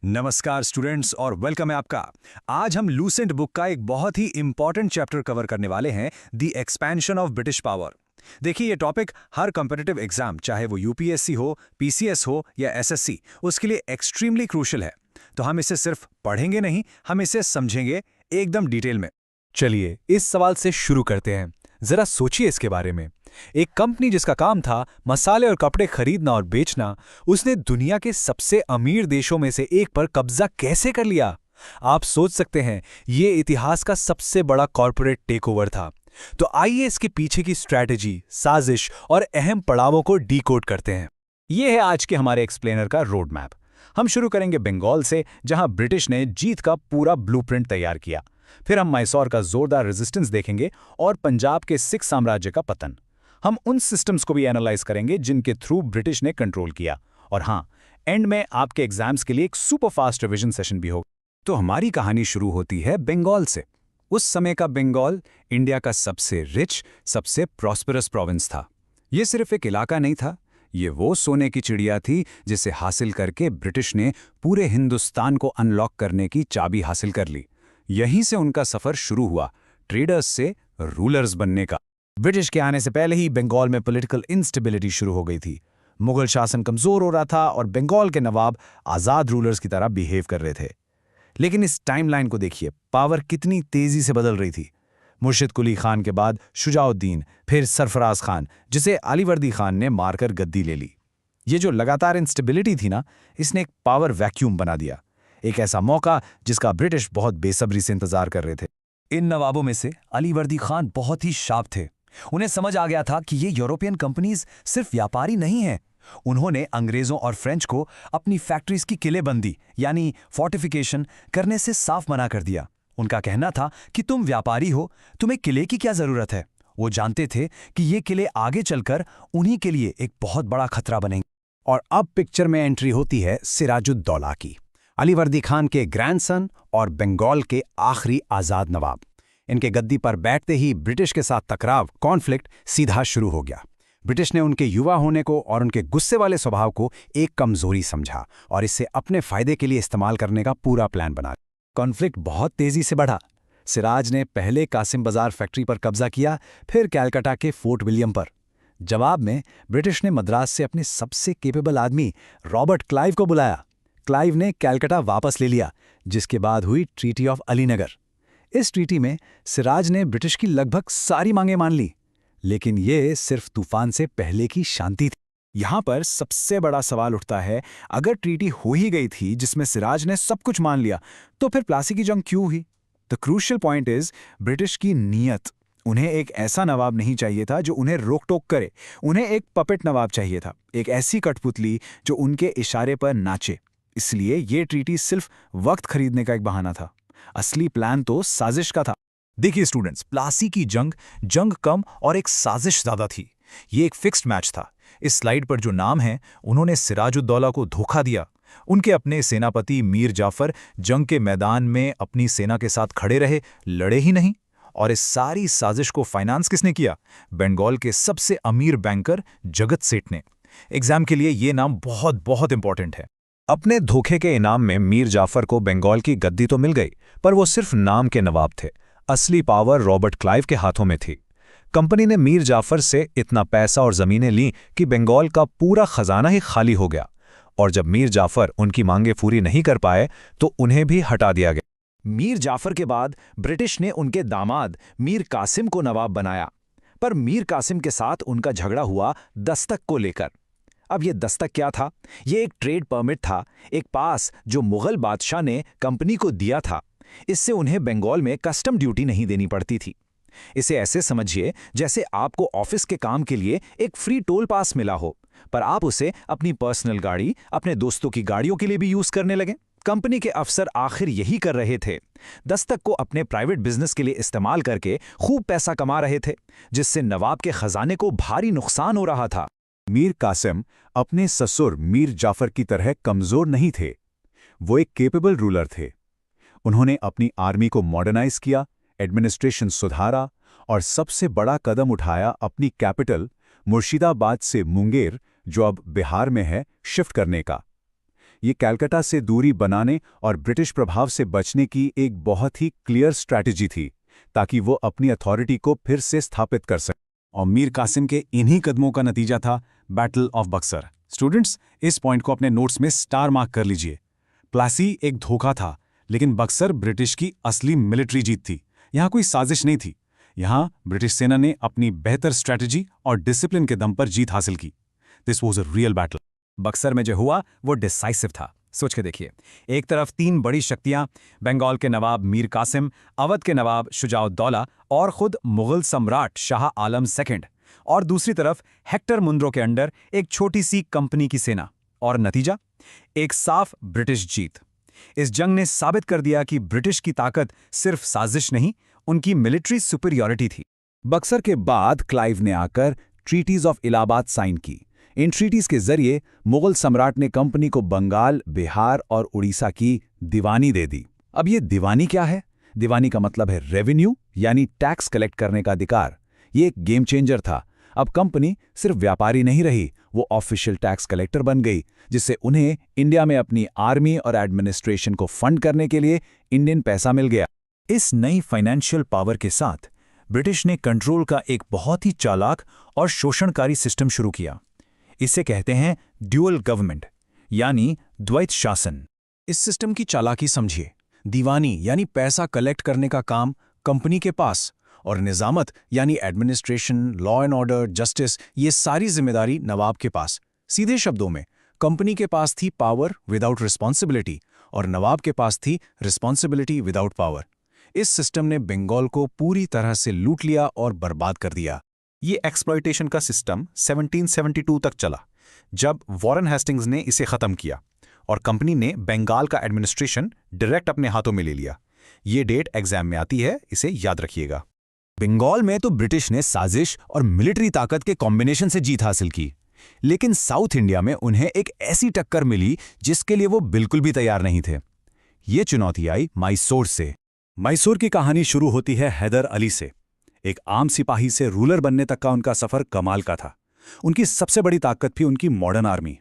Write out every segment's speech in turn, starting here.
नमस्कार स्टूडेंट्स और वेलकम है आपका। आज हम लूसेंट बुक का एक बहुत ही इंपॉर्टेंट चैप्टर कवर करने वाले हैं, the expansion of British power. देखिए, ये टॉपिक हर कॉम्पिटिटिव एग्जाम, चाहे वो यूपीएससी हो, पीसीएस हो या एसएससी, उसके लिए एक्सट्रीमली क्रूशियल है। तो हम इसे सिर्फ पढ़ेंगे नहीं, हम इसे समझेंगे एकदम डिटेल में। चलिए इस सवाल से शुरू करते हैं। जरा सोचिए इसके बारे में। एक कंपनी जिसका काम था मसाले और कपड़े खरीदना और बेचना, उसने दुनिया के सबसे अमीर देशों में से एक पर कब्जा कैसे कर लिया? आप सोच सकते हैं, ये इतिहास का सबसे बड़ा कॉर्पोरेट टेकओवर था। तो आइए इसके पीछे की स्ट्रैटेजी, साजिश और अहम पड़ावों को डीकोड करते हैं। ये है आज के हमारे एक्सप्लेनर का रोड मैप। हम शुरू करेंगे बंगाल से, जहां ब्रिटिश ने जीत का पूरा ब्लूप्रिंट तैयार किया। फिर हम मैसूर का जोरदार रेजिस्टेंस देखेंगे और पंजाब के सिख साम्राज्य का पतन। हम उन सिस्टम्स को भी एनालाइज करेंगे जिनके थ्रू ब्रिटिश ने कंट्रोल किया। और हाँ, एंड में आपके एग्जाम्स के लिए एक सुपर फास्ट रिवीजन सेशन भी होगा। तो हमारी कहानी शुरू होती है बंगाल से। उस समय का बंगाल इंडिया का सबसे रिच, सबसे प्रॉस्पेरस प्रोविंस था। ये सिर्फ एक इलाका नहीं था, ये वो सोने की चिड़िया थी जिसे हासिल करके ब्रिटिश ने पूरे हिंदुस्तान को अनलॉक करने की चाबी हासिल कर ली। यहीं से उनका सफर शुरू हुआ, ट्रेडर्स से रूलर्स बनने का। ब्रिटिश के आने से पहले ही बंगाल में पॉलिटिकल इंस्टेबिलिटी शुरू हो गई थी। मुगल शासन कमजोर हो रहा था और बंगाल के नवाब आजाद रूलर्स की तरह बिहेव कर रहे थे। लेकिन इस टाइमलाइन को देखिए, पावर कितनी तेजी से बदल रही थी। मुर्शिद कुली खान के बाद शुजाउद्दीन, फिर सरफराज खान, जिसे अलीवर्दी खान ने मारकर गद्दी ले ली। ये जो लगातार इंस्टेबिलिटी थी ना, इसने एक पावर वैक्यूम बना दिया। एक ऐसा मौका जिसका ब्रिटिश बहुत बेसब्री से इंतजार कर रहे थे। इन नवाबों में से अलीवर्दी खान बहुत ही शार्प थे। उन्हें समझ आ गया था कि ये यूरोपियन कंपनीज सिर्फ व्यापारी नहीं हैं। उन्होंने अंग्रेजों और फ्रेंच को अपनी फैक्ट्रीज की किलेबंदी यानी फोर्टिफिकेशन करने से साफ मना कर दिया। उनका कहना था कि तुम व्यापारी हो, तुम्हें किले की क्या जरूरत है। वो जानते थे कि ये किले आगे चलकर उन्हीं के लिए एक बहुत बड़ा खतरा बनेंगे। और अब पिक्चर में एंट्री होती है सिराजुद्दौला की, अलीवर्दी खान के ग्रैंडसन और बंगाल के आखिरी आजाद नवाब। इनके गद्दी पर बैठते ही ब्रिटिश के साथ टकराव, कॉन्फ्लिक्ट सीधा शुरू हो गया। ब्रिटिश ने उनके युवा होने को और उनके गुस्से वाले स्वभाव को एक कमजोरी समझा और इसे अपने फायदे के लिए इस्तेमाल करने का पूरा प्लान बना। कॉन्फ्लिक्ट बहुत तेजी से बढ़ा। सिराज ने पहले कासिम बाजार फैक्ट्री पर कब्जा किया, फिर कैलकाटा के फोर्ट विलियम पर। जवाब में ब्रिटिश ने मद्रास से अपने सबसे केपेबल आदमी रॉबर्ट क्लाइव को बुलाया। क्लाइव ने कैलकाटा वापस ले लिया, जिसके बाद हुई ट्रीटी ऑफ अलीनगर। इस ट्रीटी में सिराज ने ब्रिटिश की लगभग सारी मांगें मान ली, लेकिन ये सिर्फ तूफान से पहले की शांति थी। यहां पर सबसे बड़ा सवाल उठता है, अगर ट्रीटी हो ही गई थी जिसमें सिराज ने सब कुछ मान लिया, तो फिर प्लासी की जंग क्यों हुई? The crucial point is British की नीयत। उन्हें एक ऐसा नवाब नहीं चाहिए था जो उन्हें रोक टोक करे। उन्हें एक पपेट नवाब चाहिए था, एक ऐसी कठपुतली जो उनके इशारे पर नाचे। इसलिए ये ट्रीटी सिर्फ वक्त खरीदने का एक बहाना था। असली प्लान तो साजिश का था। देखिए स्टूडेंट्स, प्लासी की जंग कम और एक साजिश ज्यादा थी। ये एक फिक्स्ड मैच था। इस स्लाइड पर जो नाम है, उन्होंने सिराजुद्दौला को धोखा दिया। उनके अपने सेनापति मीर जाफर जंग के मैदान में अपनी सेना के साथ खड़े रहे, लड़े ही नहीं। और इस सारी साजिश को फाइनेंस किसने किया? बंगाल के सबसे अमीर बैंकर जगत सेठ ने। एग्जाम के लिए ये नाम बहुत बहुत इंपॉर्टेंट है। अपने धोखे के इनाम में मीर जाफर को बंगाल की गद्दी तो मिल गई, पर वो सिर्फ नाम के नवाब थे। असली पावर रॉबर्ट क्लाइव के हाथों में थी। कंपनी ने मीर जाफर से इतना पैसा और जमीनें लीं कि बंगाल का पूरा खजाना ही खाली हो गया। और जब मीर जाफर उनकी मांगें पूरी नहीं कर पाए, तो उन्हें भी हटा दिया गया। मीर जाफर के बाद ब्रिटिश ने उनके दामाद मीर कासिम को नवाब बनाया, पर मीर कासिम के साथ उनका झगड़ा हुआ दस्तक को लेकर। अब ये दस्तक क्या था? ये एक ट्रेड परमिट था, एक पास जो मुगल बादशाह ने कंपनी को दिया था। इससे उन्हें बंगाल में कस्टम ड्यूटी नहीं देनी पड़ती थी। इसे ऐसे समझिए जैसे आपको ऑफिस के काम के लिए एक फ्री टोल पास मिला हो, पर आप उसे अपनी पर्सनल गाड़ी, अपने दोस्तों की गाड़ियों के लिए भी यूज करने लगे। कंपनी के अफसर आखिर यही कर रहे थे। दस्तक को अपने प्राइवेट बिजनेस के लिए इस्तेमाल करके खूब पैसा कमा रहे थे, जिससे नवाब के खजाने को भारी नुकसान हो रहा था। मीर कासिम अपने ससुर मीर जाफर की तरह कमजोर नहीं थे। वो एक केपेबल रूलर थे। उन्होंने अपनी आर्मी को मॉडर्नाइज किया, एडमिनिस्ट्रेशन सुधारा और सबसे बड़ा कदम उठाया अपनी कैपिटल मुर्शिदाबाद से मुंगेर, जो अब बिहार में है, शिफ्ट करने का। ये कलकत्ता से दूरी बनाने और ब्रिटिश प्रभाव से बचने की एक बहुत ही क्लियर स्ट्रैटेजी थी, ताकि वो अपनी अथॉरिटी को फिर से स्थापित कर सके। और मीर कासिम के इन्हीं कदमों का नतीजा था बैटल ऑफ बक्सर। स्टूडेंट्स, इस पॉइंट को अपने नोट्स में स्टार मार्क कर लीजिए। प्लासी एक धोखा था, लेकिन बक्सर ब्रिटिश की असली मिलिट्री जीत थी। यहाँ कोई साजिश नहीं थी। यहाँ ब्रिटिश सेना ने अपनी बेहतर स्ट्रैटेजी और डिसिप्लिन के दम पर जीत हासिल की। This was a real battle. Buxar में जो हुआ वो डिसाइसिव था। सोच के देखिए, एक तरफ 3 बड़ी शक्तियां, बंगाल के नवाब मीर कासिम, अवध के नवाब शुजाउद्दौला और खुद मुगल सम्राट शाह आलम सेकंड, और दूसरी तरफ हेक्टर मुंद्रो के अंडर एक छोटी सी कंपनी की सेना। और नतीजा, एक साफ ब्रिटिश जीत। इस जंग ने साबित कर दिया कि ब्रिटिश की ताकत सिर्फ साजिश नहीं, उनकी मिलिट्री सुपीरियॉरिटी थी। बक्सर के बाद क्लाइव ने आकर ट्रीटीज ऑफ इलाहाबाद साइन की। इन ट्रीटीज के जरिए मुगल सम्राट ने कंपनी को बंगाल, बिहार और उड़ीसा की दीवानी दे दी। अब ये दीवानी क्या है? दीवानी का मतलब है रेवेन्यू, यानी टैक्स कलेक्ट करने का अधिकार। ये एक गेम चेंजर था। अब कंपनी सिर्फ व्यापारी नहीं रही, वो ऑफिशियल टैक्स कलेक्टर बन गई, जिससे उन्हें इंडिया में अपनी आर्मी और एडमिनिस्ट्रेशन को फंड करने के लिए इंडियन पैसा मिल गया। इस नई फाइनेंशियल पावर के साथ ब्रिटिश ने कंट्रोल का एक बहुत ही चालाक और शोषणकारी सिस्टम शुरू किया। इसे कहते हैं ड्यूअल गवर्नमेंट, यानी द्वैत शासन। इस सिस्टम की चालाकी समझिए। दीवानी यानी पैसा कलेक्ट करने का काम कंपनी के पास, और निजामत यानी administration, law and order, justice, ये सारी जिम्मेदारी नवाब के पास। सीधे शब्दों में, कंपनी के पास थी पावर विदाउट रिस्पॉन्सिबिलिटी, और नवाब के पास थी रिस्पॉन्सिबिलिटी विदाउट पावर। इस सिस्टम ने बंगाल को पूरी तरह से लूट लिया और बर्बाद कर दिया। ये एक्सप्लॉयटेशन का सिस्टम 1772 तक चला, जब वॉरेन हेस्टिंग्स ने इसे खत्म किया और कंपनी ने बंगाल का एडमिनिस्ट्रेशन डायरेक्ट अपने हाथों में ले लिया। ये डेट एग्जाम में आती है, इसे याद रखिएगा। बंगाल में तो ब्रिटिश ने साजिश और मिलिट्री ताकत के कॉम्बिनेशन से जीत हासिल की, लेकिन साउथ इंडिया में उन्हें एक ऐसी टक्कर मिली जिसके लिए वो बिल्कुल भी तैयार नहीं थे। ये चुनौती आई मैसूर से। मैसूर की कहानी शुरू होती है हैदर अली से। एक आम सिपाही से रूलर बनने तक का उनका सफर कमाल का था। उनकी सबसे बड़ी ताकत थी उनकी मॉडर्न आर्मी।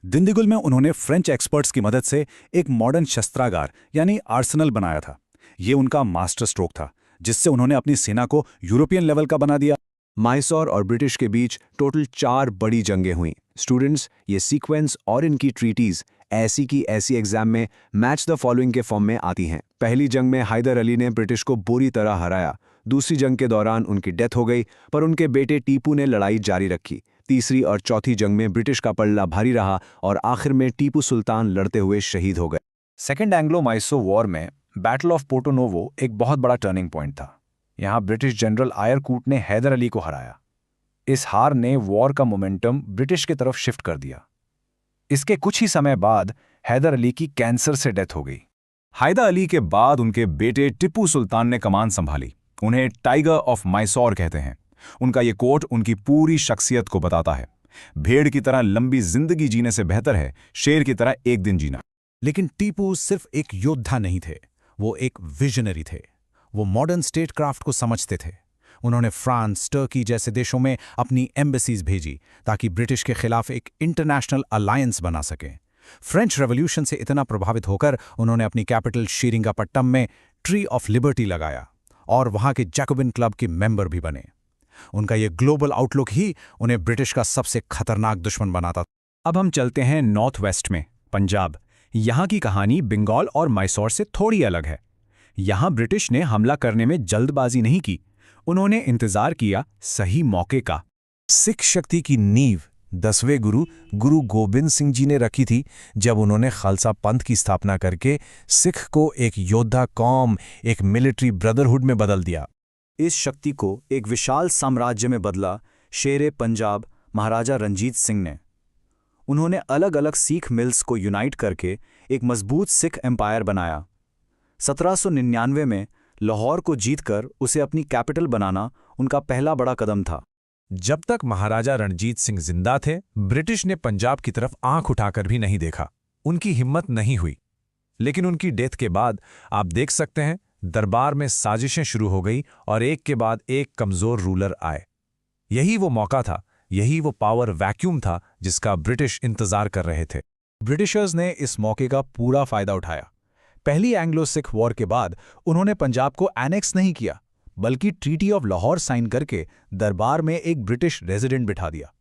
दिंदीगुल में उन्होंने फ्रेंच एक्सपर्ट्स की मदद से एक मॉडर्न शस्त्रागार यानी आर्सेनल बनाया था। ये उनका मास्टर स्ट्रोक था, जिससे उन्होंने अपनी सेना को यूरोपियन लेवल का बना दिया। मैसूर और ब्रिटिश के बीच टोटल 4 बड़ी जंगें हुईं। स्टूडेंट्स, ये सीक्वेंस और इनकी ट्रीटीज ऐसी की ऐसी एग्जाम में मैच द फॉलोइंग के फॉर्म में आती हैं। पहली जंग में हैदर अली ने ब्रिटिश को बुरी तरह हराया। दूसरी जंग के दौरान उनकी डेथ हो गई, पर उनके बेटे टीपू ने लड़ाई जारी रखी। तीसरी और चौथी जंग में ब्रिटिश का पलड़ा भारी रहा और आखिर में टीपू सुल्तान लड़ते हुए शहीद हो गए। सेकेंड एंग्लो मैसूर वॉर में बैटल ऑफ पोर्टो नोवो एक बहुत बड़ा टर्निंग पॉइंट था। यहाँ ब्रिटिश जनरल आयरकूट ने हैदर अली को हराया। इस हार ने वॉर का मोमेंटम ब्रिटिश की तरफ शिफ्ट कर दिया। इसके कुछ ही समय बाद हैदर अली की कैंसर से डेथ हो गई। हैदर अली के बाद उनके बेटे टिप्पू सुल्तान ने कमान संभाली। उन्हें टाइगर ऑफ मैसूर कहते हैं। उनका ये कोट उनकी पूरी शख्सियत को बताता है। भेड़ की तरह लंबी जिंदगी जीने से बेहतर है शेर की तरह एक दिन जीना। लेकिन टीपू सिर्फ एक योद्धा नहीं थे, वो एक विजनरी थे। वो मॉडर्न स्टेट क्राफ्ट को समझते थे। उन्होंने फ्रांस, टर्की जैसे देशों में अपनी एम्बेसीज भेजी ताकि ब्रिटिश के खिलाफ एक इंटरनेशनल अलायंस बना सकें। फ्रेंच रेवोल्यूशन से इतना प्रभावित होकर उन्होंने अपनी कैपिटल श्रीरंगपट्टम में ट्री ऑफ लिबर्टी लगाया और वहां के जैकोबिन क्लब के मेंबर भी बने। उनका ये ग्लोबल आउटलुक ही उन्हें ब्रिटिश का सबसे खतरनाक दुश्मन बनाता। अब हम चलते हैं नॉर्थ वेस्ट में, पंजाब। यहाँ की कहानी बंगाल और मैसूर से थोड़ी अलग है। यहाँ ब्रिटिश ने हमला करने में जल्दबाजी नहीं की, उन्होंने इंतजार किया सही मौके का। सिख शक्ति की नींव 10वें गुरु गोबिंद सिंह जी ने रखी थी, जब उन्होंने खालसा पंथ की स्थापना करके सिख को एक योद्धा कौम, एक मिलिट्री ब्रदरहुड में बदल दिया। इस शक्ति को एक विशाल साम्राज्य में बदला शेरे पंजाब महाराजा रंजीत सिंह ने। उन्होंने अलग अलग सिख मिल्स को यूनाइट करके एक मजबूत सिख एम्पायर बनाया। 1799 में लाहौर को जीतकर उसे अपनी कैपिटल बनाना उनका पहला बड़ा कदम था। जब तक महाराजा रणजीत सिंह जिंदा थे, ब्रिटिश ने पंजाब की तरफ आंख उठाकर भी नहीं देखा। उनकी हिम्मत नहीं हुई। लेकिन उनकी डेथ के बाद आप देख सकते हैं दरबार में साजिशें शुरू हो गई और एक के बाद एक कमजोर रूलर आए। यही वो मौका था, यही वो पावर वैक्यूम था जिसका ब्रिटिश इंतजार कर रहे थे। ब्रिटिशर्स ने इस मौके का पूरा फायदा उठाया। पहली एंग्लो सिख वॉर के बाद उन्होंने पंजाब को एनेक्स नहीं किया, बल्कि ट्रीटी ऑफ लाहौर साइन करके दरबार में एक ब्रिटिश रेजिडेंट बिठा दिया।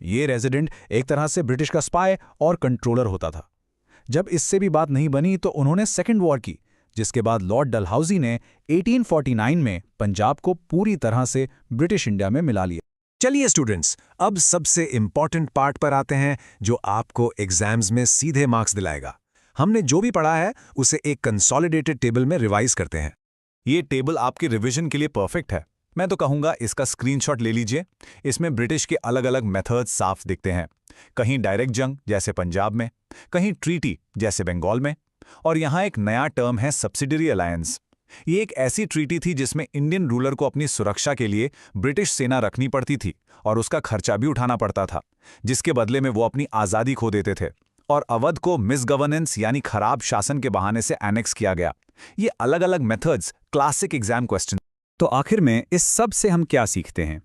ये रेजिडेंट एक तरह से ब्रिटिश का स्पाई और कंट्रोलर होता था। जब इससे भी बात नहीं बनी तो उन्होंने सेकेंड वॉर की, जिसके बाद लॉर्ड डलहौजी ने 1849 में पंजाब को पूरी तरह से ब्रिटिश इंडिया में मिला लिया। चलिए स्टूडेंट्स, अब सबसे इंपॉर्टेंट पार्ट पर आते हैं जो आपको एग्जाम्स में सीधे मार्क्स दिलाएगा। हमने जो भी पढ़ा है उसे एक कंसोलिडेटेड टेबल में रिवाइज करते हैं। ये टेबल आपके रिवीजन के लिए परफेक्ट है। मैं तो कहूंगा इसका स्क्रीनशॉट ले लीजिए। इसमें ब्रिटिश के अलग अलग मेथड्स साफ दिखते हैं। कहीं डायरेक्ट जंग जैसे पंजाब में, कहीं ट्रीटी जैसे बंगाल में, और यहाँ एक नया टर्म है सब्सिडरी अलायंस। ये एक ऐसी ट्रीटी थी जिसमें इंडियन रूलर को अपनी सुरक्षा के लिए ब्रिटिश सेना रखनी पड़ती थी और उसका खर्चा भी उठाना पड़ता था, जिसके बदले में वो अपनी आज़ादी खो देते थे। और अवध को मिसगवर्नेंस यानी खराब शासन के बहाने से एनेक्स किया गया। ये अलग अलग मेथड्स क्लासिक एग्जाम क्वेश्चन। तो आखिर में इस सब से हम क्या सीखते हैं?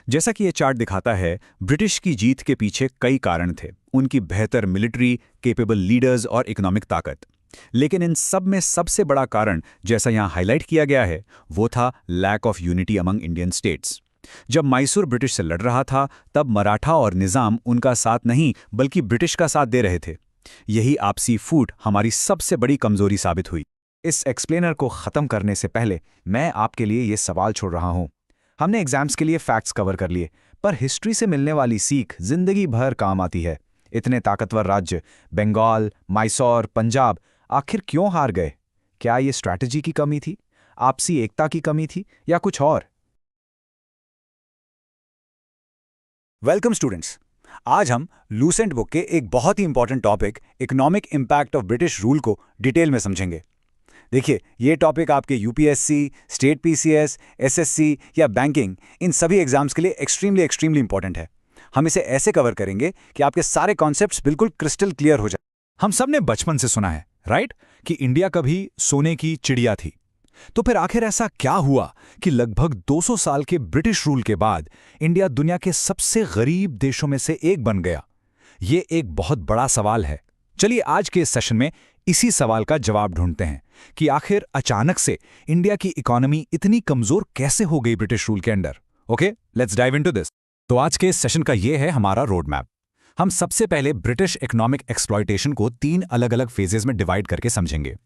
जैसा कि ये चार्ट दिखाता है, ब्रिटिश की जीत के पीछे कई कारण थे। उनकी बेहतर मिलिट्री, कैपेबल लीडर्स और इकोनॉमिक ताकत। लेकिन इन सब में सबसे बड़ा कारण, जैसा यहाँ हाईलाइट किया गया है, वो था lack of unity among Indian states. जब मैसूर ब्रिटिश से लड़ रहा था, तब मराठा और निज़ाम उनका साथ नहीं बल्कि ब्रिटिश का साथ दे रहे थे। यही आपसी फूट हमारी सबसे बड़ी कमजोरी साबित हुई। इस एक्सप्लेनर को ख़त्म करने से पहले मैं आपके लिए ये सवाल छोड़ रहा हूँ। हमने एग्जाम्स के लिए फैक्ट्स कवर कर लिए, पर हिस्ट्री से मिलने वाली सीख जिंदगी भर काम आती है। इतने ताकतवर राज्य बंगाल, मैसूर, पंजाब आखिर क्यों हार गए? क्या ये स्ट्रैटेजी की कमी थी, आपसी एकता की कमी थी, या कुछ और? वेलकम स्टूडेंट्स, आज हम लूसेंट बुक के एक बहुत ही important topic economic impact of British rule को डिटेल में समझेंगे। देखिए, ये टॉपिक आपके यूपीएससी, स्टेट पीसीएस, एसएससी या बैंकिंग, इन सभी एग्जाम्स के लिए एक्सट्रीमली इंपॉर्टेंट है। हम इसे ऐसे कवर करेंगे कि आपके सारे कॉन्सेप्ट्स बिल्कुल क्रिस्टल क्लियर हो जाए। हम सब ने बचपन से सुना है, राइट, कि इंडिया कभी सोने की चिड़िया थी। तो फिर आखिर ऐसा क्या हुआ कि लगभग 200 साल के ब्रिटिश रूल के बाद इंडिया दुनिया के सबसे गरीब देशों में से एक बन गया? ये एक बहुत बड़ा सवाल है। चलिए आज के इस सेशन में इसी सवाल का जवाब ढूंढते हैं कि आखिर अचानक से इंडिया की इकोनॉमी इतनी कमजोर कैसे हो गई ब्रिटिश रूल के under. Okay, let's dive into this. तो आज के इस सेशन का ये है हमारा रोड मैप। हम सबसे पहले ब्रिटिश इकोनॉमिक एक्सप्लॉयटेशन को 3 अलग अलग फेजेस में डिवाइड करके समझेंगे।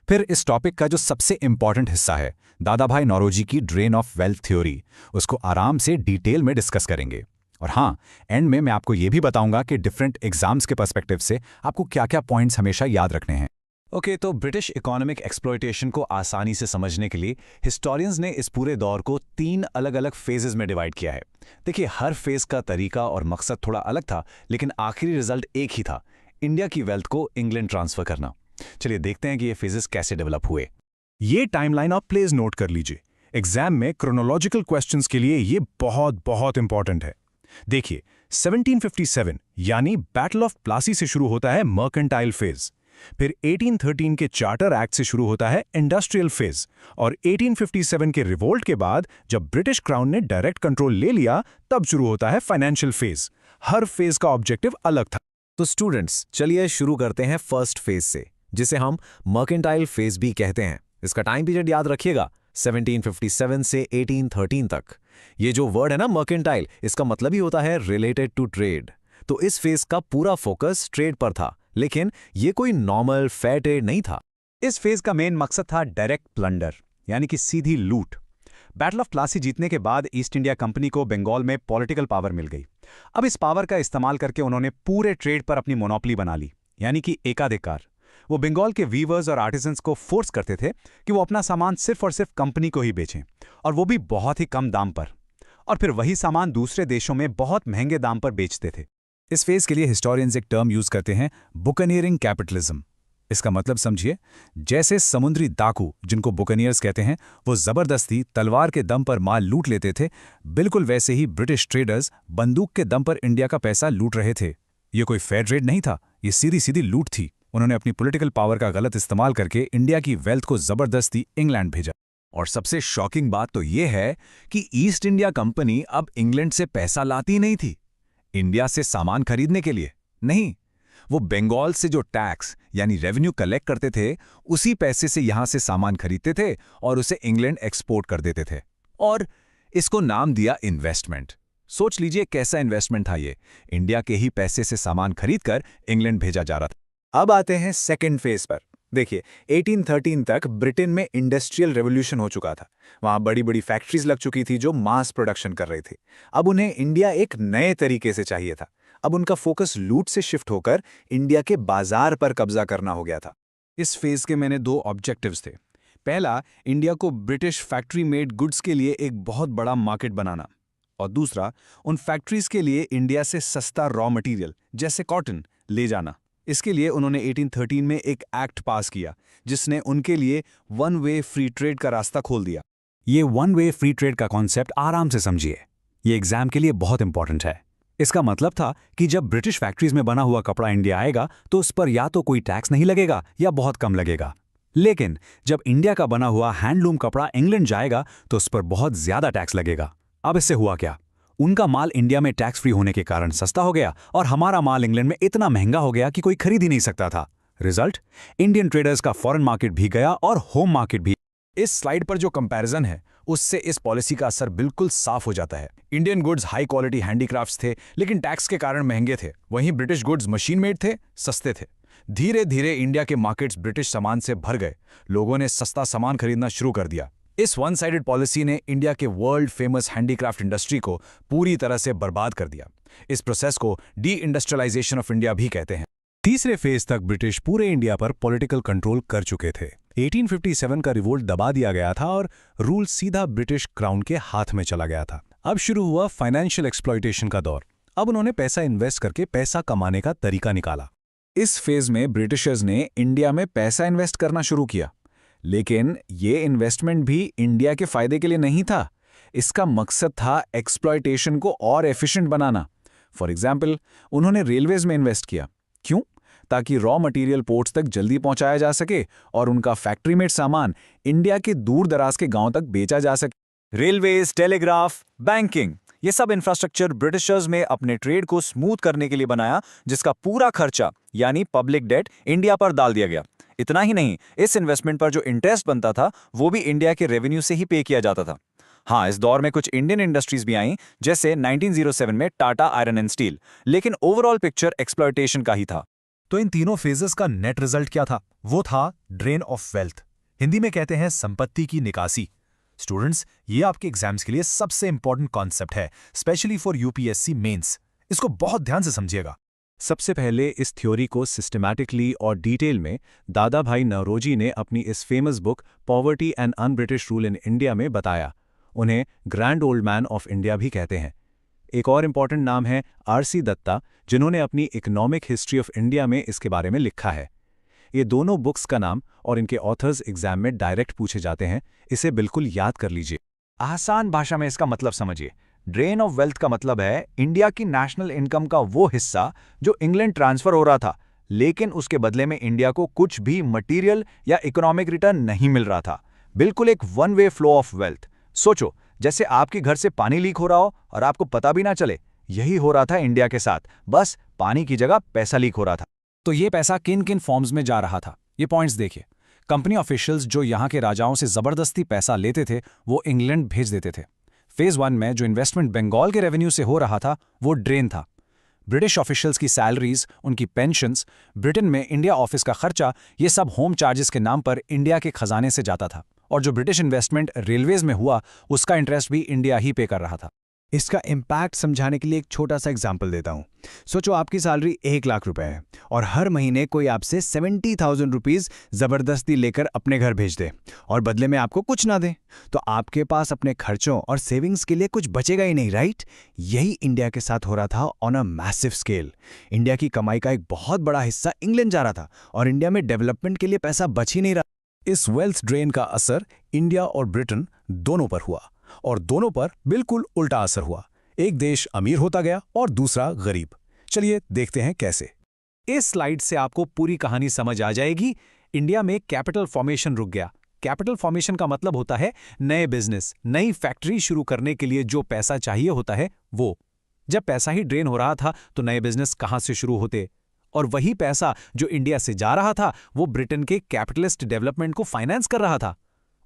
फिर इस टॉपिक का जो सबसे इंपॉर्टेंट हिस्सा है, दादा भाई नौरोजी की ड्रेन ऑफ वेल्थ थ्योरी, उसको आराम से डिटेल में डिस्कस करेंगे। और हाँ, एंड में मैं आपको ये भी बताऊंगा कि डिफरेंट एग्जाम्स के पर्सपेक्टिव से आपको क्या क्या पॉइंट्स हमेशा याद रखने हैं। ओके, तो ब्रिटिश इकोनॉमिक एक्सप्लॉयटेशन को आसानी से समझने के लिए हिस्टोरियंस ने इस पूरे दौर को 3 अलग अलग फेजेस में डिवाइड किया है। देखिए, हर फेज का तरीका और मकसद थोड़ा अलग था, लेकिन आखिरी रिजल्ट एक ही था, इंडिया की वेल्थ को इंग्लैंड ट्रांसफर करना। चलिए देखते हैं कि ये फेजेस कैसे डेवलप हुए। ये टाइमलाइन आप प्लीज नोट कर लीजिए। एग्जाम में क्रोनोलॉजिकल क्वेश्चंस के लिए ये बहुत इंपॉर्टेंट है। देखिए, 1757 यानी बैटल ऑफ प्लासी से शुरू होता है मर्केंटाइल फेज। फिर 1813 के चार्टर एक्ट से शुरू होता है इंडस्ट्रियल फेज, और 1857 के रिवोल्ट के बाद जब ब्रिटिश क्राउन ने डायरेक्ट कंट्रोल ले लिया, तब शुरू होता है फाइनेंशियल फेज। हर फेज का ऑब्जेक्टिव अलग था। तो स्टूडेंट्स, चलिए शुरू करते हैं फर्स्ट फेज से, जिसे हम मर्केंटाइल फेज भी कहते हैं। इसका टाइम पीरियड याद रखिएगा, 1757 से 1813 तक। ये जो वर्ड है ना मर्केंटाइल, इसका मतलब ही होता है रिलेटेड टू ट्रेड। तो इस फेज का पूरा फोकस ट्रेड पर था, लेकिन ये कोई नॉर्मल फेयर ट्रेड नहीं था। इस फेज का मेन मकसद था डायरेक्ट प्लंडर, यानी कि सीधी लूट। बैटल ऑफ प्लासी जीतने के बाद ईस्ट इंडिया कंपनी को बंगाल में पॉलिटिकल पावर मिल गई। अब इस पावर का इस्तेमाल करके उन्होंने पूरे ट्रेड पर अपनी मोनोपोली बना ली, यानी कि एकाधिकार। वो बंगाल के वीवर्स और आर्टिजन्स को फोर्स करते थे कि वो अपना सामान सिर्फ और सिर्फ कंपनी को ही बेचें, और वो भी बहुत ही कम दाम पर, और फिर वही सामान दूसरे देशों में बहुत महंगे दाम पर बेचते थे। इस फेज के लिए हिस्टोरियंस एक टर्म यूज करते हैं, बुकनियरिंग कैपिटलिज्म। इसका मतलब समझिए, जैसे समुद्री डाकू, जिनको बुकनियर्स कहते हैं, वो जबरदस्ती तलवार के दम पर माल लूट लेते थे, बिल्कुल वैसे ही ब्रिटिश ट्रेडर्स बंदूक के दम पर इंडिया का पैसा लूट रहे थे। ये कोई फेयर ट्रेड नहीं था, ये सीधी सीधी लूट थी। उन्होंने अपनी पॉलिटिकल पावर का गलत इस्तेमाल करके इंडिया की वेल्थ को जबरदस्ती इंग्लैंड भेजा। और सबसे शॉकिंग बात तो ये है कि ईस्ट इंडिया कंपनी अब इंग्लैंड से पैसा लाती नहीं थी इंडिया से सामान खरीदने के लिए, नहीं, वो बंगाल से जो टैक्स यानी रेवेन्यू कलेक्ट करते थे, उसी पैसे से यहां से सामान खरीदते थे और उसे इंग्लैंड एक्सपोर्ट कर देते थे। और इसको नाम दिया इन्वेस्टमेंट। सोच लीजिए कैसा इन्वेस्टमेंट था ये। इंडिया के ही पैसे से सामान खरीदकर इंग्लैंड भेजा जा रहा था। अब आते हैं सेकेंड फेज पर। देखिए, 1813 तक ब्रिटेन में इंडस्ट्रियल रेवोल्यूशन हो चुका था। वहां बड़ी बड़ी फैक्ट्रीज लग चुकी थी जो मास प्रोडक्शन कर रही थी। अब उन्हें इंडिया एक नए तरीके से चाहिए था। अब उनका फोकस लूट से शिफ्ट होकर इंडिया के बाजार पर कब्जा करना हो गया था। इस फेज के मैंने दो ऑब्जेक्टिव्स थे। पहला, इंडिया को ब्रिटिश फैक्ट्री मेड गुड्स के लिए एक बहुत बड़ा मार्केट बनाना, और दूसरा, उन फैक्ट्रीज के लिए इंडिया से सस्ता रॉ मटेरियल जैसे कॉटन ले जाना। इसके लिए उन्होंने 1813 में एक एक्ट पास किया जिसने उनके लिए वन वे फ्री ट्रेड का रास्ता खोल दिया। ये वन वे फ्री ट्रेड का कॉन्सेप्ट आराम से समझिए, ये एग्जाम के लिए बहुत इंपॉर्टेंट है। इसका मतलब था कि जब ब्रिटिश फैक्ट्रीज में बना हुआ कपड़ा इंडिया आएगा तो उस पर या तो कोई टैक्स नहीं लगेगा या बहुत कम लगेगा। लेकिन जब इंडिया का बना हुआ हैंडलूम कपड़ा इंग्लैंड जाएगा तो उस पर बहुत ज्यादा टैक्स लगेगा। अब इससे हुआ क्या? उनका माल इंडिया में टैक्स फ्री होने के कारण सस्ता हो गया और हमारा माल इंग्लैंड में इतना महंगा हो गया कि कोई खरीद ही नहीं सकता था। रिजल्ट, इंडियन ट्रेडर्स का फॉरेन मार्केट भी गया और होम मार्केट भी। इस स्लाइड पर जो कंपैरिजन है उससे इस पॉलिसी का असर बिल्कुल साफ हो जाता है। Indian goods high quality handicrafts थे लेकिन टैक्स के कारण महंगे थे, वहीं ब्रिटिश गुड्स मशीन मेड थे, सस्ते थे। धीरे धीरे इंडिया के मार्केट्स ब्रिटिश सामान से भर गए। लोगों ने सस्ता सामान खरीदना शुरू कर दिया। इस वन साइडेड पॉलिसी ने इंडिया के वर्ल्ड फेमस हैंडीक्राफ्ट इंडस्ट्री को पूरी तरह से बर्बाद कर दिया। इस प्रोसेस को डी इंडस्ट्रियलाइजेशन ऑफ इंडिया भी कहते हैं। तीसरे फेज तक ब्रिटिश पूरे इंडिया पर पॉलिटिकल कंट्रोल कर चुके थे। 1857 का रिवोल्ट दबा दिया गया था और रूल सीधा ब्रिटिश क्राउन के हाथ में चला गया था। अब शुरू हुआ फाइनेंशियल एक्सप्लॉयटेशन का दौर। अब उन्होंने पैसा इन्वेस्ट करके पैसा कमाने का तरीका निकाला। इस फेज में ब्रिटिशर्स ने इंडिया में पैसा इन्वेस्ट करना शुरू किया, लेकिन ये इन्वेस्टमेंट भी इंडिया के फायदे के लिए नहीं था। इसका मकसद था एक्सप्लॉयटेशन को और एफिशिएंट बनाना। फॉर एग्जाम्पल, उन्होंने रेलवेज में इन्वेस्ट किया। क्यों? ताकि रॉ मटेरियल पोर्ट्स तक जल्दी पहुंचाया जा सके और उनका फैक्ट्री मेड सामान इंडिया के दूर दराज के गांव तक बेचा जा सके। रेलवेज, टेलीग्राफ, बैंकिंग, ये सब इंफ्रास्ट्रक्चर ब्रिटिशर्स में अपने ट्रेड को स्मूथ करने के लिए बनाया, जिसका पूरा खर्चा यानी पब्लिक डेट इंडिया पर डाल दिया गया। इतना ही नहीं, इस इन्वेस्टमेंट पर जो इंटरेस्ट बनता था वो भी इंडिया के रेवेन्यू से ही पे किया जाता था। हाँ, इस दौर में कुछ इंडियन इंडस्ट्रीज भी आईं, जैसे 1907 में टाटा आयरन एंड स्टील, लेकिन ओवरऑल पिक्चर एक्सप्लॉयटेशन का ही था। तो इन तीनों फेजेस का नेट रिजल्ट क्या था? वो था ड्रेन ऑफ वेल्थ। हिंदी में कहते हैं संपत्ति की निकासी। स्टूडेंट्स, ये आपके एग्जाम्स के लिए सबसे इंपॉर्टेंट कॉन्सेप्ट है, स्पेशली फॉर यूपीएससी मेंस। इसको बहुत ध्यान से समझिएगा। सबसे पहले इस थ्योरी को सिस्टमैटिकली और डिटेल में दादा भाई नौरोजी ने अपनी इस famous book poverty and un British rule in India में बताया। उन्हें grand old man of India भी कहते हैं। एक और इम्पॉर्टेंट नाम है आर.सी. दत्ता, जिन्होंने अपनी इकोनॉमिक हिस्ट्री ऑफ इंडिया में इसके बारे में लिखा है। ये दोनों बुक्स का नाम और इनके ऑथर्स एग्जाम में डायरेक्ट पूछे जाते हैं, इसे बिल्कुल याद कर लीजिए। आसान भाषा में इसका मतलब समझिए। ड्रेन ऑफ वेल्थ का मतलब है इंडिया की नेशनल इनकम का वो हिस्सा जो इंग्लैंड ट्रांसफर हो रहा था, लेकिन उसके बदले में इंडिया को कुछ भी मटीरियल या इकोनॉमिक रिटर्न नहीं मिल रहा था। बिल्कुल एक one way flow of wealth. सोचो, जैसे आपके घर से पानी लीक हो रहा हो और आपको पता भी ना चले। यही हो रहा था इंडिया के साथ, बस पानी की जगह पैसा लीक हो रहा था। तो ये पैसा किन किन फॉर्म्स में जा रहा था, ये पॉइंट्स देखिए। कंपनी ऑफिशियल्स जो यहाँ के राजाओं से जबरदस्ती पैसा लेते थे वो इंग्लैंड भेज देते थे। फेज 1 में जो इन्वेस्टमेंट बंगाल के रेवेन्यू से हो रहा था वो ड्रेन था। ब्रिटिश ऑफिशियल्स की सैलरीज, उनकी पेंशन्स, ब्रिटेन में इंडिया ऑफिस का खर्चा, ये सब होम चार्जेस के नाम पर इंडिया के खजाने से जाता था। और जो ब्रिटिश इन्वेस्टमेंट रेलवेज में हुआ उसका इंटरेस्ट भी इंडिया ही पे कर रहा था। इसका इम्पैक्ट समझाने के लिए एक छोटा सा एग्जाम्पल देता हूँ। सोचो आपकी सैलरी 1 लाख रुपए है और हर महीने कोई आपसे 70,000 रुपीज़ ज़बरदस्ती लेकर अपने घर भेज दे और बदले में आपको कुछ ना दे, तो आपके पास अपने खर्चों और सेविंग्स के लिए कुछ बचेगा ही नहीं, राइट? यही इंडिया के साथ हो रहा था on a massive scale. India की कमाई का एक बहुत बड़ा हिस्सा इंग्लैंड जा रहा था और इंडिया में डेवलपमेंट के लिए पैसा बच ही नहीं रहा। इस वेल्थ ड्रेन का असर इंडिया और ब्रिटेन दोनों पर हुआ और दोनों पर बिल्कुल उल्टा असर हुआ। एक देश अमीर होता गया और दूसरा गरीब। चलिए देखते हैं कैसे। इस स्लाइड से आपको पूरी कहानी समझ आ जाएगी। इंडिया में कैपिटल फॉर्मेशन रुक गया। कैपिटल फॉर्मेशन का मतलब होता है नए बिजनेस, नई फैक्ट्री शुरू करने के लिए जो पैसा चाहिए होता है वो। जब पैसा ही ड्रेन हो रहा था तो नए बिजनेस कहाँ से शुरू होते? और वही पैसा जो इंडिया से जा रहा था वो ब्रिटेन के कैपिटलिस्ट डेवलपमेंट को फाइनेंस कर रहा था।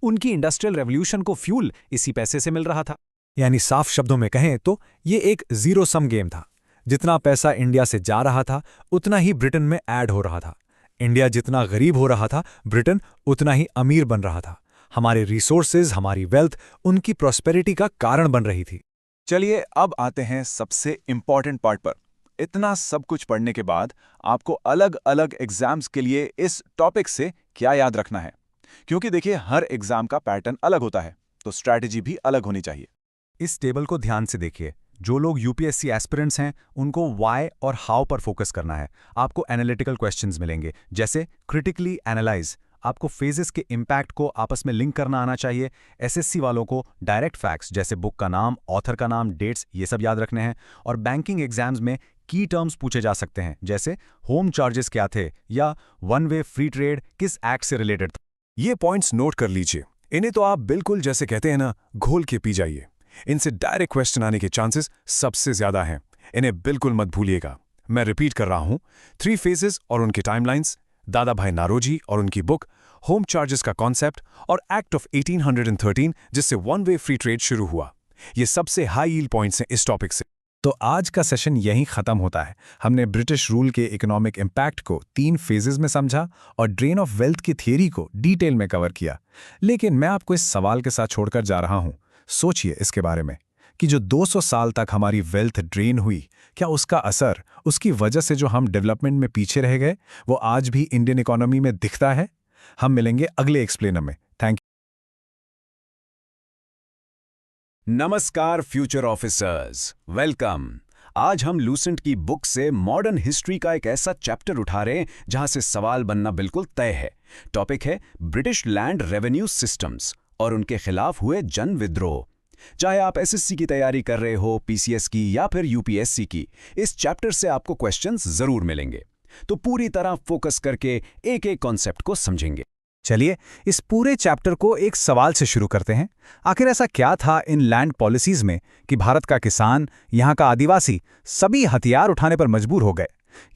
उनकी इंडस्ट्रियल रेवोल्यूशन को फ्यूल इसी पैसे से मिल रहा था। यानी साफ शब्दों में कहें तो ये एक जीरो सम गेम था। जितना पैसा इंडिया से जा रहा था उतना ही ब्रिटेन में ऐड हो रहा था। इंडिया जितना गरीब हो रहा था, ब्रिटेन उतना ही अमीर बन रहा था। हमारे रिसोर्सेज, हमारी वेल्थ उनकी प्रॉस्पेरिटी का कारण बन रही थी। चलिए अब आते हैं सबसे इंपॉर्टेंट पार्ट पर। इतना सब कुछ पढ़ने के बाद आपको अलग अलग एग्जाम्स के लिए इस टॉपिक से क्या याद रखना है, क्योंकि देखिए हर एग्जाम का पैटर्न अलग होता है, तो स्ट्रैटेजी भी अलग होनी चाहिए। इस टेबल को ध्यान से देखिए। जो लोग यूपीएससी एस्पिरेंट्स हैं उनको वाई और हाउ पर फोकस करना है। आपको एनालिटिकल क्वेश्चंस मिलेंगे, जैसे क्रिटिकली एनालाइज। आपको फेजेस के इम्पैक्ट को आपस में लिंक करना आना चाहिए। एसएससी वालों को डायरेक्ट फैक्ट्स जैसे बुक का नाम, ऑथर का नाम, डेट्स, ये सब याद रखने हैं। और बैंकिंग एग्जाम्स में की टर्म्स पूछे जा सकते हैं, जैसे होम चार्जेस क्या थे या वन वे फ्री ट्रेड किस एक्ट से रिलेटेड था। ये पॉइंट्स नोट कर लीजिए। इन्हें तो आप बिल्कुल जैसे कहते हैं ना, घोल के पी जाइए। इनसे डायरेक्ट क्वेश्चन आने के चांसेस सबसे ज्यादा हैं। इन्हें बिल्कुल मत भूलिएगा। मैं रिपीट कर रहा हूं, 3 फेजेस और उनके टाइमलाइंस, दादा भाई नारोजी और उनकी बुक, होम चार्जेस का कॉन्सेप्ट और एक्ट ऑफ 1813 जिससे वन वे फ्री ट्रेड शुरू हुआ। ये सबसे हाई यील्ड पॉइंट्स हैं इस टॉपिक से। तो आज का सेशन यहीं खत्म होता है। हमने ब्रिटिश रूल के इकोनॉमिक इम्पैक्ट को 3 फेजेस में समझा और ड्रेन ऑफ वेल्थ की थियरी को डिटेल में कवर किया। लेकिन मैं आपको इस सवाल के साथ छोड़कर जा रहा हूं, सोचिए इसके बारे में कि जो 200 साल तक हमारी वेल्थ ड्रेन हुई, क्या उसका असर, उसकी वजह से जो हम डेवलपमेंट में पीछे रह गए, वो आज भी इंडियन इकोनॉमी में दिखता है? हम मिलेंगे अगले एक्सप्लेनर में। Thank you. नमस्कार फ्यूचर ऑफिसर्स, वेलकम। आज हम लूसेंट की बुक से मॉडर्न हिस्ट्री का एक ऐसा चैप्टर उठा रहे हैं जहां से सवाल बनना बिल्कुल तय है। टॉपिक है ब्रिटिश लैंड रेवेन्यू सिस्टम्स और उनके खिलाफ हुए जन विद्रोह। चाहे आप एसएससी की तैयारी कर रहे हो, पीसीएस की या फिर यूपीएससी की, इस चैप्टर से आपको क्वेश्चंस जरूर मिलेंगे। तो पूरी तरह फोकस करके एक एक कॉन्सेप्ट को समझेंगे। चलिए इस पूरे चैप्टर को एक सवाल से शुरू करते हैं। आखिर ऐसा क्या था इन लैंड पॉलिसीज में कि भारत का किसान, यहाँ का आदिवासी सभी हथियार उठाने पर मजबूर हो गए?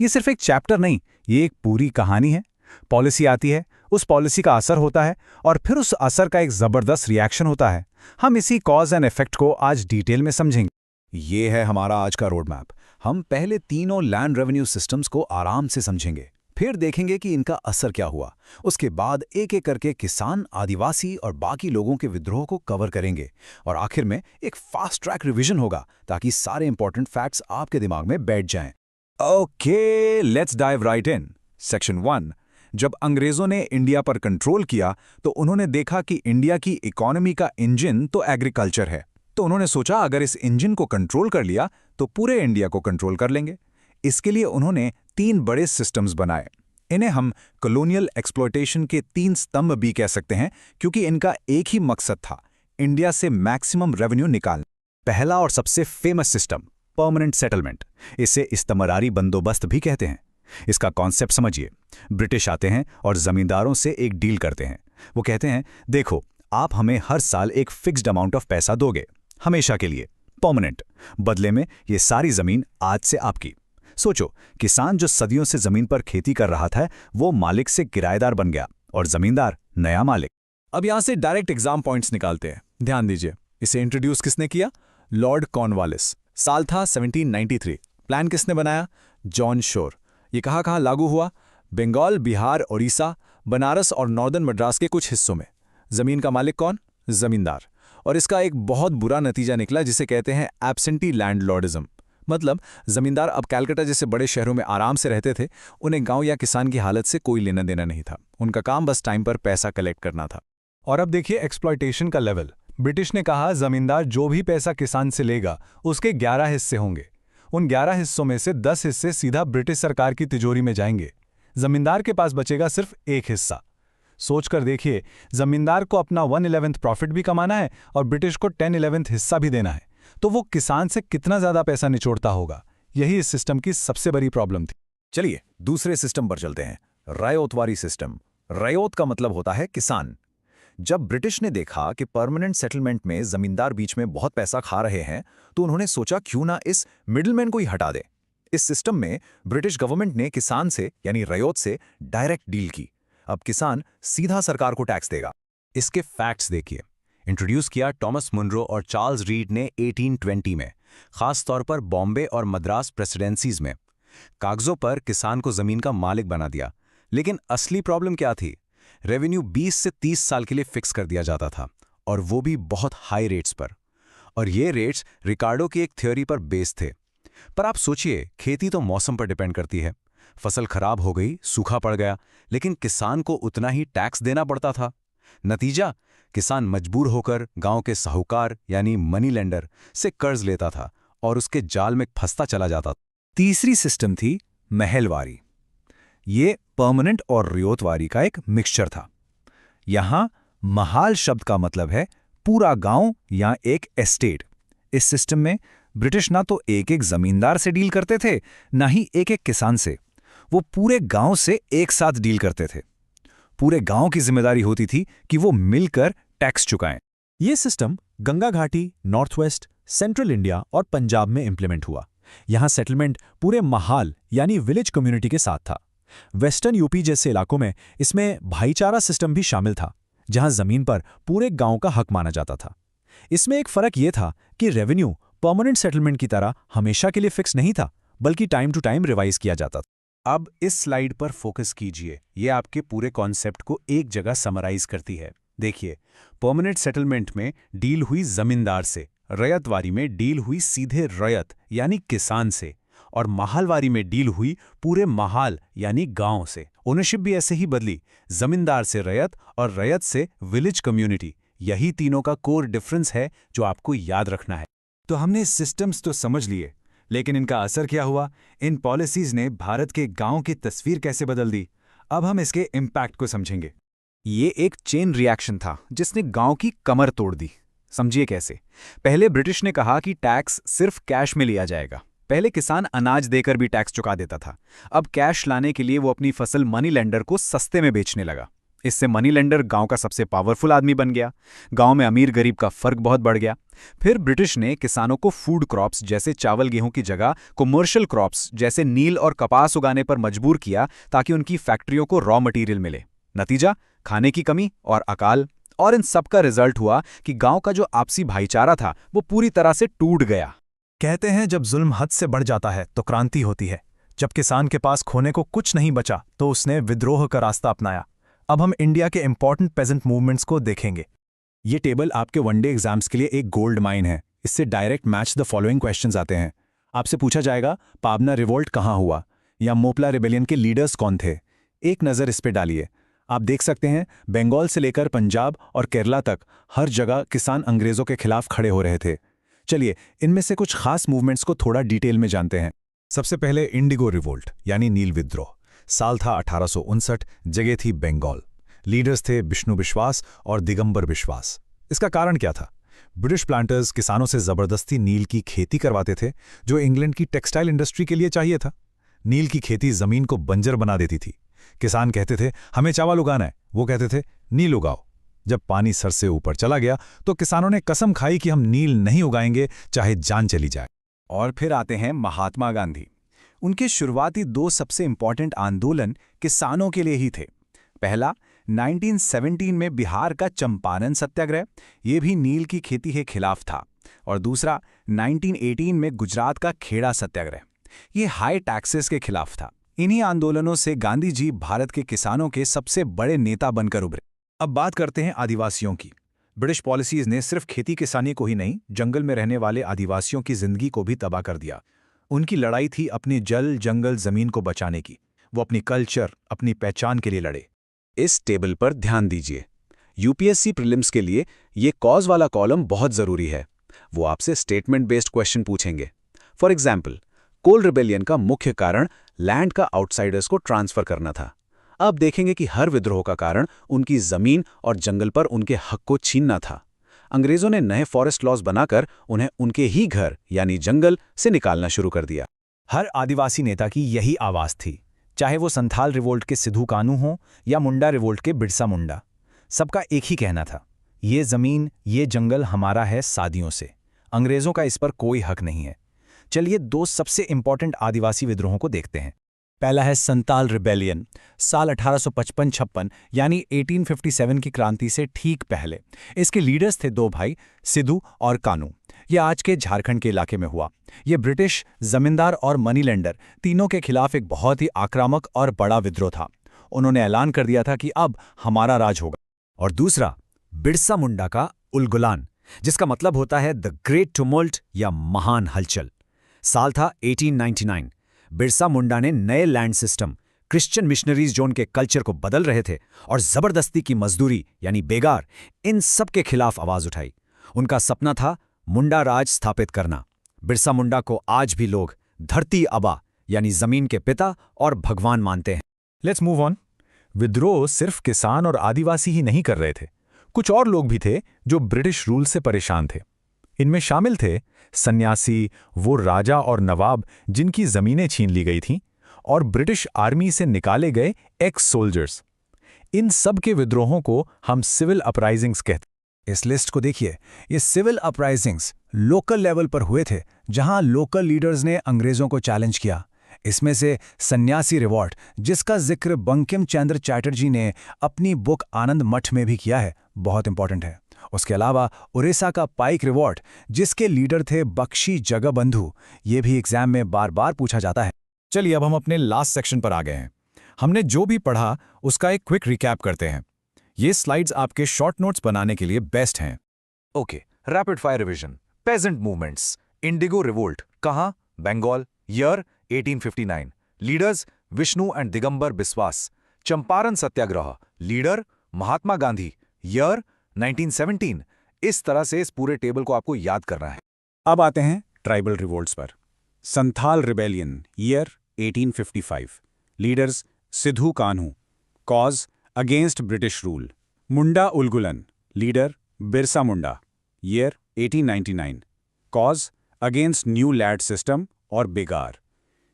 ये सिर्फ एक चैप्टर नहीं, ये एक पूरी कहानी है। पॉलिसी आती है, उस पॉलिसी का असर होता है और फिर उस असर का एक जबरदस्त रिएक्शन होता है। हम इसी कॉज एंड इफेक्ट को आज डिटेल में समझेंगे। ये है हमारा आज का रोड मैप। हम पहले तीनों लैंड रेवेन्यू सिस्टम्स को आराम से समझेंगे, फिर देखेंगे कि इनका असर क्या हुआ। उसके बाद एक एक करके किसान, आदिवासी और बाकी लोगों के विद्रोह को कवर करेंगे और आखिर में एक फास्ट ट्रैक रिवीजन होगा ताकि सारे इंपॉर्टेंट फैक्ट्स आपके दिमाग में बैठ जाएं। Okay, let's dive right in. Section 1। जब अंग्रेजों ने इंडिया पर कंट्रोल किया तो उन्होंने देखा कि इंडिया की इकोनॉमी का इंजन तो एग्रीकल्चर है। तो उन्होंने सोचा अगर इस इंजन को कंट्रोल कर लिया तो पूरे इंडिया को कंट्रोल कर लेंगे। इसके लिए उन्होंने 3 बड़े सिस्टम्स बनाए। इन्हें हम कॉलोनियल एक्सप्लॉयटेशन के 3 स्तंभ भी कह सकते हैं, क्योंकि इनका एक ही मकसद था, इंडिया से मैक्सिमम रेवेन्यू निकालना। पहला और सबसे फेमस सिस्टम, परमानेंट सेटलमेंट। इसे इस्तमरारी बंदोबस्त भी कहते हैं। इसका कॉन्सेप्ट समझिए। ब्रिटिश आते हैं और जमींदारों से एक डील करते हैं। वो कहते हैं, देखो आप हमें हर साल एक फिक्स्ड अमाउंट ऑफ पैसा दोगे, हमेशा के लिए, परमानेंट। बदले में ये सारी जमीन आज से आपकी। सोचो, किसान जो सदियों से जमीन पर खेती कर रहा था वो मालिक से किराएदार बन गया और जमींदार नया मालिक। अब यहां से डायरेक्ट एग्जाम पॉइंट्स निकालते हैं। ध्यान दीजिए, इसे इंट्रोड्यूस किसने किया? Lord Cornwallis. साल था 1793। प्लान किसने बनाया? John Shore. ये कहाँ लागू हुआ? बंगाल, बिहार, ओडिशा, बनारस और नॉर्दर्न मद्रास के कुछ हिस्सों में। जमीन का मालिक कौन? जमींदार। और इसका एक बहुत बुरा नतीजा निकला जिसे कहते हैं एब्सेंटी लैंडलॉर्डिज्म। मतलब जमींदार अब कलकत्ता जैसे बड़े शहरों में आराम से रहते थे, उन्हें गांव या किसान की हालत से कोई लेना देना नहीं था। उनका काम बस टाइम पर पैसा कलेक्ट करना था। और अब देखिए एक्सप्लॉयटेशन का लेवल। ब्रिटिश ने कहा जमींदार जो भी पैसा किसान से लेगा उसके 11 हिस्से होंगे। उन 11 हिस्सों में से 10 हिस्से सीधा ब्रिटिश सरकार की तिजोरी में जाएंगे। जमींदार के पास बचेगा सिर्फ एक हिस्सा। सोचकर देखिए, जमींदार को अपना 1/11 प्रॉफिट भी कमाना है और ब्रिटिश को 10/11 हिस्सा भी देना है, तो वो किसान से कितना ज्यादा पैसा निचोड़ता होगा। यही इस सिस्टम की सबसे बड़ी प्रॉब्लम थी। चलिए दूसरे सिस्टम पर चलते हैं, रयोतवारी सिस्टम। रयोत का मतलब होता है किसान। जब ब्रिटिश ने देखा कि परमानेंट सेटलमेंट में जमींदार बीच में बहुत पैसा खा रहे हैं, तो उन्होंने सोचा क्यों ना इस मिडलमैन को ही हटा दे। इस सिस्टम में ब्रिटिश गवर्नमेंट ने किसान से यानी रयोत से डायरेक्ट डील की। अब किसान सीधा सरकार को टैक्स देगा। इसके फैक्ट्स देखिए। इंट्रोड्यूस किया टॉमस मुनरो और चार्ल्स रीड ने 1820 में, खास तौर पर बॉम्बे और मद्रास प्रेसिडेंसीज में। कागजों पर किसान को जमीन का मालिक बना दिया, लेकिन असली प्रॉब्लम क्या थी? रेवेन्यू 20 से 30 साल के लिए फिक्स कर दिया जाता था, और वो भी बहुत हाई रेट्स पर। और ये रेट्स रिकार्डो की एक थ्योरी पर बेस थे। पर आप सोचिए, खेती तो मौसम पर डिपेंड करती है। फसल खराब हो गई, सूखा पड़ गया, लेकिन किसान को उतना ही टैक्स देना पड़ता था। नतीजा, किसान मजबूर होकर गांव के साहूकार यानी मनी लेंडर से कर्ज लेता था और उसके जाल में फंसता चला जाता था। तीसरी सिस्टम थी महलवारी। ये परमानेंट और रियोतवारी का एक मिक्सचर था। यहां महाल शब्द का मतलब है पूरा गांव या एक एस्टेट। इस सिस्टम में ब्रिटिश ना तो एक एक जमींदार से डील करते थे, ना ही एक एक किसान से। वो पूरे गांव से एक साथ डील करते थे। पूरे गांव की जिम्मेदारी होती थी कि वो मिलकर टैक्स चुकाएं। ये सिस्टम गंगा घाटी, नॉर्थ वेस्ट, सेंट्रल इंडिया और पंजाब में इंप्लीमेंट हुआ। यहाँ सेटलमेंट पूरे महाल यानी विलेज कम्युनिटी के साथ था। वेस्टर्न यूपी जैसे इलाकों में इसमें भाईचारा सिस्टम भी शामिल था, जहां जमीन पर पूरे गांव का हक माना जाता था। इसमें एक फर्क यह था कि रेवेन्यू परमानेंट सेटलमेंट की तरह हमेशा के लिए फिक्स नहीं था, बल्कि टाइम टू टाइम रिवाइज किया जाता था। अब इस स्लाइड पर फोकस कीजिए। ये आपके पूरे कॉन्सेप्ट को एक जगह समराइज करती है। देखिए, परमानेंट सेटलमेंट में डील हुई जमींदार से, रयतवारी में डील हुई सीधे रयत यानी किसान से, और महालवारी में डील हुई पूरे महाल यानी गांव से। ओनरशिप भी ऐसे ही बदली, जमींदार से रयत और रयत से विलेज कम्युनिटी। यही तीनों का कोर डिफरेंस है जो आपको याद रखना है। तो हमने सिस्टम्स तो समझ लिए, लेकिन इनका असर क्या हुआ? इन पॉलिसीज ने भारत के गांव की तस्वीर कैसे बदल दी? अब हम इसके इम्पैक्ट को समझेंगे। ये एक चेन रिएक्शन था जिसने गांव की कमर तोड़ दी। समझिए कैसे। पहले ब्रिटिश ने कहा कि टैक्स सिर्फ कैश में लिया जाएगा। पहले किसान अनाज देकर भी टैक्स चुका देता था। अब कैश लाने के लिए वो अपनी फसल मनी लेंडर को सस्ते में बेचने लगा। इससे मनी लेंडर गांव का सबसे पावरफुल आदमी बन गया। गांव में अमीर गरीब का फर्क बहुत बढ़ गया। फिर ब्रिटिश ने किसानों को फूड क्रॉप्स जैसे चावल गेहूं की जगह कमर्शियल क्रॉप्स जैसे नील और कपास उगाने पर मजबूर किया, ताकि उनकी फैक्ट्रियों को रॉ मटेरियल मिले। नतीजा, खाने की कमी और अकाल। और इन सब का रिजल्ट हुआ कि गांव का जो आपसी भाईचारा था वो पूरी तरह से टूट गया। कहते हैं, जब जुल्म हद से बढ़ जाता है तो क्रांति होती है। जब किसान के पास खोने को कुछ नहीं बचा तो उसने विद्रोह का रास्ता अपनाया। अब हम इंडिया के इंपॉर्टेंट पेजेंट मूवमेंट्स को देखेंगे। ये टेबल आपके वनडे एग्जाम्स के लिए एक गोल्ड माइन है। इससे direct match the following questions आते हैं। आपसे पूछा जाएगा, पाबना रिवोल्ट कहाँ हुआ, या मोपला रिबेलियन के लीडर्स कौन थे? एक नज़र इस पे डालिए। आप देख सकते हैं, बंगाल से लेकर पंजाब और केरला तक हर जगह किसान अंग्रेजों के खिलाफ खड़े हो रहे थे। चलिए, इनमें से कुछ खास मूवमेंट्स को थोड़ा डिटेल में जानते हैं। सबसे पहले इंडिगो रिवोल्ट यानी नील विद्रोह। साल था 1859, जगह थी बंगाल। लीडर्स थे विष्णु विश्वास और दिगंबर विश्वास। इसका कारण क्या था? ब्रिटिश प्लांटर्स किसानों से जबरदस्ती नील की खेती करवाते थे, जो इंग्लैंड की टेक्सटाइल इंडस्ट्री के लिए चाहिए था। नील की खेती जमीन को बंजर बना देती थी। किसान कहते थे, हमें चावल उगाना है, वो कहते थे नील उगाओ। जब पानी सर से ऊपर चला गया तो किसानों ने कसम खाई कि हम नील नहीं उगाएंगे, चाहे जान चली जाए। और फिर आते हैं महात्मा गांधी। उनके शुरुआती दो सबसे इंपॉर्टेंट आंदोलन किसानों के लिए ही थे। पहला 1917 में बिहार का चंपारण सत्याग्रह, ये भी नील की खेती के खिलाफ था। और दूसरा 1918 में गुजरात का खेड़ा सत्याग्रह, ये हाई टैक्सेस के खिलाफ था। इन्हीं आंदोलनों से गांधी जी भारत के किसानों के सबसे बड़े नेता बनकर उभरे। अब बात करते हैं आदिवासियों की। ब्रिटिश पॉलिसीज ने सिर्फ खेती किसानी को ही नहीं, जंगल में रहने वाले आदिवासियों की जिंदगी को भी तबाह कर दिया। उनकी लड़ाई थी अपनी जल, जंगल, जमीन को बचाने की। वो अपनी कल्चर, अपनी पहचान के लिए लड़े। इस टेबल पर ध्यान दीजिए। यूपीएससी प्रीलिम्स के लिए ये कॉज वाला कॉलम बहुत जरूरी है। वो आपसे स्टेटमेंट बेस्ड क्वेश्चन पूछेंगे। फॉर एग्जाम्पल, कोल रिबेलियन का मुख्य कारण लैंड का आउटसाइडर्स को ट्रांसफर करना था। अब देखेंगे कि हर विद्रोह का कारण उनकी जमीन और जंगल पर उनके हक को छीनना था। अंग्रेजों ने नए फॉरेस्ट लॉज बनाकर उन्हें उनके ही घर यानी जंगल से निकालना शुरू कर दिया। हर आदिवासी नेता की यही आवाज थी, चाहे वो संथाल रिवोल्ट के सिद्धू कानू हो या मुंडा रिवोल्ट के बिरसा मुंडा। सबका एक ही कहना था, ये जमीन, ये जंगल हमारा है सादियों से। अंग्रेजों का इस पर कोई हक नहीं है। चलिए 2 सबसे इंपॉर्टेंट आदिवासी विद्रोहों को देखते हैं। पहला है संताल रिबेलियन, साल 1855-56 यानी 1857 की क्रांति से ठीक पहले। इसके लीडर्स थे 2 भाई, सिद्धू और कानू। ये आज के झारखंड के इलाके में हुआ। ये ब्रिटिश जमींदार और मनी लेंडर तीनों के खिलाफ एक बहुत ही आक्रामक और बड़ा विद्रोह था। उन्होंने ऐलान कर दिया था कि अब हमारा राज होगा। और दूसरा बिरसा मुंडा का उलगुलान, जिसका मतलब होता है द ग्रेट टुमल्ट या महान हलचल। साल था 1899। बिरसा मुंडा ने नए लैंड सिस्टम, क्रिश्चियन मिशनरीज जो उनके कल्चर को बदल रहे थे, और जबरदस्ती की मजदूरी यानी बेगार, इन सब के खिलाफ आवाज उठाई। उनका सपना था मुंडा राज स्थापित करना। बिरसा मुंडा को आज भी लोग धरती आबा यानी जमीन के पिता और भगवान मानते हैं। Let's move on. विद्रोह सिर्फ किसान और आदिवासी ही नहीं कर रहे थे, कुछ और लोग भी थे जो ब्रिटिश रूल से परेशान थे। इनमें शामिल थे सन्यासी, वो राजा और नवाब जिनकी जमीनें छीन ली गई थीं, और ब्रिटिश आर्मी से निकाले गए एक्स सोल्जर्स। इन सब के विद्रोहों को हम सिविल अपराइजिंग्स कहते हैं। इस लिस्ट को देखिए। ये सिविल अपराइजिंग्स लोकल लेवल पर हुए थे, जहां लोकल लीडर्स ने अंग्रेजों को चैलेंज किया। इसमें से सन्यासी रिवॉल्ट, जिसका जिक्र बंकिम चंद्र चैटर्जी ने अपनी बुक आनंद मठ में भी किया है, बहुत इंपॉर्टेंट है। उसके अलावा उड़ीसा का पाइक रिवॉल्ट, जिसके लीडर थे बख्शी जगबंधु, ये भी एग्जाम में बार बार पूछा जाता है। चलिए अब हम अपने लास्ट सेक्शन पर आ गए हैं। हमने जो भी पढ़ा उसका एक क्विक रिकैप करते हैं। ये स्लाइड्स आपके शॉर्ट नोट्स बनाने के लिए बेस्ट हैं। Okay, rapid fire revision. Peasant movements, indigo revolt कहाँ? Bengal, year 1859। Leaders Vishnu and Digambar Biswas. Champaran Satyagraha, leader Mahatma Gandhi, year 1917। इस तरह से इस पूरे टेबल को आपको याद करना है। अब आते हैं ट्राइबल रिवोल्ट्स पर। Santhal rebellion, year 1855। Leaders Sidhu Kanhu, cause against British rule. Munda Ulgulan, leader Birsa Munda, year 1899। Cause against new land system और बेगार।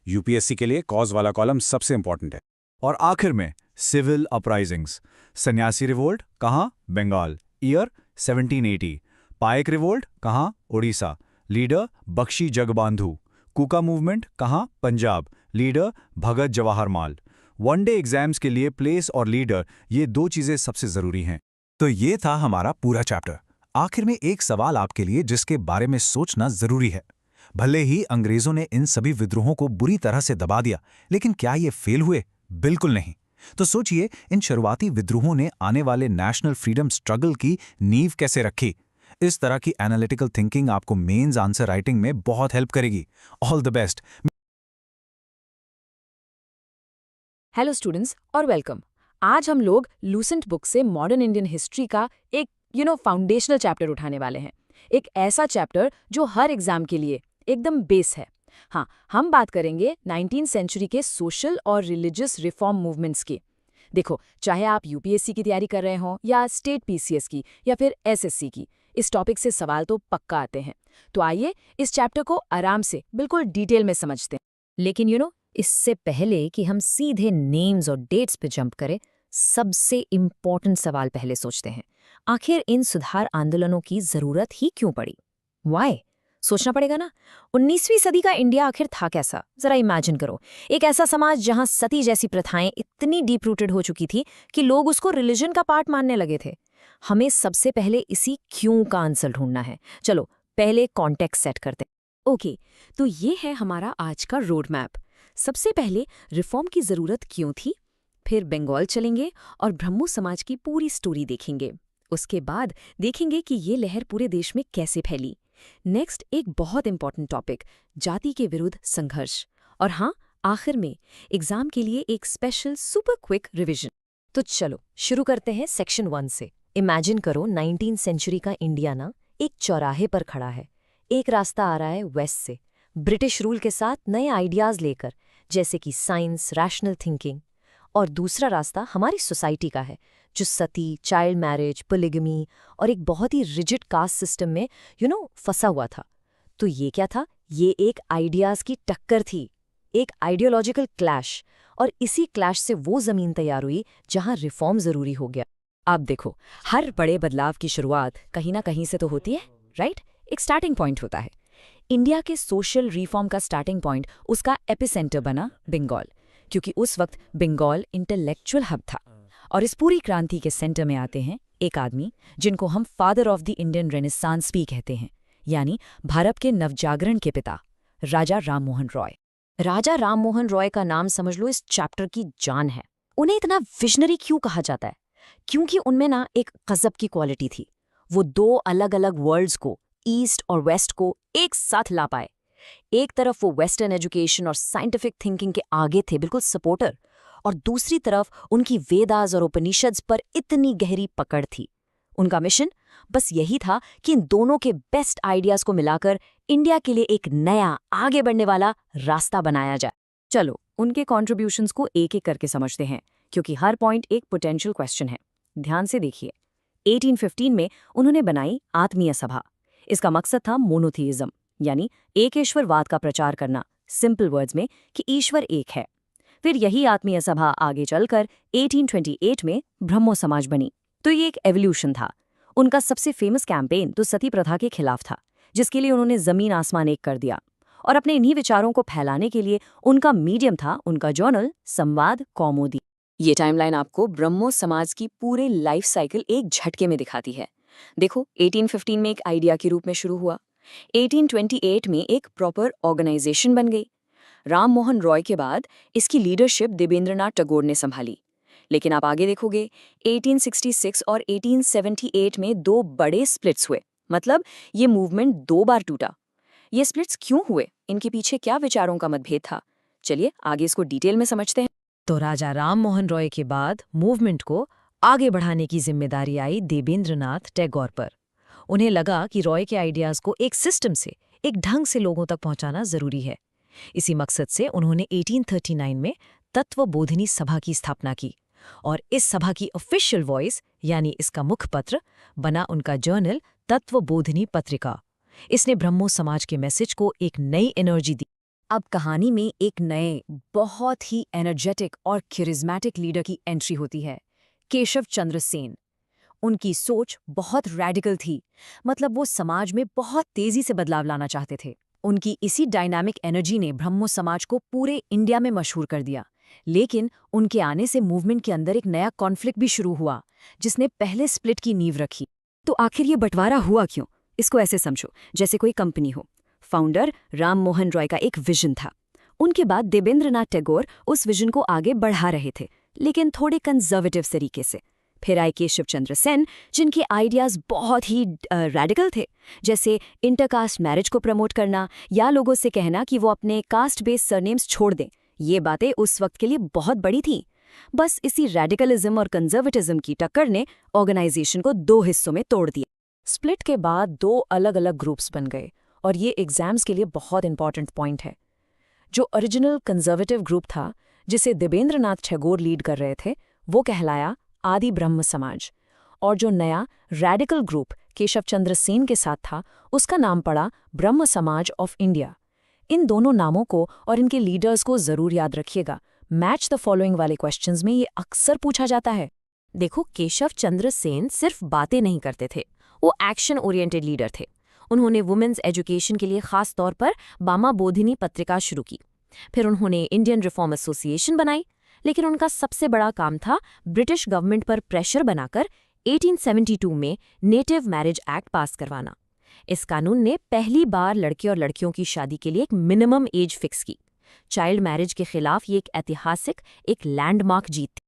यूपीएससी के लिए कॉज वाला कॉलम सबसे इंपॉर्टेंट है। और आखिर में सिविल अपराइजिंग्स। सन्यासी रिवोल्ट कहाँ? बंगाल, ईयर 1780। पाइक रिवोल्ट कहाँ? उड़ीसा, लीडर बख्शी जगबंधु। कूका मूवमेंट कहाँ? पंजाब, लीडर भगत जवाहरलाल। वनडे एग्जाम्स के लिए प्लेस और लीडर, ये 2 चीजें सबसे जरूरी हैं। तो ये था हमारा पूरा चैप्टर। आखिर में एक सवाल आपके लिए जिसके बारे में सोचना जरूरी है। भले ही अंग्रेजों ने इन सभी विद्रोहों को बुरी तरह से दबा दिया, लेकिन क्या ये फेल हुए? बिल्कुल नहीं। तो सोचिए, इन शुरुआती विद्रोहों ने आने वाले नेशनल फ्रीडम स्ट्रगल की नींव कैसे रखी। इस तरह की एनालिटिकल थिंकिंग आपको मेंस आंसर राइटिंग में बहुत हेल्प करेगी। All the best. Hello students और वेलकम। आज हम लोग लूसेंट बुक से मॉडर्न इंडियन हिस्ट्री का एक फाउंडेशनल चैप्टर उठाने वाले हैं। एक ऐसा चैप्टर जो हर एग्जाम के लिए एकदम बेस है। हाँ, हम बात करेंगे 19th सेंचुरी के सोशल और रिलीजियस रिफॉर्म मूवमेंट्स की। देखो, चाहे आप यूपीएससी की तैयारी कर रहे हो या स्टेट पीसीएस की या फिर एसएससी की, इस टॉपिक से सवाल तो पक्का आते हैं। तो आइए इस चैप्टर को आराम से बिल्कुल डिटेल में समझते हैं। लेकिन इससे पहले कि हम सीधे नेम्स और डेट्स पे जंप करें, सबसे इम्पोर्टेंट सवाल पहले सोचते हैं। आखिर इन सुधार आंदोलनों की जरूरत ही क्यों पड़ी? वाई? सोचना पड़ेगा ना। 19वीं सदी का इंडिया आखिर था कैसा? जरा इमेजिन करो। एक ऐसा समाज जहां सती जैसी प्रथाएं इतनी डीप रूटेड हो चुकी थी कि लोग उसको रिलीजन का पार्ट मानने लगे थे। हमें सबसे पहले इसी क्यों का आंसर ढूंढना है। चलो पहले कॉन्टेक्स्ट सेट करते हैं। ओके, तो ये है हमारा आज का रोड मैप। सबसे पहले रिफॉर्म की जरूरत क्यों थी, फिर बंगाल चलेंगे और ब्रह्मो समाज की पूरी स्टोरी देखेंगे। उसके बाद देखेंगे कि ये लहर पूरे देश में कैसे फैली। नेक्स्ट एक बहुत इंपॉर्टेंट टॉपिक, जाति के विरुद्ध संघर्ष। और हाँ, आखिर में एग्जाम के लिए एक स्पेशल सुपर क्विक रिवीजन। तो चलो शुरू करते हैं सेक्शन 1 से। इमेजिन करो 19th सेंचुरी का इंडिया ना एक चौराहे पर खड़ा है। एक रास्ता आ रहा है वेस्ट से, ब्रिटिश रूल के साथ नए आइडियाज लेकर, जैसे कि साइंस, रैशनल थिंकिंग। और दूसरा रास्ता हमारी सोसाइटी का है, जो सती, चाइल्ड मैरिज, पोलिगमी और एक बहुत ही रिजिड कास्ट सिस्टम में फंसा हुआ था। तो ये क्या था? ये एक आइडियाज की टक्कर थी, एक आइडियोलॉजिकल क्लैश। और इसी क्लैश से वो जमीन तैयार हुई जहां रिफॉर्म जरूरी हो गया। आप देखो, हर बड़े बदलाव की शुरुआत कहीं ना कहीं से तो होती है, राइट? एक स्टार्टिंग पॉइंट होता है। इंडिया के सोशल रिफॉर्म का स्टार्टिंग पॉइंट उसका एपिसेंटर बना बंगाल, क्योंकि उस वक्त बंगाल इंटेलेक्चुअल हब था। और इस पूरी क्रांति के सेंटर में आते हैं एक आदमी जिनको हम father of the Indian renaissance भी कहते हैं, यानी भारत के नवजागरण के पिता, राजा राममोहन रॉय। राजा राममोहन रॉय का नाम समझ लो इस चैप्टर की जान है। उन्हें इतना विजनरी क्यों कहा जाता है? क्योंकि उनमें ना एक गजब की क्वालिटी थी। वो दो अलग अलग वर्ल्ड्स को, ईस्ट और वेस्ट को एक साथ ला पाए। एक तरफ वो वेस्टर्न एजुकेशन और साइंटिफिक थिंकिंग के आगे थे, बिल्कुल सपोर्टर, और दूसरी तरफ उनकी वेदास और उपनिषद्स पर इतनी गहरी पकड़ थी। उनका मिशन बस यही था कि इन दोनों के बेस्ट आइडियाज को मिलाकर इंडिया के लिए एक नया आगे बढ़ने वाला रास्ता बनाया जाए। चलो उनके कॉन्ट्रीब्यूशंस को एक एक करके समझते हैं, क्योंकि हर पॉइंट एक पोटेंशियल क्वेश्चन है। ध्यान से देखिए। 1815 में उन्होंने बनाई आत्मीय सभा। इसका मकसद था मोनोथीइज्म, यानी एक ईश्वरवाद का प्रचार करना, सिंपल वर्ड्स में कि ईश्वर एक है। फिर यही आत्मीय सभा आगे चलकर 1828 में ब्रह्मो समाज बनी। तो ये एक एवोल्यूशन था। उनका सबसे फेमस कैंपेन तो सती प्रथा के खिलाफ था, जिसके लिए उन्होंने जमीन आसमान एक कर दिया। और अपने इन्हीं विचारों को फैलाने के लिए उनका मीडियम था उनका जर्नल संवाद कौमुदी। ये टाइमलाइन आपको ब्रह्मो समाज की पूरे लाइफ साइकिल एक झटके में दिखाती है। देखो, 1815 में एक आइडिया के रूप में शुरू हुआ, 1828 में एक प्रॉपर ऑर्गेनाइजेशन बन गई। राममोहन रॉय के बाद इसकी लीडरशिप देवेंद्रनाथ टैगोर ने संभाली। लेकिन आप आगे देखोगे 1866 और 1878 में दो बड़े स्प्लिट्स हुए, मतलब ये मूवमेंट दो बार टूटा। ये स्प्लिट्स क्यों हुए, इनके पीछे क्या विचारों का मतभेद था? चलिए आगे इसको डिटेल में समझते हैं। तो राजा राममोहन रॉय के बाद मूवमेंट को आगे बढ़ाने की जिम्मेदारी आई देवेंद्रनाथ टैगोर पर। उन्हें लगा कि रॉय के आइडियाज को एक सिस्टम से, एक ढंग से लोगों तक पहुंचाना जरूरी है। इसी मकसद से उन्होंने 1839 में तत्वबोधिनी सभा की स्थापना की, और इस सभा की ऑफिशियल वॉइस यानी इसका मुखपत्र बना उनका जर्नल तत्वबोधिनी पत्रिका। इसने ब्रह्मो समाज के मैसेज को एक नई एनर्जी दी। अब कहानी में एक नए, बहुत ही एनर्जेटिक और क्रिज्मेटिक लीडर की एंट्री होती है, केशव चंद्र सेन। उनकी सोच बहुत रैडिकल थी, मतलब वो समाज में बहुत तेजी से बदलाव लाना चाहते थे। उनकी इसी डायनामिक एनर्जी ने ब्रह्मो समाज को पूरे इंडिया में मशहूर कर दिया। लेकिन उनके आने से मूवमेंट के अंदर एक नया कॉन्फ्लिक्ट भी शुरू हुआ, जिसने पहले स्प्लिट की नींव रखी। तो आखिर ये बंटवारा हुआ क्यों? इसको ऐसे समझो जैसे कोई कंपनी हो। फाउंडर राममोहन रॉय का एक विजन था। उनके बाद देवेंद्रनाथ टैगोर उस विजन को आगे बढ़ा रहे थे, लेकिन थोड़े कंजर्वेटिव तरीके से। फिर आए केशव चंद्र सेन, जिनके आइडियाज बहुत ही रैडिकल थे, जैसे इंटरकास्ट मैरिज को प्रमोट करना या लोगों से कहना कि वो अपने कास्ट बेस्ड सरनेम्स छोड़ दें। ये बातें उस वक्त के लिए बहुत बड़ी थी। बस इसी रेडिकलिज्म और कंजर्वेटिज्म की टक्कर ने ऑर्गेनाइजेशन को दो हिस्सों में तोड़ दिया। स्प्लिट के बाद दो अलग अलग ग्रुप्स बन गए, और ये एग्जाम्स के लिए बहुत इंपॉर्टेंट पॉइंट है। जो ओरिजिनल कंजर्वेटिव ग्रुप था, जिसे देवेंद्रनाथ टैगोर लीड कर रहे थे, वो कहलाया आदि ब्रह्म समाज, और जो नया रैडिकल ग्रुप केशव चंद्र सेन के साथ था, उसका नाम पड़ा ब्रह्म समाज ऑफ इंडिया। इन दोनों नामों को और इनके लीडर्स को जरूर याद रखिएगा। मैच द फॉलोइंग वाले क्वेश्चंस में ये अक्सर पूछा जाता है। देखो, केशव चंद्र सेन सिर्फ बातें नहीं करते थे, वो एक्शन ओरिएंटेड लीडर थे। उन्होंने वुमेन्स एजुकेशन के लिए खास तौर पर बामा बोधिनी पत्रिका शुरू की। फिर उन्होंने इंडियन रिफॉर्म एसोसिएशन बनाई। लेकिन उनका सबसे बड़ा काम था ब्रिटिश गवर्नमेंट पर प्रेशर बनाकर 1872 में नेटिव मैरिज एक्ट पास करवाना। इस कानून ने पहली बार लड़के और लड़कियों की शादी के लिए एक मिनिमम एज फिक्स की। चाइल्ड मैरिज के खिलाफ ये एक ऐतिहासिक, एक लैंडमार्क जीत थी।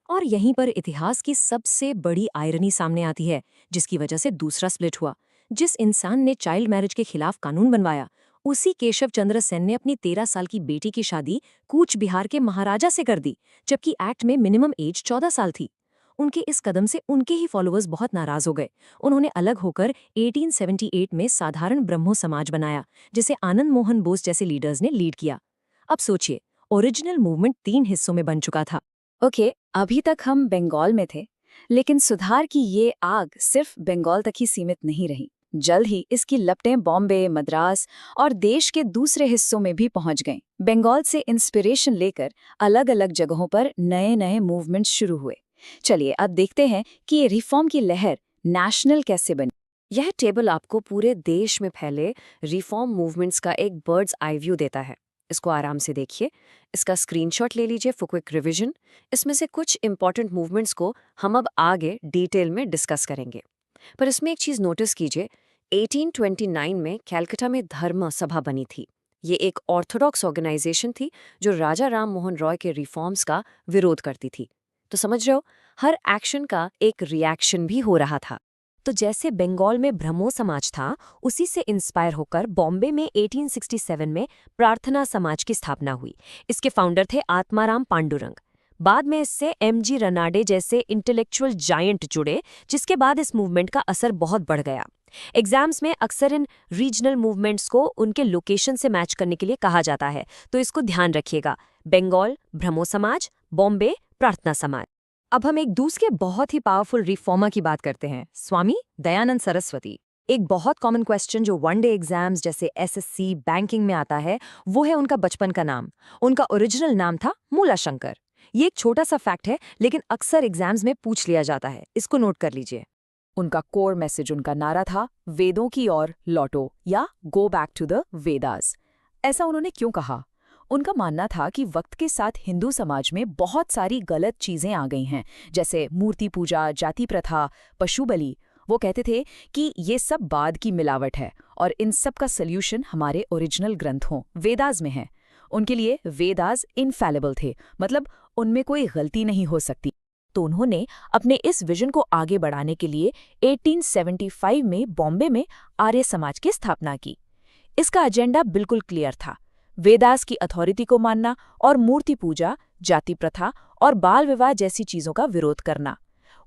और यहीं पर इतिहास की सबसे बड़ी आयरनी सामने आती है, जिसकी वजह से दूसरा स्प्लिट हुआ। जिस इंसान ने चाइल्ड मैरिज के खिलाफ कानून बनवाया, उसी केशव चंद्र सेन ने अपनी 13 साल की बेटी की शादी कूच बिहार के महाराजा से कर दी, जबकि एक्ट में मिनिमम एज 14 साल थी। उनके इस कदम से उनके ही फॉलोअर्स बहुत नाराज हो गए। उन्होंने अलग होकर 1878 में साधारण ब्रह्मो समाज बनाया, जिसे आनंद मोहन बोस जैसे लीडर्स ने लीड किया। अब सोचिए, ओरिजिनल मूवमेंट 3 हिस्सों में बन चुका था। ओके, अभी तक हम बंगाल में थे, लेकिन सुधार की ये आग सिर्फ बंगाल तक ही सीमित नहीं रही। जल्द ही इसकी लपटें बॉम्बे, मद्रास और देश के दूसरे हिस्सों में भी पहुंच गईं। बंगाल से इंस्पिरेशन लेकर अलग अलग जगहों पर नए नए मूवमेंट्स शुरू हुए। चलिए अब देखते हैं कि ये रिफॉर्म की लहर नेशनल कैसे बनी। यह टेबल आपको पूरे देश में फैले रिफॉर्म मूवमेंट्स का एक बर्ड्स आई व्यू देता है। इसको आराम से देखिए, इसका स्क्रीनशॉट ले लीजिए फॉर क्विक रिवीजन। इसमें से कुछ इंपॉर्टेंट मूवमेंट्स को हम अब आगे डिटेल में डिस्कस करेंगे। पर इसमें एक चीज़ नोटिस कीजिए, 1829 में कैलकाटा में धर्म सभा बनी थी। ये एक ऑर्थोडॉक्स ऑर्गेनाइजेशन थी जो राजा राम मोहन रॉय के रिफॉर्म्स का विरोध करती थी। तो समझ रहे हो, हर एक्शन का एक रिएक्शन भी हो रहा था। तो जैसे बंगाल में ब्रह्मो समाज था, उसी से इंस्पायर होकर बॉम्बे में 1867 में प्रार्थना समाज की स्थापना हुई। इसके फाउंडर थे आत्माराम पांडुरंग। बाद में इससे एमजी रनाडे जैसे इंटेलेक्चुअल जायंट जुड़े, जिसके बाद इस मूवमेंट का असर बहुत बढ़ गया। एग्जाम्स में अक्सर इन रीजनल मूवमेंट्स को उनके लोकेशन से मैच करने के लिए कहा जाता है, तो इसको ध्यान रखिएगा। बंगाल ब्रह्मो समाज, बॉम्बे प्रार्थना समाज। अब हम एक दूसरे बहुत ही पावरफुल रिफॉर्मर की बात करते हैं, स्वामी दयानंद सरस्वती। एक बहुत कॉमन क्वेश्चन जो वन डे एग्जाम्स जैसे एसएससी, बैंकिंग में आता है, वो है उनका बचपन का नाम। उनका ओरिजिनल नाम था मूलाशंकर। ये एक छोटा सा फैक्ट है, लेकिन अक्सर एग्जाम्स में पूछ लिया जाता है। इसको नोट कर लीजिए। उनका कोर मैसेज, उनका नारा था वेदों की ओर लौटो या go back to the Vedas. ऐसा उन्होंने क्यों कहा? उनका मानना था कि वक्त के साथ हिंदू समाज में बहुत सारी गलत चीजें आ गई हैं, जैसे मूर्ति पूजा, जाति प्रथा, पशु बलि। वो कहते थे कि ये सब बाद की मिलावट है और इन सब का सल्यूशन हमारे ओरिजिनल ग्रंथों वेदास में है। उनके लिए वेदास इनफैलिबल थे, मतलब उनमें कोई गलती नहीं हो सकती। तो उन्होंने अपने इस विजन को आगे बढ़ाने के लिए 1875 में बॉम्बे में आर्य समाज की स्थापना की। इसका एजेंडा बिल्कुल क्लियर था, वेदास की अथॉरिटी को मानना और मूर्ति पूजा, जाति प्रथा और बाल विवाह जैसी चीजों का विरोध करना।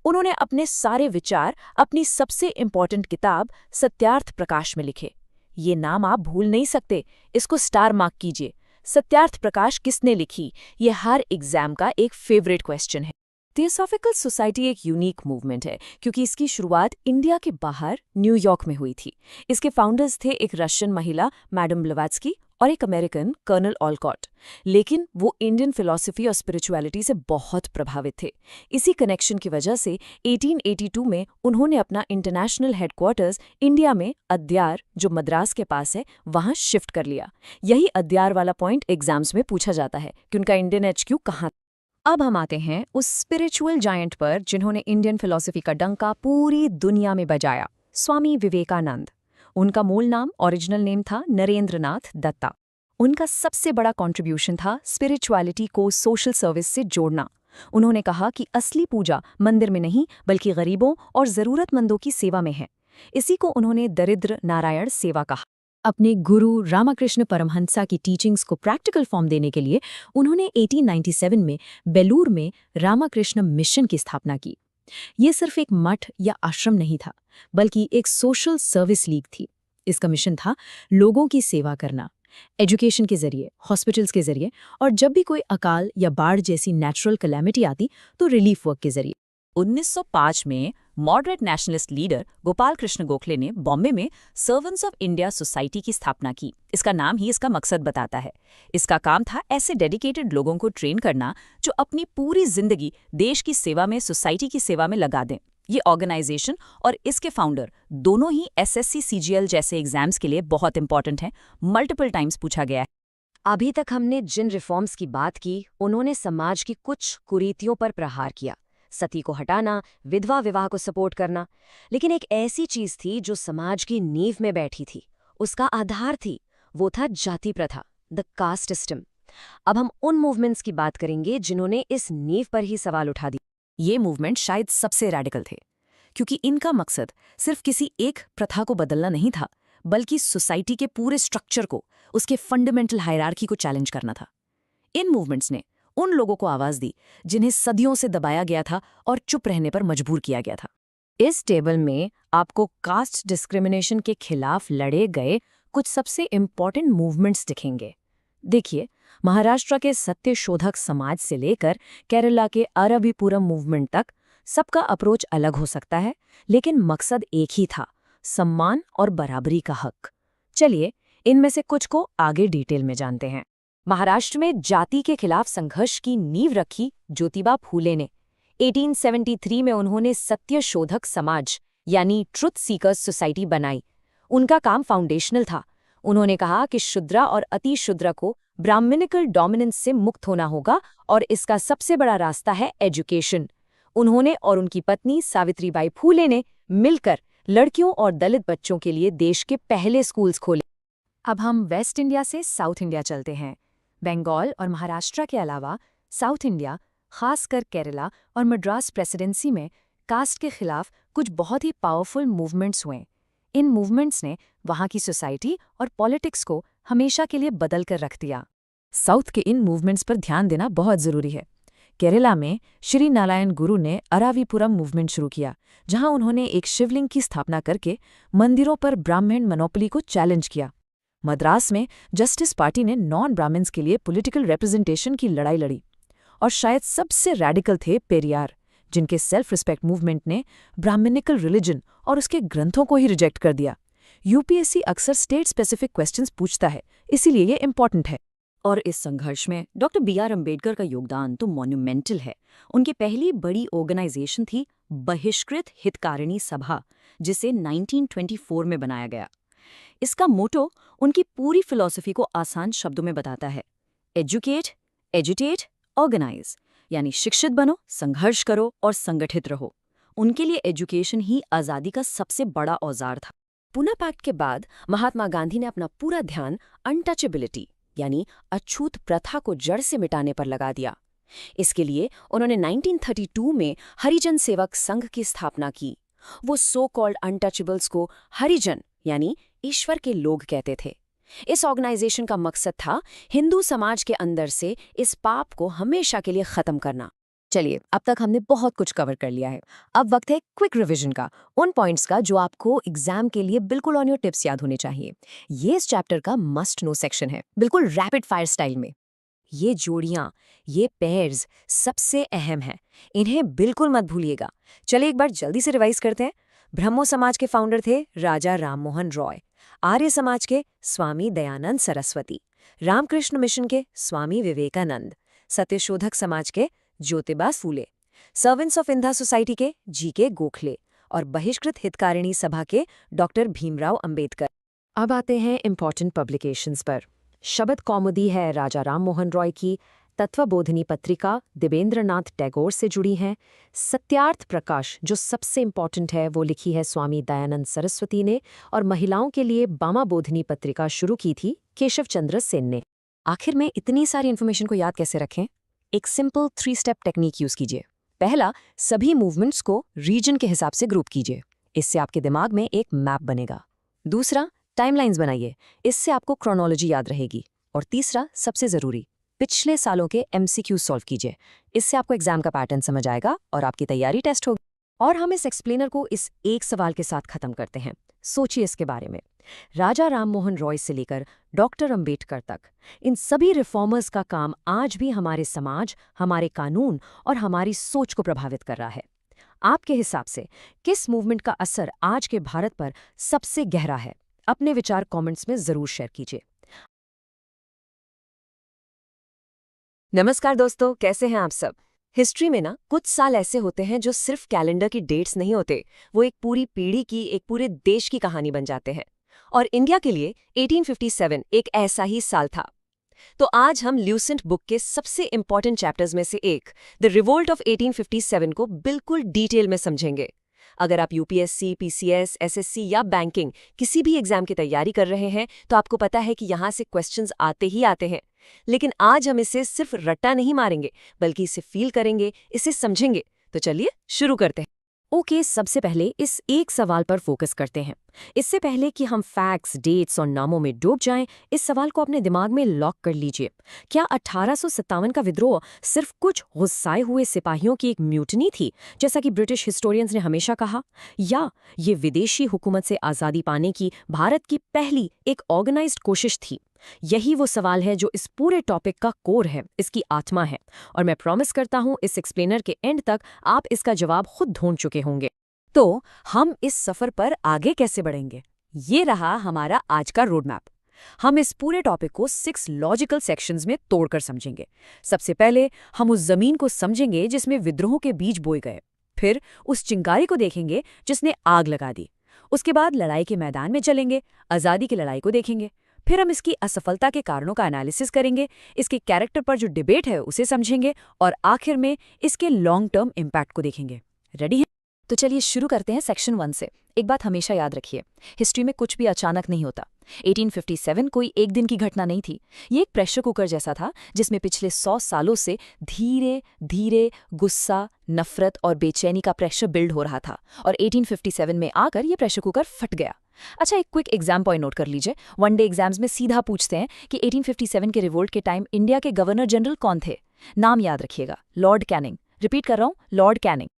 उन्होंने अपने सारे विचार अपनी सबसे इम्पॉर्टेंट किताब सत्यार्थ प्रकाश में लिखे। ये नाम आप भूल नहीं सकते, इसको स्टार मार्क कीजिए। सत्यार्थ प्रकाश किसने लिखी? ये हर एग्जाम का एक फेवरेट क्वेश्चन है। थियोसॉफिकल सोसाइटी एक यूनिक मूवमेंट है क्योंकि इसकी शुरुआत इंडिया के बाहर न्यूयॉर्क में हुई थी। इसके फाउंडर्स थे एक रशियन महिला मैडम ब्लवात्स्की और एक अमेरिकन कर्नल ऑलकॉट। लेकिन वो इंडियन फिलॉसफी और स्पिरिचुअलिटी से बहुत प्रभावित थे। इसी कनेक्शन की वजह से 1882 में उन्होंने अपना इंटरनेशनल हेडक्वार्टर्स इंडिया में अद्यार, जो मद्रास के पास है, वहां शिफ्ट कर लिया। यही अद्यार वाला पॉइंट एग्जाम्स में पूछा जाता है कि उनका इंडियन HQ कहाँ। अब हम आते हैं उस स्पिरिचुअल जायंट पर जिन्होंने इंडियन फिलॉसफी का डंका पूरी दुनिया में बजाया, स्वामी विवेकानंद। उनका मूल नाम, ओरिजिनल नेम था नरेंद्रनाथ दत्ता। उनका सबसे बड़ा कंट्रीब्यूशन था स्पिरिचुअलिटी को सोशल सर्विस से जोड़ना। उन्होंने कहा कि असली पूजा मंदिर में नहीं बल्कि गरीबों और जरूरतमंदों की सेवा में है। इसी को उन्होंने दरिद्र नारायण सेवा कहा। अपने गुरु रामकृष्ण परमहंसा की टीचिंग्स को प्रैक्टिकल फॉर्म देने के लिए उन्होंने 1897 में बेलूर में रामकृष्ण मिशन की स्थापना की। ये सिर्फ एक मठ या आश्रम नहीं था, बल्कि एक सोशल सर्विस लीग थी। इसका मिशन था लोगों की सेवा करना, एजुकेशन के जरिए, हॉस्पिटल्स के जरिए, और जब भी कोई अकाल या बाढ़ जैसी नेचुरल कैलेमिटी आती तो रिलीफ वर्क के जरिए। 1905 में moderate nationalist leader Gopal Krishna Gokhale ने बॉम्बे में सर्वेंट्स ऑफ इंडिया सोसाइटी की स्थापना की। इसका नाम ही इसका मकसद बताता है। इसका काम था ऐसे डेडिकेटेड लोगों को ट्रेन करना जो अपनी पूरी जिंदगी देश की सेवा में, सोसाइटी की सेवा में लगा दें। ये ऑर्गेनाइजेशन और इसके फाउंडर दोनों ही SSC CGL जैसे एग्जाम्स के लिए बहुत इंपॉर्टेंट हैं, मल्टीपल टाइम्स पूछा गया है। अभी तक हमने जिन रिफॉर्म्स की बात की, उन्होंने समाज की कुछ कुरीतियों पर प्रहार किया, सती को हटाना, विधवा विवाह को सपोर्ट करना। लेकिन एक ऐसी चीज थी जो समाज की नींव में बैठी थी, उसका आधार थी, वो था जाति प्रथा, द कास्ट सिस्टम। अब हम उन मूवमेंट्स की बात करेंगे जिन्होंने इस नींव पर ही सवाल उठा दिया। ये मूवमेंट शायद सबसे रैडिकल थे, क्योंकि इनका मकसद सिर्फ किसी एक प्रथा को बदलना नहीं था, बल्कि सोसाइटी के पूरे स्ट्रक्चर को, उसके फंडामेंटल हायरार्की को चैलेंज करना था। इन मूवमेंट्स ने उन लोगों को आवाज दी जिन्हें सदियों से दबाया गया था और चुप रहने पर मजबूर किया गया था। इस टेबल में आपको कास्ट डिस्क्रिमिनेशन के खिलाफ लड़े गए कुछ सबसे इम्पॉर्टेंट मूवमेंट्स दिखेंगे। देखिए, महाराष्ट्र के सत्यशोधक समाज से लेकर केरला के अरबीपुरम मूवमेंट तक सबका अप्रोच अलग हो सकता है, लेकिन मकसद एक ही था, सम्मान और बराबरी का हक। चलिए, इनमें से कुछ को आगे डिटेल में जानते हैं। महाराष्ट्र में जाति के खिलाफ संघर्ष की नींव रखी ज्योतिबा फूले ने। 1873 में उन्होंने सत्यशोधक समाज यानी ट्रुथ सीकर्स सोसाइटी बनाई। उनका काम फाउंडेशनल था। उन्होंने कहा कि शूद्रा और अति शूद्रा को ब्राह्मणिकल डोमिनेंस से मुक्त होना होगा और इसका सबसे बड़ा रास्ता है एजुकेशन। उन्होंने और उनकी पत्नी सावित्रीबाई फूले ने मिलकर लड़कियों और दलित बच्चों के लिए देश के पहले स्कूल्स खोले। अब हम वेस्ट इंडिया से साउथ इंडिया चलते हैं। बंगाल और महाराष्ट्र के अलावा साउथ इंडिया, खासकर केरला और मद्रास प्रेसिडेंसी में कास्ट के खिलाफ कुछ बहुत ही पावरफुल मूवमेंट्स हुए। इन मूवमेंट्स ने वहाँ की सोसाइटी और पॉलिटिक्स को हमेशा के लिए बदल कर रख दिया। साउथ के इन मूवमेंट्स पर ध्यान देना बहुत ज़रूरी है। केरला में श्री नारायण गुरु ने अरावीपुरम मूवमेंट शुरू किया, जहां उन्होंने एक शिवलिंग की स्थापना करके मंदिरों पर ब्राह्मण मोनोपोली को चैलेंज किया। मद्रास में जस्टिस पार्टी ने नॉन ब्राह्मण्स के लिए पॉलिटिकल रिप्रेजेंटेशन की लड़ाई लड़ी। और शायद सबसे रैडिकल थे पेरियार, जिनके सेल्फ रिस्पेक्ट मूवमेंट ने ब्राह्मणिकल रिलीजन और उसके ग्रंथों को ही रिजेक्ट कर दिया। यूपीएससी अक्सर स्टेट स्पेसिफिक क्वेश्चंस पूछता है, इसीलिए ये इम्पॉर्टेंट है। और इस संघर्ष में डॉक्टर बी.आर. अम्बेडकर का योगदान तो मॉन्यूमेंटल है। उनकी पहली बड़ी ऑर्गेनाइजेशन थी बहिष्कृत हितकारिणी सभा, जिसे 1924 में बनाया गया। इसका मोटो उनकी पूरी फिलॉसफी को आसान शब्दों में बताता है, एजुकेट, एजुटेट, ऑर्गेनाइज, यानी शिक्षित बनो, संघर्ष करो और संगठित रहो। उनके लिए एजुकेशन ही आज़ादी का सबसे बड़ा औजार था। पूना पैक्ट के बाद महात्मा गांधी ने अपना पूरा ध्यान अनटचेबिलिटी यानी अछूत प्रथा को जड़ से मिटाने पर लगा दिया। इसके लिए उन्होंने 1932 में हरिजन सेवक संघ की स्थापना की। वो सो कॉल्ड अनटचेबल्स को हरिजन यानी ईश्वर के लोग कहते थे। इस ऑर्गेनाइजेशन का मकसद था हिंदू समाज के अंदर से इस पाप को हमेशा के लिए खत्म करना। चलिए, अब तक हमने बहुत कुछ कवर कर लिया है। अब वक्त है क्विक रिवीजन का, उन पॉइंट्स का जो आपको एग्जाम के लिए बिल्कुल ऑन योर टिप्स याद होने चाहिए। ये इस चैप्टर का मस्ट नो सेक्शन है, बिल्कुल रैपिड फायर स्टाइल में। ये जोड़ियां, ये पेयर्स सबसे अहम हैं, इन्हें बिल्कुल मत भूलिएगा। चलिए एक बार जल्दी से रिवाइज करते हैं। ब्रह्मो समाज के फाउंडर थे राजा राममोहन रॉय, आर्य समाज के स्वामी दयानंद सरस्वती, रामकृष्ण मिशन के स्वामी विवेकानंद, सत्यशोधक समाज के Jyotiba Phule, servants of India society के जी.के. गोखले और बहिष्कृत हितकारिणी सभा के डॉक्टर भीमराव अंबेडकर। अब आते हैं इम्पॉर्टेंट पब्लिकेशंस पर। शबद कौमुदी है राजा राममोहन रॉय की, तत्वबोधिनी पत्रिका देवेंद्रनाथ टैगोर से जुड़ी हैं, सत्यार्थ प्रकाश जो सबसे इम्पॉर्टेंट है वो लिखी है स्वामी दयानंद सरस्वती ने, और महिलाओं के लिए बामा बोधिनी पत्रिका शुरू की थी केशव चंद्र सेन ने। आखिर में इतनी सारी इन्फॉर्मेशन को याद कैसे रखें? एक सिंपल 3 स्टेप टेक्निक यूज कीजिए। पहला, सभी मूवमेंट्स को रीजन के हिसाब से ग्रुप कीजिए, इससे आपके दिमाग में एक मैप बनेगा। दूसरा, टाइमलाइंस बनाइए, इससे आपको क्रोनोलॉजी याद रहेगी। और तीसरा, सबसे जरूरी, पिछले सालों के MCQ सॉल्व कीजिए, इससे आपको एग्जाम का पैटर्न समझ आएगा और आपकी तैयारी टेस्ट होगी। और हम इस एक्सप्लेनर को इस एक सवाल के साथ खत्म करते हैं। सोचिए इसके बारे में। राजा राममोहन रॉय से लेकर डॉक्टर अंबेडकर तक, इन सभी रिफॉर्मर्स का काम आज भी हमारे समाज, हमारे कानून और हमारी सोच को प्रभावित कर रहा है। आपके हिसाब से किस मूवमेंट का असर आज के भारत पर सबसे गहरा है? अपने विचार कमेंट्स में जरूर शेयर कीजिए। नमस्कार दोस्तों, कैसे हैं आप सब? हिस्ट्री में ना कुछ साल ऐसे होते हैं जो सिर्फ कैलेंडर की डेट्स नहीं होते, वो एक पूरी पीढ़ी की, एक पूरे देश की कहानी बन जाते हैं। और इंडिया के लिए 1857 एक ऐसा ही साल था। तो आज हम ल्यूसेंट बुक के सबसे इंपॉर्टेंट चैप्टर्स में से एक, द रिवोल्ट ऑफ 1857 को बिल्कुल डिटेल में समझेंगे। अगर आप यूपीएससी, पीसीएस, एसएससी या बैंकिंग किसी भी एग्जाम की तैयारी कर रहे हैं तो आपको पता है कि यहाँ से क्वेश्चंस आते ही आते हैं। लेकिन आज हम इसे सिर्फ रट्टा नहीं मारेंगे, बल्कि इसे फील करेंगे, इसे समझेंगे। तो चलिए शुरू करते हैं। ओके, सबसे पहले इस एक सवाल पर फोकस करते हैं। इससे पहले कि हम फैक्ट्स, डेट्स और नामों में डूब जाएं, इस सवाल को अपने दिमाग में लॉक कर लीजिए। क्या 1857 का विद्रोह सिर्फ कुछ गुस्साए हुए सिपाहियों की एक म्यूटनी थी, जैसा कि ब्रिटिश हिस्टोरियंस ने हमेशा कहा, या ये विदेशी हुकूमत से आज़ादी पाने की भारत की पहली एक ऑर्गेनाइज्ड कोशिश थी? यही वो सवाल है जो इस पूरे टॉपिक का कोर है, इसकी आत्मा है। और मैं प्रॉमिस करता हूं इस एक्सप्लेनर के एंड तक आप इसका जवाब खुद ढूंढ चुके होंगे। तो हम इस सफर पर आगे कैसे बढ़ेंगे? ये रहा हमारा आज का रोड मैप। हम इस पूरे टॉपिक को 6 लॉजिकल सेक्शंस में तोड़कर समझेंगे। सबसे पहले हम उस जमीन को समझेंगे जिसमें विद्रोह के बीज बोए गए। फिर उस चिंगारी को देखेंगे जिसने आग लगा दी। उसके बाद लड़ाई के मैदान में चलेंगे, आज़ादी की लड़ाई को देखेंगे। फिर हम इसकी असफलता के कारणों का एनालिसिस करेंगे, इसके कैरेक्टर पर जो डिबेट है उसे समझेंगे और आखिर में इसके लॉन्ग टर्म इम्पैक्ट को देखेंगे। रेडी हैं? तो चलिए शुरू करते हैं सेक्शन 1 से। एक बात हमेशा याद रखिए, हिस्ट्री में कुछ भी अचानक नहीं होता। 1857 कोई एक दिन की घटना नहीं थी। ये एक प्रेशर कुकर जैसा था जिसमें पिछले 100 सालों से धीरे धीरे गुस्सा, नफरत और बेचैनी का प्रेशर बिल्ड हो रहा था और 1857 में आकर ये प्रेशर कुकर फट गया। अच्छा, एक क्विक एग्जाम पॉइंट नोट कर लीजिए। वनडे एग्जाम्स में सीधा पूछते हैं कि 1857 के रिवोल्ट के टाइम इंडिया के गवर्नर जनरल कौन थे? नाम याद रखिएगा, लॉर्ड कैनिंग। रिपीट कर रहा हूँ, लॉर्ड कैनिंग।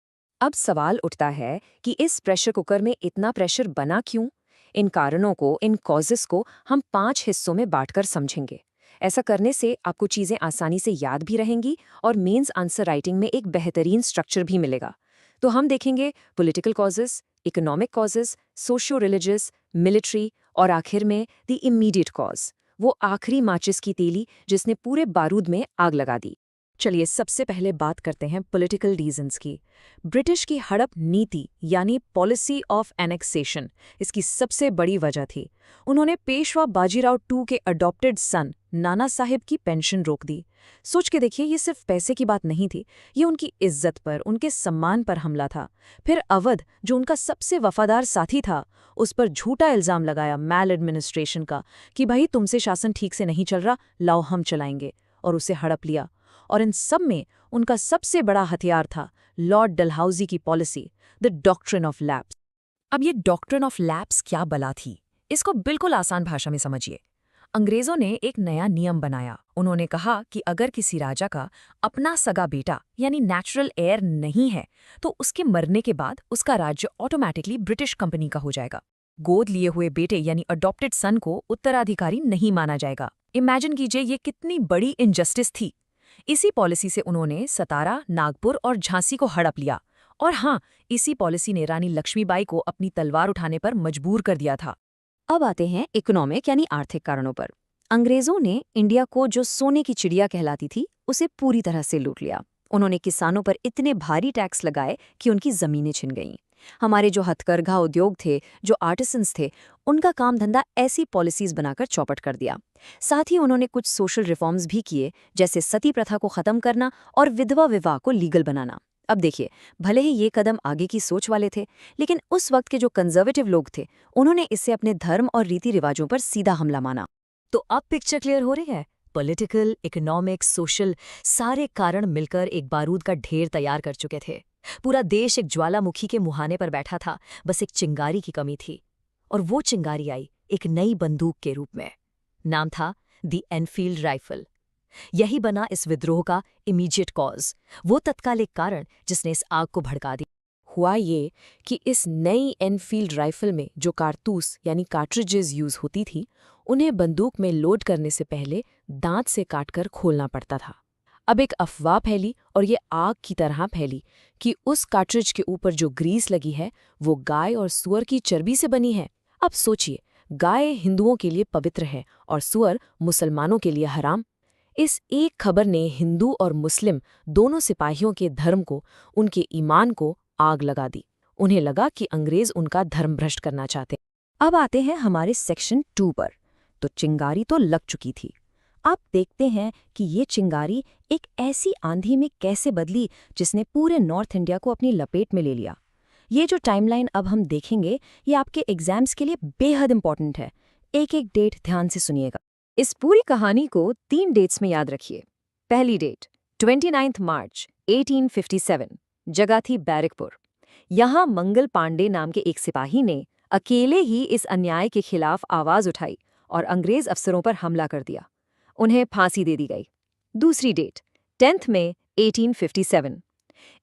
अब सवाल उठता है कि इस प्रेशर कुकर में इतना प्रेशर बना क्यों? इन कारणों को, इन कॉजेस को हम 5 हिस्सों में बांटकर समझेंगे। ऐसा करने से आपको चीज़ें आसानी से याद भी रहेंगी और मेंस आंसर राइटिंग में एक बेहतरीन स्ट्रक्चर भी मिलेगा। तो हम देखेंगे political causes, economic causes, socio religious, military और आखिर में द इमीडिएट कॉज, वो आखिरी माचिस की तीली जिसने पूरे बारूद में आग लगा दी। चलिए सबसे पहले बात करते हैं पॉलिटिकल रीजंस की। ब्रिटिश की हड़प नीति यानी पॉलिसी ऑफ एनेक्सेशन इसकी सबसे बड़ी वजह थी। उन्होंने पेशवा बाजीराव II के अडॉप्टेड सन नाना साहिब की पेंशन रोक दी। सोच के देखिए, ये सिर्फ पैसे की बात नहीं थी, ये उनकी इज्जत पर, उनके सम्मान पर हमला था। फिर अवध, जो उनका सबसे वफादार साथी था, उस पर झूठा इल्जाम लगाया मैल एडमिनिस्ट्रेशन का कि भाई तुमसे शासन ठीक से नहीं चल रहा, लाओ हम चलाएंगे, और उसे हड़प लिया। और इन सब में उनका सबसे बड़ा हथियार था लॉर्ड डलहौजी की policy, the doctrine of lapse. अब ये डॉक्ट्रिन ऑफ लैप्स क्या बला थी, इसको बिल्कुल आसान भाषा में समझिए। अंग्रेजों ने एक नया नियम बनाया। उन्होंने कहा कि अगर किसी राजा का अपना सगा बेटा यानी नेचुरल एयर नहीं है तो उसके मरने के बाद उसका राज्य ऑटोमेटिकली ब्रिटिश कंपनी का हो जाएगा। गोद लिए हुए बेटे यानी अडॉप्टेड सन को उत्तराधिकारी नहीं माना जाएगा। इमेजिन कीजिए ये कितनी बड़ी इनजस्टिस थी। इसी पॉलिसी से उन्होंने सतारा, नागपुर और झांसी को हड़प लिया। और हाँ, इसी पॉलिसी ने रानी लक्ष्मीबाई को अपनी तलवार उठाने पर मजबूर कर दिया था। अब आते हैं इकोनॉमिक यानी आर्थिक कारणों पर। अंग्रेजों ने इंडिया को जो सोने की चिड़िया कहलाती थी उसे पूरी तरह से लूट लिया। उन्होंने किसानों पर इतने भारी टैक्स लगाए कि उनकी जमीनें छिन गईं। हमारे जो हथकरघा उद्योग थे, जो आर्टिसंस थे, उनका काम धंधा ऐसी पॉलिसीज बनाकर चौपट कर दिया। साथ ही उन्होंने कुछ सोशल रिफॉर्म्स भी किए, जैसे सती प्रथा को खत्म करना और विधवा विवाह को लीगल बनाना। अब देखिए, भले ही ये कदम आगे की सोच वाले थे, लेकिन उस वक्त के जो कंजर्वेटिव लोग थे उन्होंने इसे अपने धर्म और रीति रिवाजों पर सीधा हमला माना। तो अब पिक्चर क्लियर हो रही है। पॉलिटिकल, इकोनॉमिक, सोशल, सारे कारण मिलकर एक बारूद का ढेर तैयार कर चुके थे। पूरा देश एक ज्वालामुखी के मुहाने पर बैठा था, बस एक चिंगारी की कमी थी। और वो चिंगारी आई एक नई बंदूक के रूप में। नाम था द एनफील्ड राइफल। यही बना इस विद्रोह का इमीडिएट कॉज, वो तत्कालिक कारण जिसने इस आग को भड़का दी। हुआ ये कि इस नई एनफील्ड राइफल में जो कारतूस यानी कार्ट्रिजेज यूज होती थी, उन्हें बंदूक में लोड करने से पहले दांत से काटकर खोलना पड़ता था। अब एक अफवाह फैली और ये आग की तरह फैली कि उस कार्ट्रिज के ऊपर जो ग्रीस लगी है वो गाय और सुअर की चर्बी से बनी है। अब सोचिए, गाय हिंदुओं के लिए पवित्र है और सुअर मुसलमानों के लिए हराम। इस एक खबर ने हिंदू और मुस्लिम दोनों सिपाहियों के धर्म को, उनके ईमान को आग लगा दी। उन्हें लगा कि अंग्रेज उनका धर्म भ्रष्ट करना चाहते। अब आते हैं हमारे सेक्शन 2 पर। तो चिंगारी तो लग चुकी थी। आप देखते हैं कि ये चिंगारी एक ऐसी आंधी में कैसे बदली जिसने पूरे नॉर्थ इंडिया को अपनी लपेट में ले लिया। ये जो टाइमलाइन अब हम देखेंगे ये आपके एग्जाम्स के लिए बेहद इंपॉर्टेंट है। एक एक डेट ध्यान से सुनिएगा। इस पूरी कहानी को 3 डेट्स में याद रखिए। पहली डेट 29 मार्च 1857, जगह थी बैरकपुर। यहाँ मंगल पांडे नाम के एक सिपाही ने अकेले ही इस अन्याय के खिलाफ आवाज उठाई और अंग्रेज अफसरों पर हमला कर दिया। उन्हें फांसी दे दी गई। दूसरी डेट 10 मई 1857।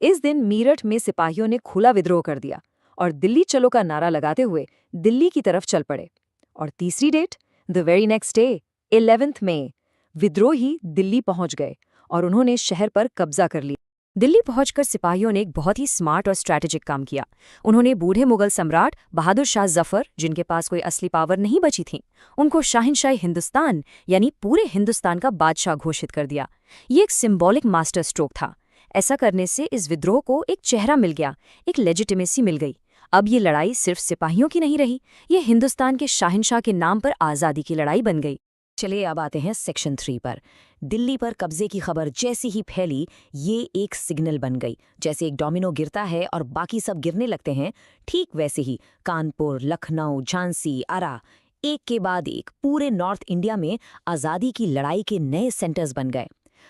इस दिन मीरठ में सिपाहियों ने खुला विद्रोह कर दिया और दिल्ली चलो का नारा लगाते हुए दिल्ली की तरफ चल पड़े। और तीसरी date the very next day 11 मई, विद्रोही दिल्ली पहुंच गए और उन्होंने शहर पर कब्जा कर लिया। दिल्ली पहुंचकर सिपाहियों ने एक बहुत ही स्मार्ट और स्ट्रैटेजिक काम किया। उन्होंने बूढ़े मुगल सम्राट बहादुर शाह जफर, जिनके पास कोई असली पावर नहीं बची थी, उनको शाहिनशाही हिंदुस्तान यानी पूरे हिंदुस्तान का बादशाह घोषित कर दिया। ये एक सिंबॉलिक मास्टर स्ट्रोक था। ऐसा करने से इस विद्रोह को एक चेहरा मिल गया, एक लेजिटिमेसी मिल गई। अब ये लड़ाई सिर्फ सिपाहियों की नहीं रही, ये हिंदुस्तान के शाहनशाह के नाम पर आज़ादी की लड़ाई बन गई। चलिए अब आते हैं सेक्शन 3 पर। दिल्ली पर कब्जे की खबर जैसी ही फैली, ये एक सिग्नल बन गई। जैसे एक डोमिनो गिरता है और बाकी सब गिरने लगते हैं, ठीक वैसे ही कानपुर, लखनऊ, झांसी, आरा, एक के बाद एक पूरे नॉर्थ इंडिया में आज़ादी की लड़ाई के नए सेंटर्स बन गए।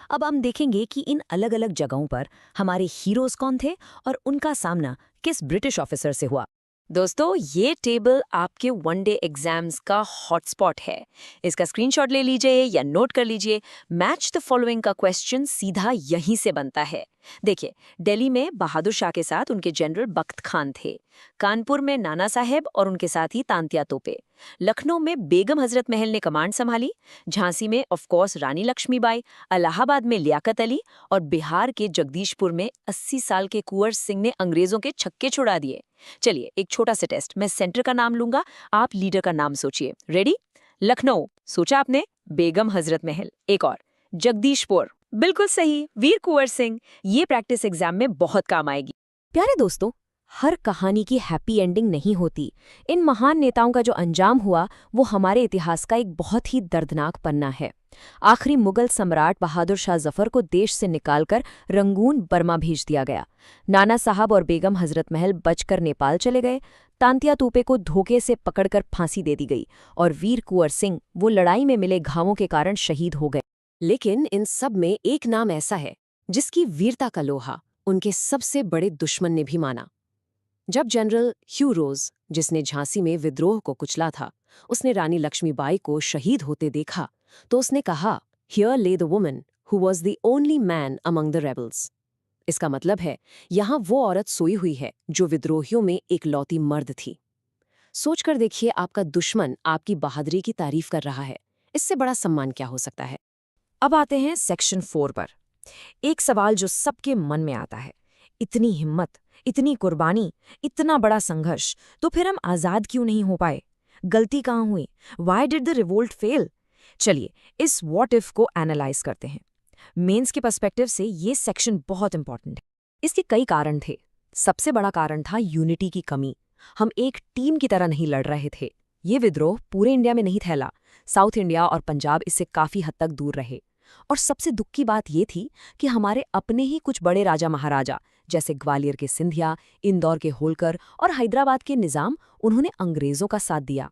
अब हम देखेंगे कि इन अलग अलग जगहों पर हमारे हीरोज कौन थे और उनका सामना किस ब्रिटिश ऑफिसर से हुआ। दोस्तों, ये टेबल आपके वनडे एग्जाम्स का हॉटस्पॉट है। इसका स्क्रीनशॉट ले लीजिए या नोट कर लीजिए। मैच द फॉलोइंग का क्वेश्चन सीधा यहीं से बनता है। देखिए, दिल्ली में बहादुर शाह के साथ उनके जनरल बख्त खान थे, कानपुर में नाना साहेब और उनके साथ ही तांत्या तोपे, लखनऊ में बेगम हजरत महल ने कमांड संभाली, झांसी में ऑफ कोर्स रानी लक्ष्मीबाई, इलाहाबाद में लियाकत अली और बिहार के जगदीशपुर में 80 साल के कुंवर सिंह ने अंग्रेजों के छक्के छुड़ा दिए। चलिए एक छोटा सा टेस्ट, मैं सेंटर का नाम लूंगा, आप लीडर का नाम सोचिए। रेडी? लखनऊ सोचा आपने, बेगम हजरत महल। एक और, जगदीशपुर, बिल्कुल सही, वीर कुंवर सिंह। ये प्रैक्टिस एग्जाम में बहुत काम आएगी। प्यारे दोस्तों, हर कहानी की हैप्पी एंडिंग नहीं होती। इन महान नेताओं का जो अंजाम हुआ वो हमारे इतिहास का एक बहुत ही दर्दनाक पन्ना है। आखिरी मुगल सम्राट बहादुर शाह जफर को देश से निकालकर रंगून बर्मा भेज दिया गया। नाना साहब और बेगम हजरत महल बचकर नेपाल चले गए। तांत्या तोपे को धोखे से पकड़कर फांसी दे दी गई और वीर कुंवर सिंह वो लड़ाई में मिले घावों के कारण शहीद हो गए। लेकिन इन सब में एक नाम ऐसा है जिसकी वीरता का लोहा उनके सबसे बड़े दुश्मन ने भी माना। जब जनरल ह्यू रोज, जिसने झांसी में विद्रोह को कुचला था, उसने रानी लक्ष्मीबाई को शहीद होते देखा तो उसने कहा, हियर ले the woman who was the only man among the rebels. इसका मतलब है यहाँ वो औरत सोई हुई है जो विद्रोहियों में एक लौती मर्द थी। सोचकर देखिए, आपका दुश्मन आपकी बहादुरी की तारीफ कर रहा है, इससे बड़ा सम्मान क्या हो सकता है। अब आते हैं सेक्शन 4 पर। एक सवाल जो सबके मन में आता है, इतनी हिम्मत, इतनी कुर्बानी, इतना बड़ा संघर्ष, तो फिर हम आज़ाद क्यों नहीं हो पाए? गलती कहाँ हुई? Why did the revolt fail? चलिए इस व्हाट इफ को एनालाइज करते हैं। मेंस के पर्सपेक्टिव से ये सेक्शन बहुत इंपॉर्टेंट है। इसके कई कारण थे। सबसे बड़ा कारण था यूनिटी की कमी। हम एक टीम की तरह नहीं लड़ रहे थे। ये विद्रोह पूरे इंडिया में नहीं फैला, साउथ इंडिया और पंजाब इससे काफ़ी हद तक दूर रहे। और सबसे दुख की बात ये थी कि हमारे अपने ही कुछ बड़े राजा महाराजा, जैसे ग्वालियर के सिंधिया, इंदौर के होलकर और हैदराबाद के निज़ाम, उन्होंने अंग्रेज़ों का साथ दिया।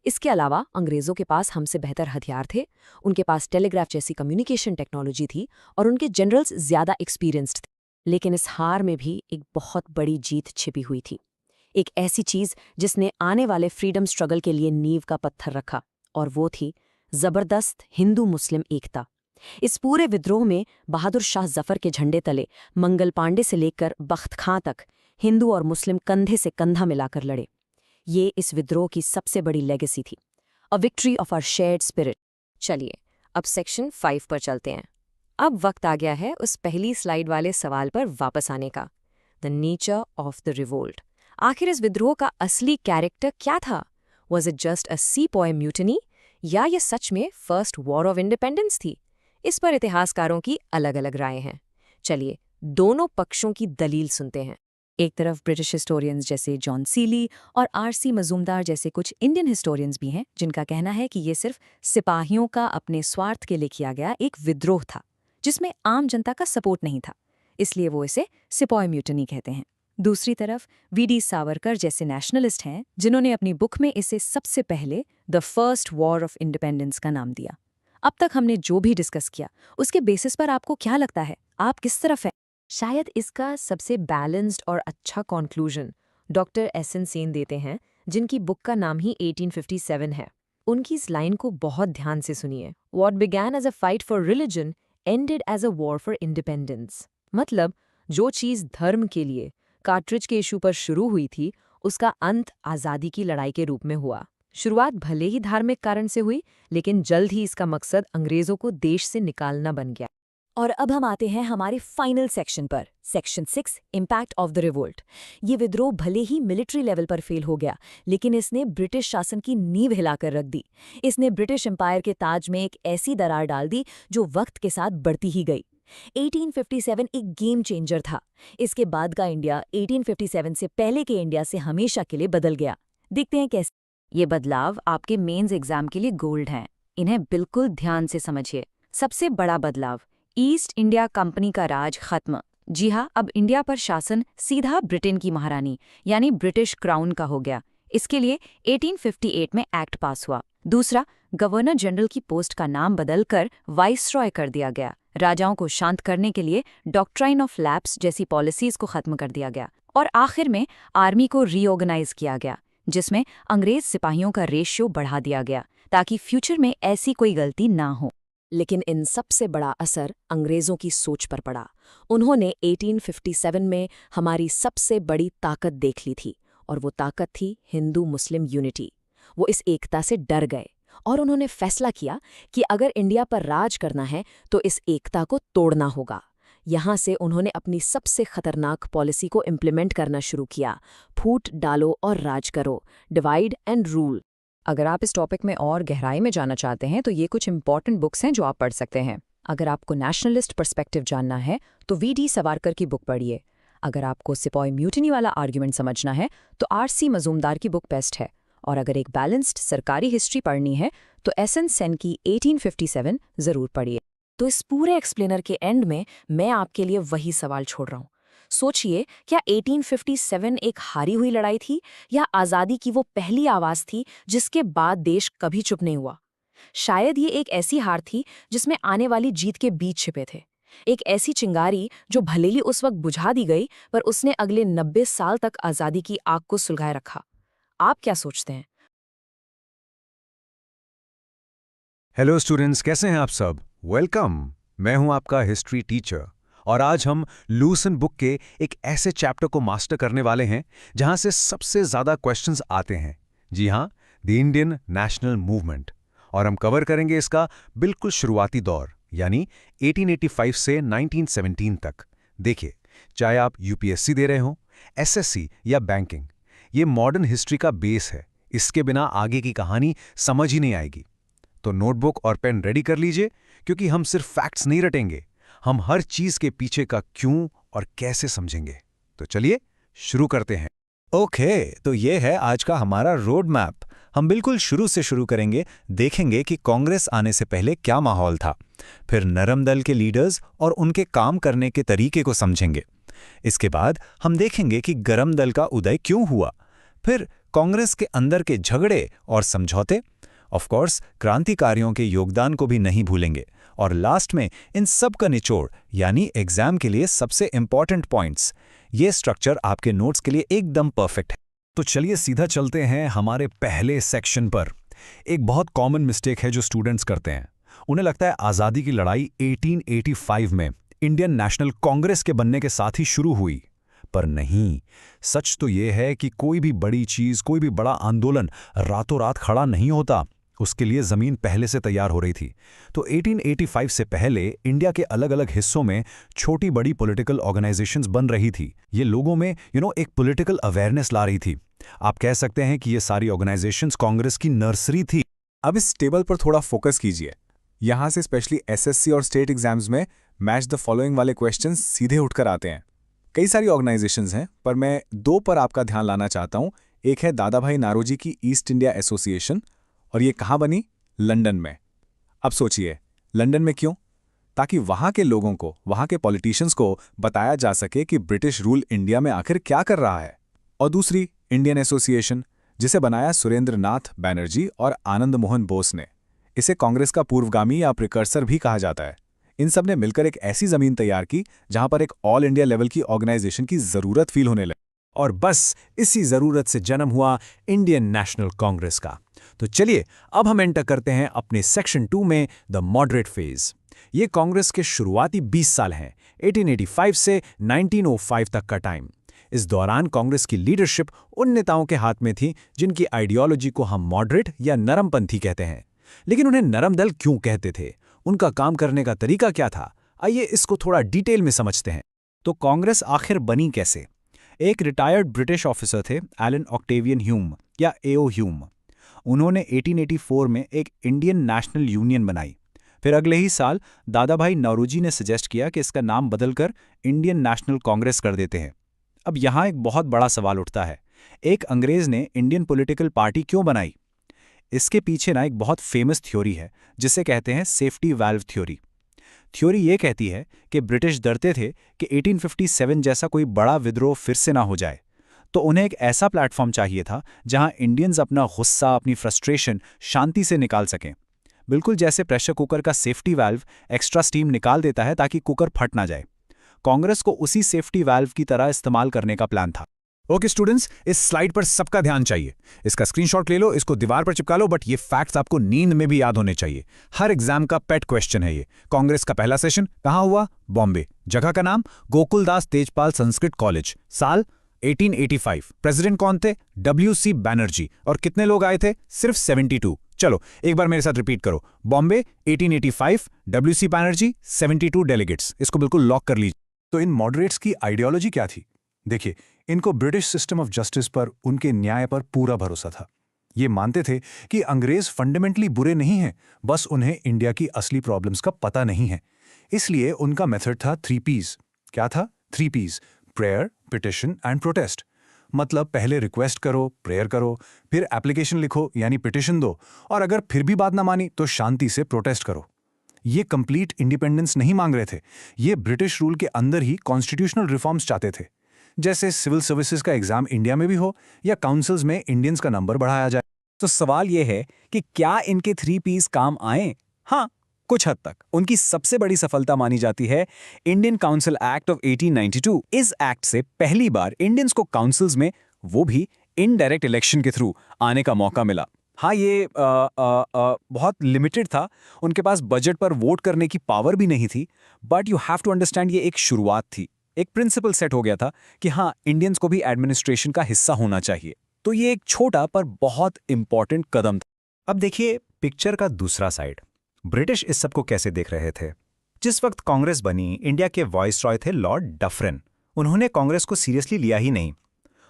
इसके अलावा अंग्रेज़ों के पास हमसे बेहतर हथियार थे, उनके पास टेलीग्राफ जैसी कम्युनिकेशन टेक्नोलॉजी थी और उनके जनरल्स ज़्यादा एक्सपीरियंस्ड थे। लेकिन इस हार में भी एक बहुत बड़ी जीत छिपी हुई थी, एक ऐसी चीज़ जिसने आने वाले फ्रीडम स्ट्रगल के लिए नींव का पत्थर रखा, और वो थी ज़बरदस्त हिंदू मुस्लिम एकता। इस पूरे विद्रोह में बहादुर शाह जफर के झंडे तले मंगल पांडे से लेकर बख्त खां तक हिंदू और मुस्लिम कंधे से कंधा मिलाकर लड़े। ये इस विद्रोह की सबसे बड़ी लेगेसी थी, a victory of our shared spirit. चलिए अब सेक्शन 5 पर चलते हैं। अब वक्त आ गया है उस पहली स्लाइड वाले सवाल पर वापस आने का, the nature of the revolt. आखिर इस विद्रोह का असली कैरेक्टर क्या था? Was it just a sepoy mutiny, या ये सच में फर्स्ट वॉर ऑफ इंडिपेंडेंस थी? इस पर इतिहासकारों की अलग अलग राय हैं। चलिए दोनों पक्षों की दलील सुनते हैं। एक तरफ ब्रिटिश हिस्टोरियंस जैसे जॉन सीली और आर.सी. मजूमदार जैसे कुछ इंडियन हिस्टोरियंस भी हैं, जिनका कहना है कि ये सिर्फ सिपाहियों का अपने स्वार्थ के लिए किया गया एक विद्रोह था, जिसमें आम जनता का सपोर्ट नहीं था, इसलिए वो इसे सिपॉय म्यूटनी कहते हैं। दूसरी तरफ वी.डी. सावरकर जैसे नेशनलिस्ट हैं, जिन्होंने अपनी बुक में इसे सबसे पहले the first war of independence का नाम दिया। अब तक हमने जो भी डिस्कस किया, उसके बेसिस पर आपको क्या लगता है, आप किस तरफ है? शायद इसका सबसे बैलेंस्ड और अच्छा कंक्लूजन डॉक्टर एस.एन. सेन देते हैं, जिनकी बुक का नाम ही 1857 है। उनकी इस लाइन को बहुत ध्यान से सुनिए। What began as a fight for religion ended as a war for independence। मतलब जो चीज़ धर्म के लिए कार्ट्रिज के इशू पर शुरू हुई थी, उसका अंत आज़ादी की लड़ाई के रूप में हुआ। शुरुआत भले ही धार्मिक कारण से हुई, लेकिन जल्द ही इसका मकसद अंग्रेज़ों को देश से निकालना बन गया। और अब हम आते हैं हमारे फाइनल सेक्शन पर, section 6, impact of the revolt. ये विद्रोह भले ही मिलिट्री लेवल पर फेल हो गया, लेकिन इसने ब्रिटिश शासन की नींव हिलाकर रख दी। इसने ब्रिटिश एम्पायर के ताज में एक ऐसी दरार डाल दी जो वक्त के साथ बढ़ती ही गई। 1857 एक गेम चेंजर था। इसके बाद का इंडिया 1857 से पहले के इंडिया से हमेशा के लिए बदल गया। देखते हैं कैसे। ये बदलाव आपके मेंस एग्जाम के लिए गोल्ड हैं। इन्हें बिल्कुल ध्यान से समझिए। सबसे बड़ा बदलाव, ईस्ट इंडिया कंपनी का राज खत्म। जी हाँ, अब इंडिया पर शासन सीधा ब्रिटेन की महारानी यानी ब्रिटिश क्राउन का हो गया। इसके लिए 1858 में एक्ट पास हुआ। दूसरा, गवर्नर जनरल की पोस्ट का नाम बदलकर वाइसरॉय कर दिया गया। राजाओं को शांत करने के लिए डॉक्ट्राइन ऑफ लैप्स जैसी पॉलिसीज को खत्म कर दिया गया। और आखिर में आर्मी को रीऑर्गेनाइज किया गया, जिसमें अंग्रेज सिपाहियों का रेशियो बढ़ा दिया गया ताकि फ्यूचर में ऐसी कोई गलती ना हो। लेकिन इन सबसे बड़ा असर अंग्रेजों की सोच पर पड़ा। उन्होंने 1857 में हमारी सबसे बड़ी ताकत देख ली थी, और वो ताकत थी हिंदू मुस्लिम यूनिटी। वो इस एकता से डर गए और उन्होंने फैसला किया कि अगर इंडिया पर राज करना है तो इस एकता को तोड़ना होगा। यहाँ से उन्होंने अपनी सबसे खतरनाक पॉलिसी को इम्प्लीमेंट करना शुरू किया। फूट डालो और राज करो, डिवाइड एंड रूल। अगर आप इस टॉपिक में और गहराई में जानना चाहते हैं तो ये कुछ इंपॉर्टेंट बुक्स हैं जो आप पढ़ सकते हैं। अगर आपको नेशनलिस्ट पर्सपेक्टिव जानना है तो वी.डी. सावरकर की बुक पढ़िए। अगर आपको सिपाही म्यूटिनी वाला आर्ग्यूमेंट समझना है तो आर.सी. मजूमदार की बुक बेस्ट है। और अगर एक बैलेंस्ड सरकारी हिस्ट्री पढ़नी है तो एस.एन. सेन की 1857 जरूर पढ़िए। तो इस पूरे एक्सप्लेनर के एंड में मैं आपके लिए वही सवाल छोड़ रहा हूँ। सोचिए, क्या 1857 एक हारी हुई लड़ाई थी या आज़ादी की वो पहली आवाज़ थी जिसके बाद देश कभी चुप नहीं हुआ? शायद ये एक ऐसी हार थी जिसमें आने वाली जीत के बीज छिपे थे। एक ऐसी चिंगारी जो भले ही उस वक्त बुझा दी गई, पर उसने अगले 90 साल तक आज़ादी की आग को सुलगाए रखा। आप क्या सोचते हैं? हेलो स्टूडेंट्स, कैसे हैं आप सब? वेलकम। मैं हूं आपका हिस्ट्री टीचर और आज हम लूसेंट बुक के एक ऐसे चैप्टर को मास्टर करने वाले हैं जहां से सबसे ज्यादा क्वेश्चंस आते हैं। जी हां, द इंडियन नेशनल मूवमेंट। और हम कवर करेंगे इसका बिल्कुल शुरुआती दौर, यानी 1885 से 1917 तक। देखिए, चाहे आप यूपीएससी दे रहे हो, एसएससी या बैंकिंग, ये मॉडर्न हिस्ट्री का बेस है। इसके बिना आगे की कहानी समझ ही नहीं आएगी। तो नोटबुक और पेन रेडी कर लीजिए, क्योंकि हम सिर्फ फैक्ट्स नहीं रटेंगे, हम हर चीज के पीछे का क्यों और कैसे समझेंगे। तो चलिए शुरू करते हैं। ओके, तो ये है आज का हमारा रोड मैप। हम बिल्कुल शुरू से शुरू करेंगे, देखेंगे कि कांग्रेस आने से पहले क्या माहौल था, फिर नरम दल के लीडर्स और उनके काम करने के तरीके को समझेंगे। इसके बाद हम देखेंगे कि गरम दल का उदय क्यों हुआ, फिर कांग्रेस के अंदर के झगड़े और समझौते, ऑफ कोर्स क्रांतिकारियों के योगदान को भी नहीं भूलेंगे, और लास्ट में इन सब का निचोड़, यानी एग्जाम के लिए सबसे इंपॉर्टेंट पॉइंट्स। ये स्ट्रक्चर आपके नोट्स के लिए एकदम परफेक्ट है। तो चलिए सीधा चलते हैं हमारे पहले सेक्शन पर। एक बहुत कॉमन मिस्टेक है जो स्टूडेंट्स करते हैं। उन्हें लगता है आज़ादी की लड़ाई 1885 में इंडियन नेशनल कांग्रेस के बनने के साथ ही शुरू हुई, पर नहीं। सच तो ये है कि कोई भी बड़ी चीज, कोई भी बड़ा आंदोलन रातों रात खड़ा नहीं होता। उसके लिए जमीन पहले से तैयार हो रही थी। तो 1885 से पहले इंडिया के अलग अलग हिस्सों में छोटी बड़ी पॉलिटिकल ऑर्गेनाइजेशंस बन रही थी। ये लोगों में एक पॉलिटिकल अवेयरनेस ला रही थी। आप कह सकते हैं कि ये सारी ऑर्गेनाइजेशंस कांग्रेस की नर्सरी थी। अब इस टेबल पर थोड़ा फोकस कीजिए। यहां से स्पेशली एसएससी और स्टेट एग्जाम्स में मैच द फॉलोइंग वाले क्वेश्चंस सीधे उठकर आते हैं। कई सारी ऑर्गेनाइजेशंस हैं, पर मैं दो पर आपका ध्यान लाना चाहता हूं। एक है दादा भाई नारोजी की ईस्ट इंडिया एसोसिएशन, और ये कहाँ बनी? लंदन में। अब सोचिए, लंदन में क्यों? ताकि वहां के लोगों को, वहां के पॉलिटिशियंस को बताया जा सके कि ब्रिटिश रूल इंडिया में आखिर क्या कर रहा है। और दूसरी इंडियन एसोसिएशन, जिसे बनाया सुरेंद्र नाथ बैनर्जी और आनंद मोहन बोस ने। इसे कांग्रेस का पूर्वगामी या प्रिकर्सर भी कहा जाता है। इन सब ने मिलकर एक ऐसी जमीन तैयार की जहां पर एक ऑल इंडिया लेवल की ऑर्गेनाइजेशन की जरूरत फील होने लगी। और बस इसी जरूरत से जन्म हुआ इंडियन नेशनल कांग्रेस का। तो चलिए अब हम एंटर करते हैं अपने सेक्शन 2 में, द मॉडरेट फेज। ये कांग्रेस के शुरुआती 20 साल हैं, 1885 से 1905 तक का टाइम। इस दौरान कांग्रेस की लीडरशिप उन नेताओं के हाथ में थी जिनकी आइडियोलॉजी को हम मॉडरेट या नरमपंथी कहते हैं। लेकिन उन्हें नरम दल क्यों कहते थे? उनका काम करने का तरीका क्या था? आइए इसको थोड़ा डिटेल में समझते हैं। तो कांग्रेस आखिर बनी कैसे? एक रिटायर्ड ब्रिटिश ऑफिसर थे, एलन ऑक्टेवियन ह्यूम या एओ ह्यूम। उन्होंने 1884 में एक इंडियन नेशनल यूनियन बनाई। फिर अगले ही साल दादा भाई नौरोजी ने सजेस्ट किया कि इसका नाम बदलकर इंडियन नेशनल कांग्रेस कर देते हैं। अब यहाँ एक बहुत बड़ा सवाल उठता है, एक अंग्रेज ने इंडियन पॉलिटिकल पार्टी क्यों बनाई? इसके पीछे ना एक बहुत फेमस थ्योरी है जिसे कहते हैं सेफ्टी वाल्व थ्योरी। थ्योरी ये कहती है कि ब्रिटिश डरते थे कि 1857 जैसा कोई बड़ा विद्रोह फिर से ना हो जाए, तो उन्हें एक ऐसा प्लेटफॉर्म चाहिए था जहां इंडियंस अपना गुस्सा, अपनी फ्रस्ट्रेशन शांति से निकाल सकें। बिल्कुल जैसे प्रेशर कुकर का सेफ्टी वाल्व एक्स्ट्रा स्टीम निकाल देता है ताकि कुकर फट ना जाए, कांग्रेस को उसी सेफ्टी वाल्व की तरह इस्तेमाल करने का प्लान था। ओके स्टूडेंट्स, इस स्लाइड पर सबका ध्यान चाहिए। इसका स्क्रीनशॉट ले लो, इसको दीवार पर चिपका लो, बट ये फैक्ट्स आपको नींद में भी याद होने चाहिए। हर एग्जाम का पेट क्वेश्चन है ये। कांग्रेस का पहला सेशन कहाँ हुआ? बॉम्बे। जगह का नाम गोकुलदास तेजपाल संस्कृत कॉलेज। साल 1885। प्रेसिडेंट कौन थे? WC बैनर्जी। और कितने लोग आए थे? सिर्फ 72। चलो एक बार मेरे साथ रिपीट करो। Bombay 1885, WC Banerjee 72 delegates. इसको बिल्कुल लॉक कर लीजिए। तो इन मॉडरेट्स की आइडियोलॉजी क्या थी? देखिए, इनको ब्रिटिश सिस्टम ऑफ जस्टिस पर, उनके न्याय पर पूरा भरोसा था। ये मानते थे कि अंग्रेज फंडामेंटली बुरे नहीं हैं, बस उन्हें इंडिया की असली प्रॉब्लम्स का पता नहीं है। इसलिए उनका मेथड था 3 Ps। क्या था? 3 Ps: prayer, petition and protest. मतलब पहले रिक्वेस्ट करो, प्रेयर करो, फिर एप्लीकेशन लिखो यानी पिटिशन दो, और अगर फिर भी बात ना मानी तो शांति से प्रोटेस्ट करो। ये कंप्लीट इंडिपेंडेंस नहीं मांग रहे थे, ये ब्रिटिश रूल के अंदर ही कॉन्स्टिट्यूशनल रिफॉर्म्स चाहते थे। जैसे सिविल सर्विसेज का एग्जाम इंडिया में भी हो, या काउंसिल्स में इंडियंस का नंबर बढ़ाया जाए। तो सवाल यह है कि क्या इनके 3 Ps काम आए? हाँ, कुछ हद तक। उनकी सबसे बड़ी सफलता मानी जाती है इंडियन काउंसिल एक्ट ऑफ 1892। इस एक्ट से पहली बार इंडियंस को काउंसिल्स में, वो भी इनडायरेक्ट इलेक्शन के थ्रू, आने का मौका मिला। हाँ, ये बहुत लिमिटेड था, उनके पास बजट पर वोट करने की पावर भी नहीं थी, but you have to understand ये एक शुरुआत थी। एक प्रिंसिपल सेट हो गया था कि हाँ, इंडियंस को भी एडमिनिस्ट्रेशन का हिस्सा होना चाहिए। तो ये एक छोटा पर बहुत इंपॉर्टेंट कदम था। अब देखिए पिक्चर का दूसरा साइड। ब्रिटिश इस सब को कैसे देख रहे थे? जिस वक्त कांग्रेस बनी, इंडिया के वाइसरॉय थे लॉर्ड डफरिन। उन्होंने कांग्रेस को सीरियसली लिया ही नहीं।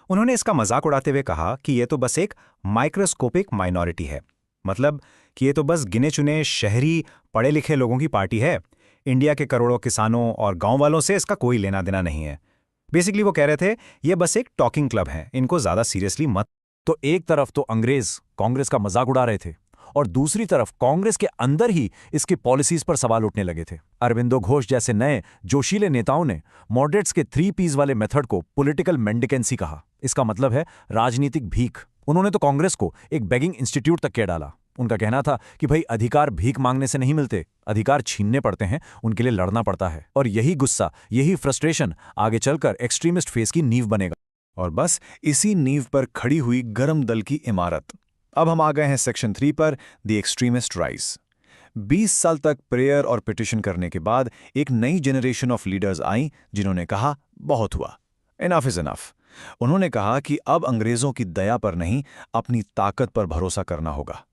उन्होंने इसका मजाक उड़ाते हुए कहा कि ये तो बस एक माइक्रोस्कोपिक माइनॉरिटी है, मतलब कि ये तो बस गिने चुने शहरी पढ़े लिखे लोगों की पार्टी है, इंडिया के करोड़ों किसानों और गांव वालों से इसका कोई लेना देना नहीं है। बेसिकली वो कह रहे थे ये बस एक टॉकिंग क्लब है, इनको ज्यादा सीरियसली मत। तो एक तरफ तो अंग्रेज कांग्रेस का मजाक उड़ा रहे थे और दूसरी तरफ कांग्रेस के अंदर ही इसकी पॉलिसीज पर सवाल उठने लगे थे। अरविंदो घोष जैसे नए जोशीले नेताओं ने मॉडरेट्स के 3 Ps वाले मेथड को पॉलिटिकल मेंडिकेंसी कहा। इसका मतलब है राजनीतिक भीख। उन्होंने तो कांग्रेस को एक बेगिंग इंस्टीट्यूट तक कह डाला। उनका कहना था कि भाई अधिकार भीख मांगने से नहीं मिलते, अधिकार छीनने पड़ते हैं, उनके लिए लड़ना पड़ता है। और यही गुस्सा, यही फ्रस्ट्रेशन आगे चलकर एक्सट्रीमिस्ट फेस की नींव बनेगा। और बस इसी नींव पर खड़ी हुई गरम दल की इमारत। अब हम आ गए हैं सेक्शन 3 पर, द एक्सट्रीमिस्ट राइज। 20 साल तक प्रेयर और पिटिशन करने के बाद एक नई जनरेशन ऑफ लीडर्स आई जिन्होंने कहा बहुत हुआ, इनफ इज इनफ। उन्होंने कहा कि अब अंग्रेजों की दया पर नहीं, अपनी ताकत पर भरोसा करना होगा।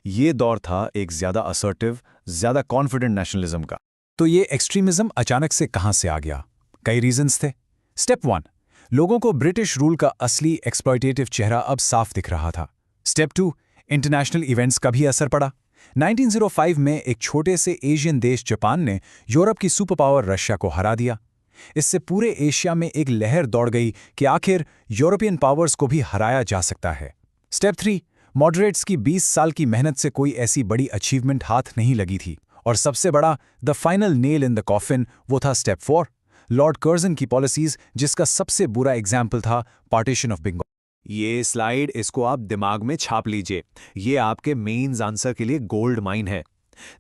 ये दौर था एक ज्यादा असर्टिव, ज्यादा कॉन्फिडेंट नेशनलिज्म का। तो ये एक्सट्रीमिज्म अचानक से कहां से आ गया? कई रीजंस थे। स्टेप 1, लोगों को ब्रिटिश रूल का असली एक्सप्लॉयटेटिव चेहरा अब साफ दिख रहा था। स्टेप 2, इंटरनेशनल इवेंट्स का भी असर पड़ा। 1905 में एक छोटे से एशियन देश जापान ने यूरोप की सुपर पावर रशिया को हरा दिया। इससे पूरे एशिया में एक लहर दौड़ गई कि आखिर यूरोपियन पावर्स को भी हराया जा सकता है। स्टेप 3, मॉडरेट्स की 20 साल की मेहनत से कोई ऐसी बड़ी अचीवमेंट हाथ नहीं लगी थी। और सबसे बड़ा, the final nail in the coffin, वो था स्टेप 4, लॉर्ड कर्जन की पॉलिसीज, जिसका सबसे बुरा एग्जाम्पल था पार्टीशन ऑफ बंगाल। ये स्लाइड, इसको आप दिमाग में छाप लीजिए, ये आपके मेंस आंसर के लिए गोल्ड माइन है।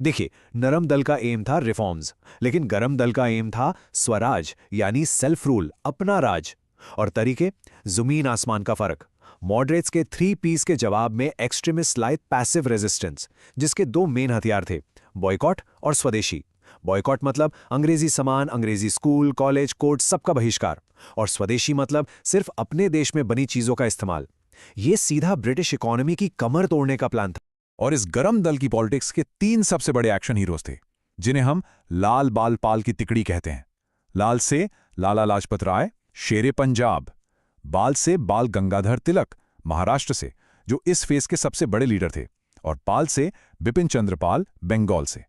देखिए, नरम दल का एम था रिफॉर्म्स, लेकिन गरम दल का एम था स्वराज यानी सेल्फ रूल, अपना राज। और तरीके, जमीन आसमान का फर्क। मॉडरेट्स के 3 Ps के जवाब में एक्सट्रीमिस्ट लाए पैसिव रेजिस्टेंस, जिसके 2 मेन हथियार थे, बॉयकॉट और स्वदेशी। बॉयकॉट मतलब अंग्रेजी सामान, अंग्रेजी स्कूल, कॉलेज, कोर्ट, सबका बहिष्कार। और स्वदेशी मतलब सिर्फ अपने देश में बनी चीजों का इस्तेमाल। ये सीधा ब्रिटिश इकोनॉमी की कमर तोड़ने का प्लान था। और इस गरम दल की पॉलिटिक्स के 3 सबसे बड़े एक्शन हीरोज थे, जिन्हें हम लाल बाल पाल की तिकड़ी कहते हैं। लाल से लाला लाजपत राय, शेरे पंजाब। बाल से बाल गंगाधर तिलक, महाराष्ट्र से, जो इस फेस के सबसे बड़े लीडर थे। और पाल से बिपिन चंद्र पाल, बंगाल से।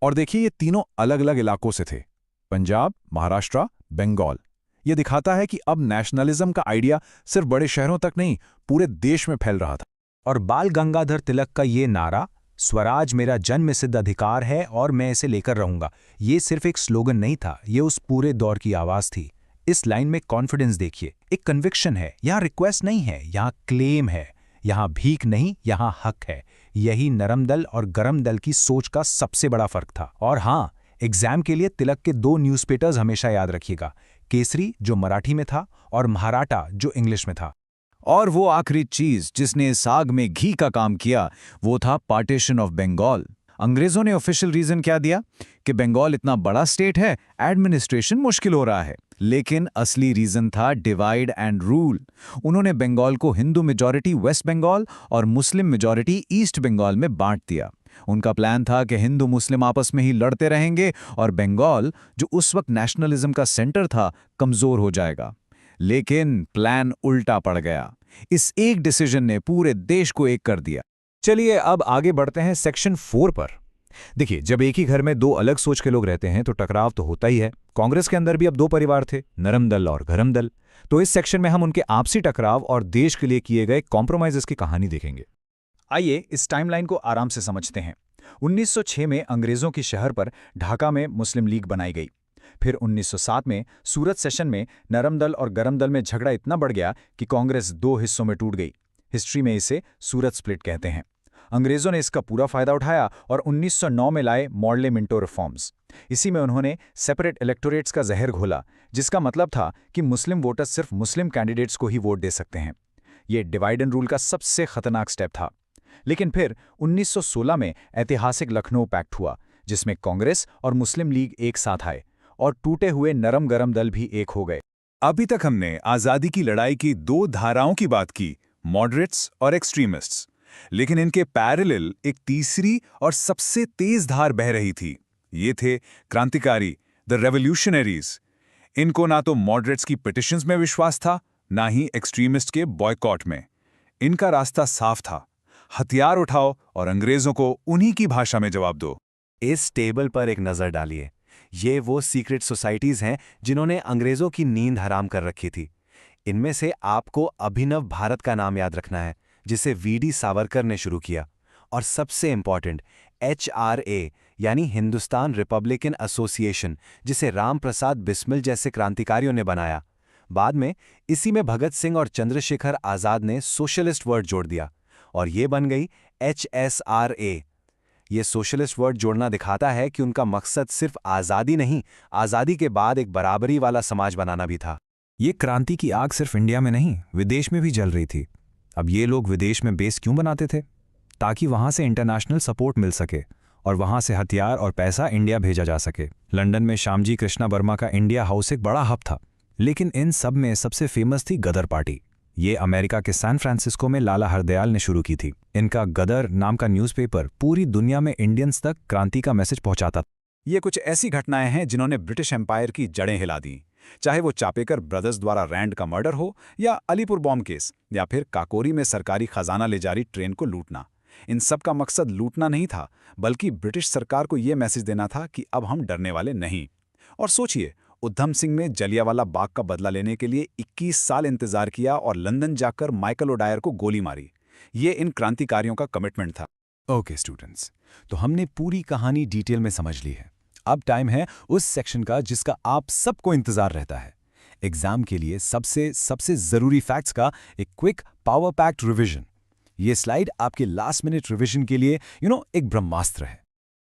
और देखिए ये तीनों अलग अलग इलाकों से थे, पंजाब, महाराष्ट्र, बंगाल। ये दिखाता है कि अब नेशनलिज्म का आइडिया सिर्फ बड़े शहरों तक नहीं, पूरे देश में फैल रहा था। और बाल गंगाधर तिलक का ये नारा, स्वराज मेरा जन्म सिद्ध अधिकार है और मैं इसे लेकर रहूंगा, ये सिर्फ एक स्लोगन नहीं था, ये उस पूरे दौर की आवाज थी। इस लाइन में कॉन्फिडेंस देखिए, एक कन्विक्शन है, यहाँ रिक्वेस्ट नहीं है, यहाँ क्लेम है, यहाँ भीख नहीं, यहाँ हक है। यही नरम दल और गरम दल की सोच का सबसे बड़ा फर्क था। और हाँ, एग्जाम के लिए तिलक के 2 न्यूज़पेपर्स हमेशा याद रखिएगा, केसरी जो मराठी में था और महाराटा जो इंग्लिश में था। और वो आखिरी चीज जिसने इस आग में घी का काम किया वो था पार्टीशन ऑफ बंगाल। अंग्रेजों ने ऑफिशियल रीजन क्या दिया कि बंगाल इतना बड़ा स्टेट है, एडमिनिस्ट्रेशन मुश्किल हो रहा है। लेकिन असली रीजन था डिवाइड एंड रूल। उन्होंने बंगाल को हिंदू मेजॉरिटी वेस्ट बंगाल और मुस्लिम मेजॉरिटी ईस्ट बंगाल में बांट दिया। उनका प्लान था कि हिंदू मुस्लिम आपस में ही लड़ते रहेंगे और बंगाल, जो उस वक्त नेशनलिज्म का सेंटर था, कमजोर हो जाएगा। लेकिन प्लान उल्टा पड़ गया। इस एक डिसीजन ने पूरे देश को एक कर दिया। चलिए अब आगे बढ़ते हैं सेक्शन 4 पर। देखिए, जब एक ही घर में 2 अलग सोच के लोग रहते हैं तो टकराव तो होता ही है। कांग्रेस के अंदर भी अब 2 परिवार थे, नरम दल और गरम दल। तो इस सेक्शन में हम उनके आपसी टकराव और देश के लिए किए गए कॉम्प्रोमाइजेस की कहानी देखेंगे। आइए इस टाइमलाइन को आराम से समझते हैं। 1906 में अंग्रेजों की शहर पर ढाका में मुस्लिम लीग बनाई गई। फिर 1907 में सूरत सेशन में नरम दल और गरम दल में झगड़ा इतना बढ़ गया कि कांग्रेस 2 हिस्सों में टूट गई। हिस्ट्री में इसे सूरत स्प्लिट कहते हैं। अंग्रेजों ने इसका पूरा फायदा उठाया और 1909 में लाए मॉडले मिंटो रिफॉर्म्स। इसी में उन्होंने सेपरेट इलेक्टोरेट्स का जहर घोला, जिसका मतलब था कि मुस्लिम वोटर्स सिर्फ मुस्लिम कैंडिडेट्स को ही वोट दे सकते हैं। ये डिवाइड एंड रूल का सबसे खतरनाक स्टेप था। लेकिन फिर 1916 में ऐतिहासिक लखनऊ पैक्ट हुआ, जिसमें कांग्रेस और मुस्लिम लीग एक साथ आए और टूटे हुए नरम गरम दल भी एक हो गए। अभी तक हमने आजादी की लड़ाई की 2 धाराओं की बात की, मॉडरेट्स और एक्सट्रीमिस्ट्स। लेकिन इनके पैरेलल एक तीसरी और सबसे तेज धार बह रही थी। ये थे क्रांतिकारी, द रेवोल्यूशनरीज। इनको ना तो मॉडरेट्स की पिटिशंस में विश्वास था, ना ही एक्सट्रीमिस्ट के बॉयकॉट में। इनका रास्ता साफ था, हथियार उठाओ और अंग्रेजों को उन्हीं की भाषा में जवाब दो। इस टेबल पर एक नजर डालिए। ये वो सीक्रेट सोसाइटीज हैं जिन्होंने अंग्रेजों की नींद हराम कर रखी थी। इनमें से आपको अभिनव भारत का नाम याद रखना है, जिसे वीडी सावरकर ने शुरू किया। और सबसे इंपॉर्टेंट HRA यानी हिंदुस्तान रिपब्लिकन एसोसिएशन, जिसे राम प्रसाद बिस्मिल जैसे क्रांतिकारियों ने बनाया। बाद में इसी में भगत सिंह और चंद्रशेखर आजाद ने सोशलिस्ट वर्ड जोड़ दिया और ये बन गई HSRA। ये सोशलिस्ट वर्ड जोड़ना दिखाता है कि उनका मकसद सिर्फ आज़ादी नहीं, आज़ादी के बाद एक बराबरी वाला समाज बनाना भी था। ये क्रांति की आग सिर्फ इंडिया में नहीं, विदेश में भी जल रही थी। अब ये लोग विदेश में बेस क्यों बनाते थे? ताकि वहां से इंटरनेशनल सपोर्ट मिल सके और वहां से हथियार और पैसा इंडिया भेजा जा सके। लंदन में श्यामजी कृष्णा वर्मा का इंडिया हाउस एक बड़ा हब था। लेकिन इन सब में सबसे फेमस थी गदर पार्टी। ये अमेरिका के सैन फ्रांसिस्को में लाला हरदयाल ने शुरू की थी। इनका गदर नाम का न्यूज़पेपर पूरी दुनिया में इंडियंस तक क्रांति का मैसेज पहुंचाता था। ये कुछ ऐसी घटनाएं हैं जिन्होंने ब्रिटिश एम्पायर की जड़ें हिला दी। चाहे वो चापेकर ब्रदर्स द्वारा रैंड का मर्डर हो, या अलीपुर बॉम्ब केस, या फिर काकोरी में सरकारी खजाना ले जा रही ट्रेन को लूटना। इन सब का मकसद लूटना नहीं था, बल्कि ब्रिटिश सरकार को यह मैसेज देना था कि अब हम डरने वाले नहीं। और सोचिए, उधम सिंह ने जलियांवाला बाग का बदला लेने के लिए 21 साल इंतजार किया और लंदन जाकर माइकल ओडायर को गोली मारी। ये इन क्रांतिकारियों का कमिटमेंट था। ओके स्टूडेंट्स, तो हमने पूरी कहानी डिटेल में समझ ली है। अब टाइम है उस सेक्शन का जिसका आप सबको इंतजार रहता है। एग्जाम के लिए सबसे जरूरी फैक्ट्स का एक क्विक पावर पैक्ड रिवीजन। ये स्लाइड आपके लास्ट मिनट रिवीजन के लिए एक ब्रह्मास्त्र है।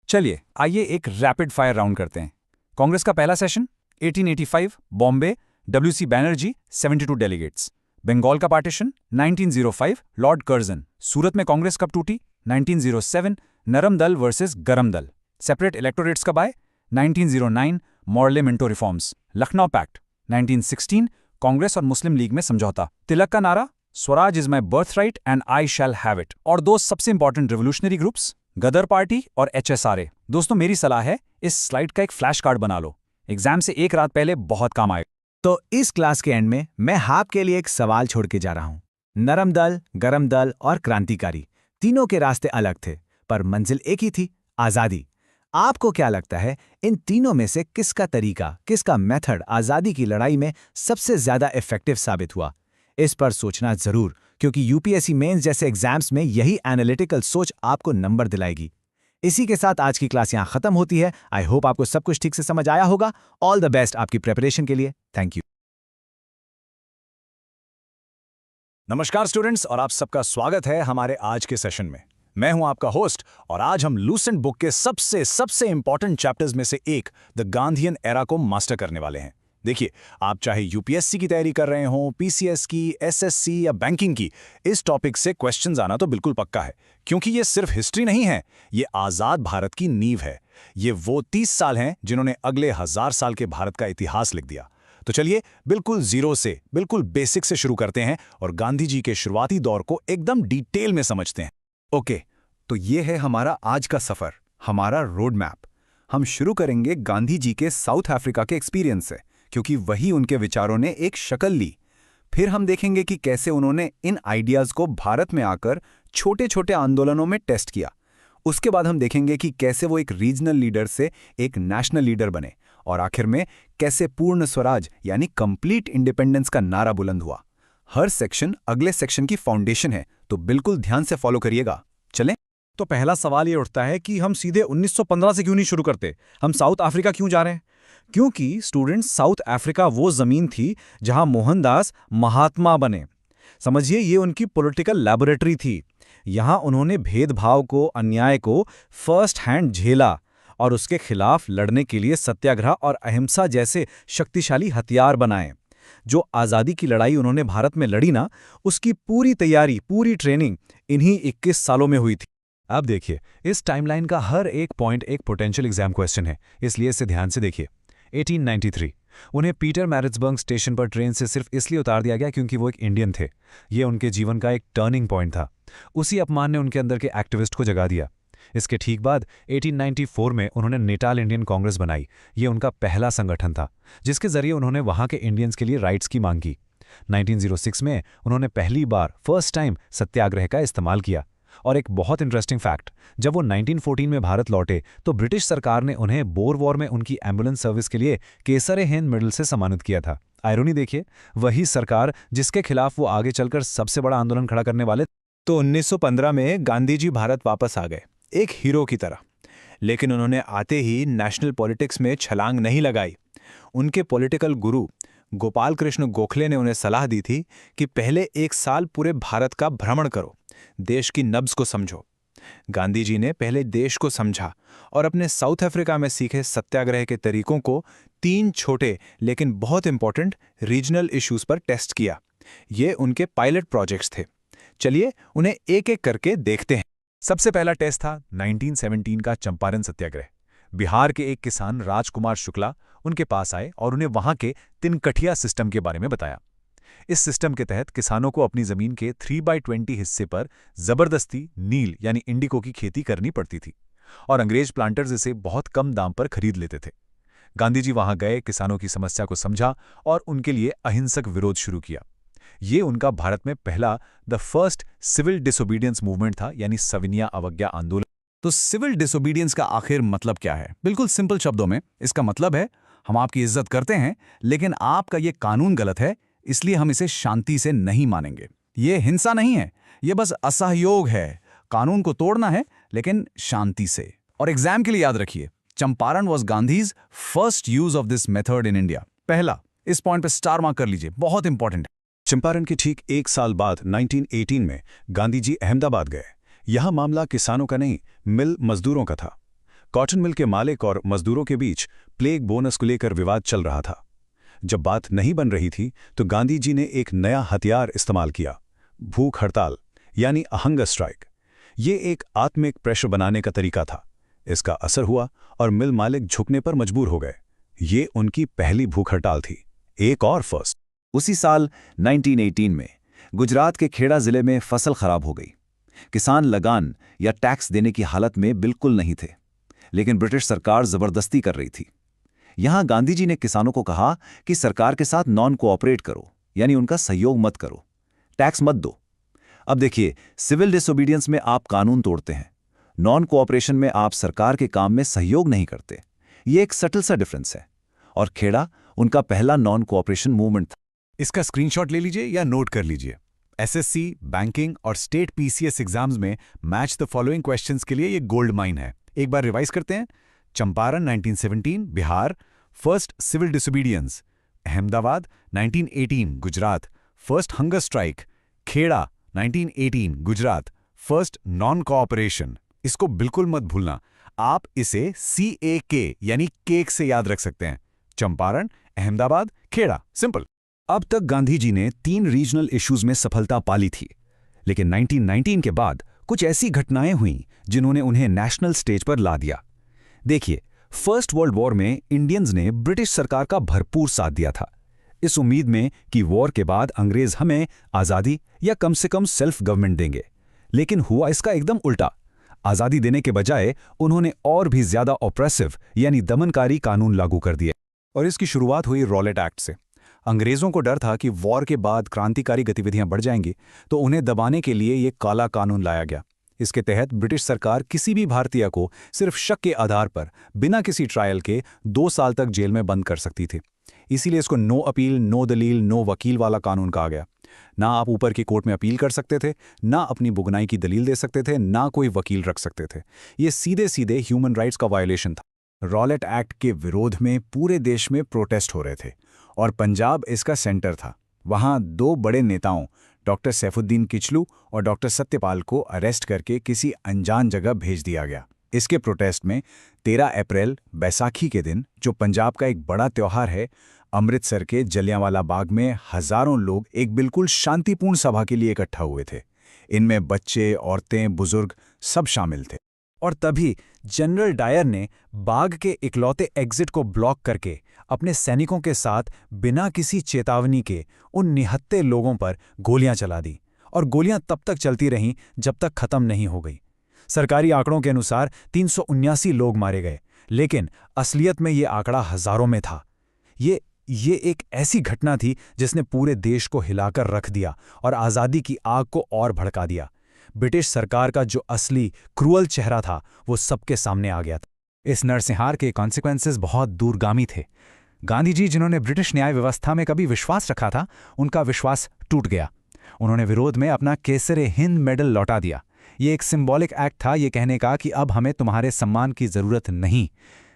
चलिए आइए एक रैपिड फायर राउंड करते हैं। कांग्रेस का पहला session 1885 Bombay, WC Banerjee 72 delegates. Bengal का पार्टीशन 1905 लॉर्ड कर्जन। सूरत में कांग्रेस कब टूटी? 1907 नरम दल वर्सेस गरम दल। सेपरेट इलेक्टोरेट्स कब आए? 1909 Morley Minto reforms. Lucknow pact 1916 Congress और मुस्लिम लीग में समझौता। तिलक का नारा swaraj is my birthright and I shall have it. और 2 सबसे important revolutionary groups Ghadar Party और HSRA। दोस्तों मेरी सलाह है, इस स्लाइड का एक फ्लैश कार्ड बना लो, एग्जाम से एक रात पहले बहुत काम आएगा। तो इस क्लास के एंड में मैं आपके लिए एक सवाल छोड़ के जा रहा हूं। नरम दल, गरम दल और क्रांतिकारी, तीनों के रास्ते अलग थे, पर मंजिल एक ही थी, आजादी। आपको क्या लगता है, इन तीनों में से किसका तरीका, किसका मेथड आज़ादी की लड़ाई में सबसे ज़्यादा इफेक्टिव साबित हुआ? इस पर सोचना ज़रूर, क्योंकि यूपीएससी मेंस जैसे एग्जाम्स में यही एनालिटिकल सोच आपको नंबर दिलाएगी। इसी के साथ आज की क्लास यहाँ खत्म होती है। आई होप आपको सब कुछ ठीक से समझ आया होगा। ऑल द बेस्ट आपकी प्रिपरेशन के लिए। Thank you. नमस्कार स्टूडेंट्स, और आप सबका स्वागत है हमारे आज के सेशन में। मैं हूं आपका होस्ट, और आज हम लूसेंट बुक के सबसे इंपॉर्टेंट चैप्टर्स में से एक द गांधीयन एरा को मास्टर करने वाले हैं। देखिए, आप चाहे यूपीएससी की तैयारी कर रहे हों, पीसीएस की, एसएससी या बैंकिंग की, इस टॉपिक से क्वेश्चंस आना तो बिल्कुल पक्का है, क्योंकि ये सिर्फ हिस्ट्री नहीं है, ये आज़ाद भारत की नींव है। ये वो 30 साल हैं जिन्होंने अगले 1000 साल के भारत का इतिहास लिख दिया। तो चलिए बिल्कुल जीरो से, बिल्कुल बेसिक से शुरू करते हैं और गांधी जी के शुरुआती दौर को एकदम डिटेल में समझते हैं। ओके, तो ये है हमारा आज का सफ़र, हमारा रोड मैप। हम शुरू करेंगे गांधी जी के साउथ अफ्रीका के एक्सपीरियंस से, क्योंकि वही उनके विचारों ने एक शक्ल ली। फिर हम देखेंगे कि कैसे उन्होंने इन आइडियाज़ को भारत में आकर छोटे छोटे आंदोलनों में टेस्ट किया। उसके बाद हम देखेंगे कि कैसे वो एक रीजनल लीडर से एक नेशनल लीडर बने, और आखिर में कैसे पूर्ण स्वराज यानी कंप्लीट इंडिपेंडेंस का नारा बुलंद हुआ। हर सेक्शन अगले सेक्शन की फाउंडेशन है, तो बिल्कुल ध्यान से फॉलो करिएगा। चलें। तो पहला सवाल ये उठता है कि हम सीधे 1915 से क्यों नहीं शुरू करते, हम साउथ अफ्रीका क्यों जा रहे हैं? क्योंकि स्टूडेंट्स, साउथ अफ्रीका वो जमीन थी जहां मोहनदास महात्मा बने। समझिए, ये उनकी पॉलिटिकल लैबोरेटरी थी। यहां उन्होंने भेदभाव को, अन्याय को फर्स्ट हैंड झेला और उसके खिलाफ लड़ने के लिए सत्याग्रह और अहिंसा जैसे शक्तिशाली हथियार बनाए। जो आज़ादी की लड़ाई उन्होंने भारत में लड़ी ना, उसकी पूरी तैयारी, पूरी ट्रेनिंग इन्हीं 21 सालों में हुई थी। अब देखिए, इस टाइमलाइन का हर एक पॉइंट एक पोटेंशियल एग्जाम क्वेश्चन है, इसलिए इसे ध्यान से देखिए। 1893, उन्हें पीटर मैरिट्सबर्ग स्टेशन पर ट्रेन से सिर्फ इसलिए उतार दिया गया क्योंकि वो एक इंडियन थे। ये उनके जीवन का एक टर्निंग पॉइंट था। उसी अपमान ने उनके अंदर के एक्टिविस्ट को जगा दिया। इसके ठीक बाद 1894 में उन्होंने नेटाल इंडियन कांग्रेस बनाई। ये उनका पहला संगठन था, जिसके जरिए उन्होंने वहां के इंडियंस के लिए राइट्स की मांग की। 1906 में उन्होंने पहली बार फर्स्ट टाइम सत्याग्रह का इस्तेमाल किया। और एक बहुत इंटरेस्टिंग फैक्ट, जब वो 1914 में भारत लौटे तो ब्रिटिश सरकार ने उन्हें बोर वॉर में उनकी एम्बुलेंस सर्विस के लिए केसर-ए-हिंद मेडल से सम्मानित किया था। आयरनी देखिए, वही सरकार जिसके खिलाफ वो आगे चलकर सबसे बड़ा आंदोलन खड़ा करने वाले। तो 1915 में गांधी जी भारत वापस आ गए, एक हीरो की तरह। लेकिन उन्होंने आते ही नेशनल पॉलिटिक्स में छलांग नहीं लगाई। उनके पॉलिटिकल गुरु गोपाल कृष्ण गोखले ने उन्हें सलाह दी थी कि पहले 1 साल पूरे भारत का भ्रमण करो, देश की नब्ज को समझो। गांधी जी ने पहले देश को समझा और अपने साउथ अफ्रीका में सीखे सत्याग्रह के तरीकों को 3 छोटे लेकिन बहुत इंपॉर्टेंट रीजनल इश्यूज पर टेस्ट किया। ये उनके पायलट प्रोजेक्ट्स थे। चलिए उन्हें एक एक करके देखते हैं। सबसे पहला टेस्ट था 1917 का चंपारण सत्याग्रह। बिहार के एक किसान राजकुमार शुक्ला उनके पास आए और उन्हें वहां के तिनकठिया सिस्टम के बारे में बताया। इस सिस्टम के तहत किसानों को अपनी जमीन के 3/20 हिस्से पर जबरदस्ती नील यानी इंडिको की खेती करनी पड़ती थी, और अंग्रेज प्लांटर्स इसे बहुत कम दाम पर खरीद लेते थे। गांधी जी वहां गए, किसानों की समस्या को समझा और उनके लिए अहिंसक विरोध शुरू किया। ये उनका भारत में पहला the first civil disobedience movement था, यानी सविनय अवज्ञा आंदोलन। तो सिविल डिसोबीडियंस का आखिर मतलब क्या है? बिल्कुल सिंपल शब्दों में इसका मतलब है, हम आपकी इज्जत करते हैं, लेकिन आपका ये कानून गलत है, इसलिए हम इसे शांति से नहीं मानेंगे। ये हिंसा नहीं है, ये बस असहयोग है। कानून को तोड़ना है, लेकिन शांति से। और एग्जाम के लिए याद रखिए, Champaran was Gandhi's first use of this method in India. पहला, इस पॉइंट पे स्टार मार्क कर लीजिए, बहुत इंपॉर्टेंट है। चंपारण के ठीक 1 साल बाद 1918 में गांधी जी अहमदाबाद गए। यहां मामला किसानों का नहीं, मिल मजदूरों का था। कॉटन मिल के मालिक और मजदूरों के बीच प्लेग बोनस को लेकर विवाद चल रहा था। जब बात नहीं बन रही थी तो गांधी जी ने एक नया हथियार इस्तेमाल किया, भूख हड़ताल यानी हंगर स्ट्राइक। ये एक आत्मिक प्रेशर बनाने का तरीका था। इसका असर हुआ और मिल मालिक झुकने पर मजबूर हो गए। ये उनकी पहली भूख हड़ताल थी। एक और फर्स्ट, उसी साल 1918 में गुजरात के खेड़ा जिले में फसल खराब हो गई। किसान लगान या टैक्स देने की हालत में बिल्कुल नहीं थे, लेकिन ब्रिटिश सरकार जबरदस्ती कर रही थी। यहां गांधी जी ने किसानों को कहा कि सरकार के साथ नॉन कोऑपरेट करो, यानी उनका सहयोग मत करो, टैक्स मत दो। अब देखिए, सिविल डिसोबीडियंस में आप कानून तोड़ते हैं, नॉन कोऑपरेशन में आप सरकार के काम में सहयोग नहीं करते। ये एक सटल सा डिफरेंस है। और खेड़ा उनका पहला नॉन कोऑपरेशन मूवमेंट था। इसका स्क्रीनशॉट ले लीजिए या नोट कर लीजिए। एसएससी, बैंकिंग और स्टेट पीसीएस एग्जाम्स में मैच द फॉलोइंग क्वेश्चंस के लिए ये गोल्ड माइन है। एक बार रिवाइज करते हैं। Champaran 1917 Bihar, first civil disobedience. Ahmedabad 1918 Gujarat, first hunger strike. Kheda 1918 Gujarat, first non cooperation. इसको बिल्कुल मत भूलना, आप इसे CAK यानी केक से याद रख सकते हैं। चंपारण, अहमदाबाद, खेड़ा, सिंपल। अब तक गांधी जी ने 3 रीजनल इश्यूज में सफलता पाली थी, लेकिन 1919 के बाद कुछ ऐसी घटनाएं हुईं जिन्होंने उन्हें नेशनल स्टेज पर ला दिया। देखिए, फर्स्ट वर्ल्ड वॉर में इंडियंस ने ब्रिटिश सरकार का भरपूर साथ दिया था, इस उम्मीद में कि वॉर के बाद अंग्रेज हमें आज़ादी या कम से कम सेल्फ गवर्नमेंट देंगे। लेकिन हुआ इसका एकदम उल्टा। आज़ादी देने के बजाय उन्होंने और भी ज्यादा ऑप्रेसिव यानी दमनकारी कानून लागू कर दिए। और इसकी शुरुआत हुई रॉलेट एक्ट से। अंग्रेज़ों को डर था कि वॉर के बाद क्रांतिकारी गतिविधियां बढ़ जाएंगी, तो उन्हें दबाने के लिए ये काला कानून लाया गया। इसके तहत ब्रिटिश सरकार किसी भी भारतीय को सिर्फ शक के आधार पर बिना किसी ट्रायल के 2 साल तक जेल में बंद कर सकती थी। इसीलिए इसको नो अपील, नो दलील, नो वकील वाला कानून कहा गया। ना आप ऊपर की कोर्ट में अपील कर सकते थे, ना अपनी बुगनाई की दलील दे सकते थे, ना कोई वकील रख सकते थे। ये सीधे सीधे ह्यूमन राइट्स का वायलेशन था। रॉलेट एक्ट के विरोध में पूरे देश में प्रोटेस्ट हो रहे थे और पंजाब इसका सेंटर था। वहाँ 2 बड़े नेताओं डॉक्टर सैफुद्दीन किचलू और डॉक्टर सत्यपाल को अरेस्ट करके किसी अनजान जगह भेज दिया गया। इसके प्रोटेस्ट में 13 अप्रैल बैसाखी के दिन, जो पंजाब का एक बड़ा त्यौहार है, अमृतसर के जलियांवाला बाग में हजारों लोग एक बिल्कुल शांतिपूर्ण सभा के लिए इकट्ठा हुए थे। इनमें बच्चे, औरतें, बुजुर्ग सब शामिल थे। और तभी जनरल डायर ने बाग के इकलौते एग्जिट को ब्लॉक करके अपने सैनिकों के साथ बिना किसी चेतावनी के उन निहत्थे लोगों पर गोलियां चला दी। और गोलियां तब तक चलती रहीं जब तक खत्म नहीं हो गई। सरकारी आंकड़ों के अनुसार 379 लोग मारे गए, लेकिन असलियत में ये आंकड़ा हजारों में था। ये एक ऐसी घटना थी जिसने पूरे देश को हिलाकर रख दिया और आज़ादी की आग को और भड़का दिया। ब्रिटिश सरकार का जो असली क्रूअल चेहरा था वो सबके सामने आ गया था। इस नरसंहार के कॉन्सिक्वेंसेस बहुत दूरगामी थे। गांधी जी, जिन्होंने ब्रिटिश न्याय व्यवस्था में कभी विश्वास रखा था, उनका विश्वास टूट गया। उन्होंने विरोध में अपना केसरे हिंद मेडल लौटा दिया। ये एक सिंबॉलिक एक्ट था, ये कहने का कि अब हमें तुम्हारे सम्मान की जरूरत नहीं।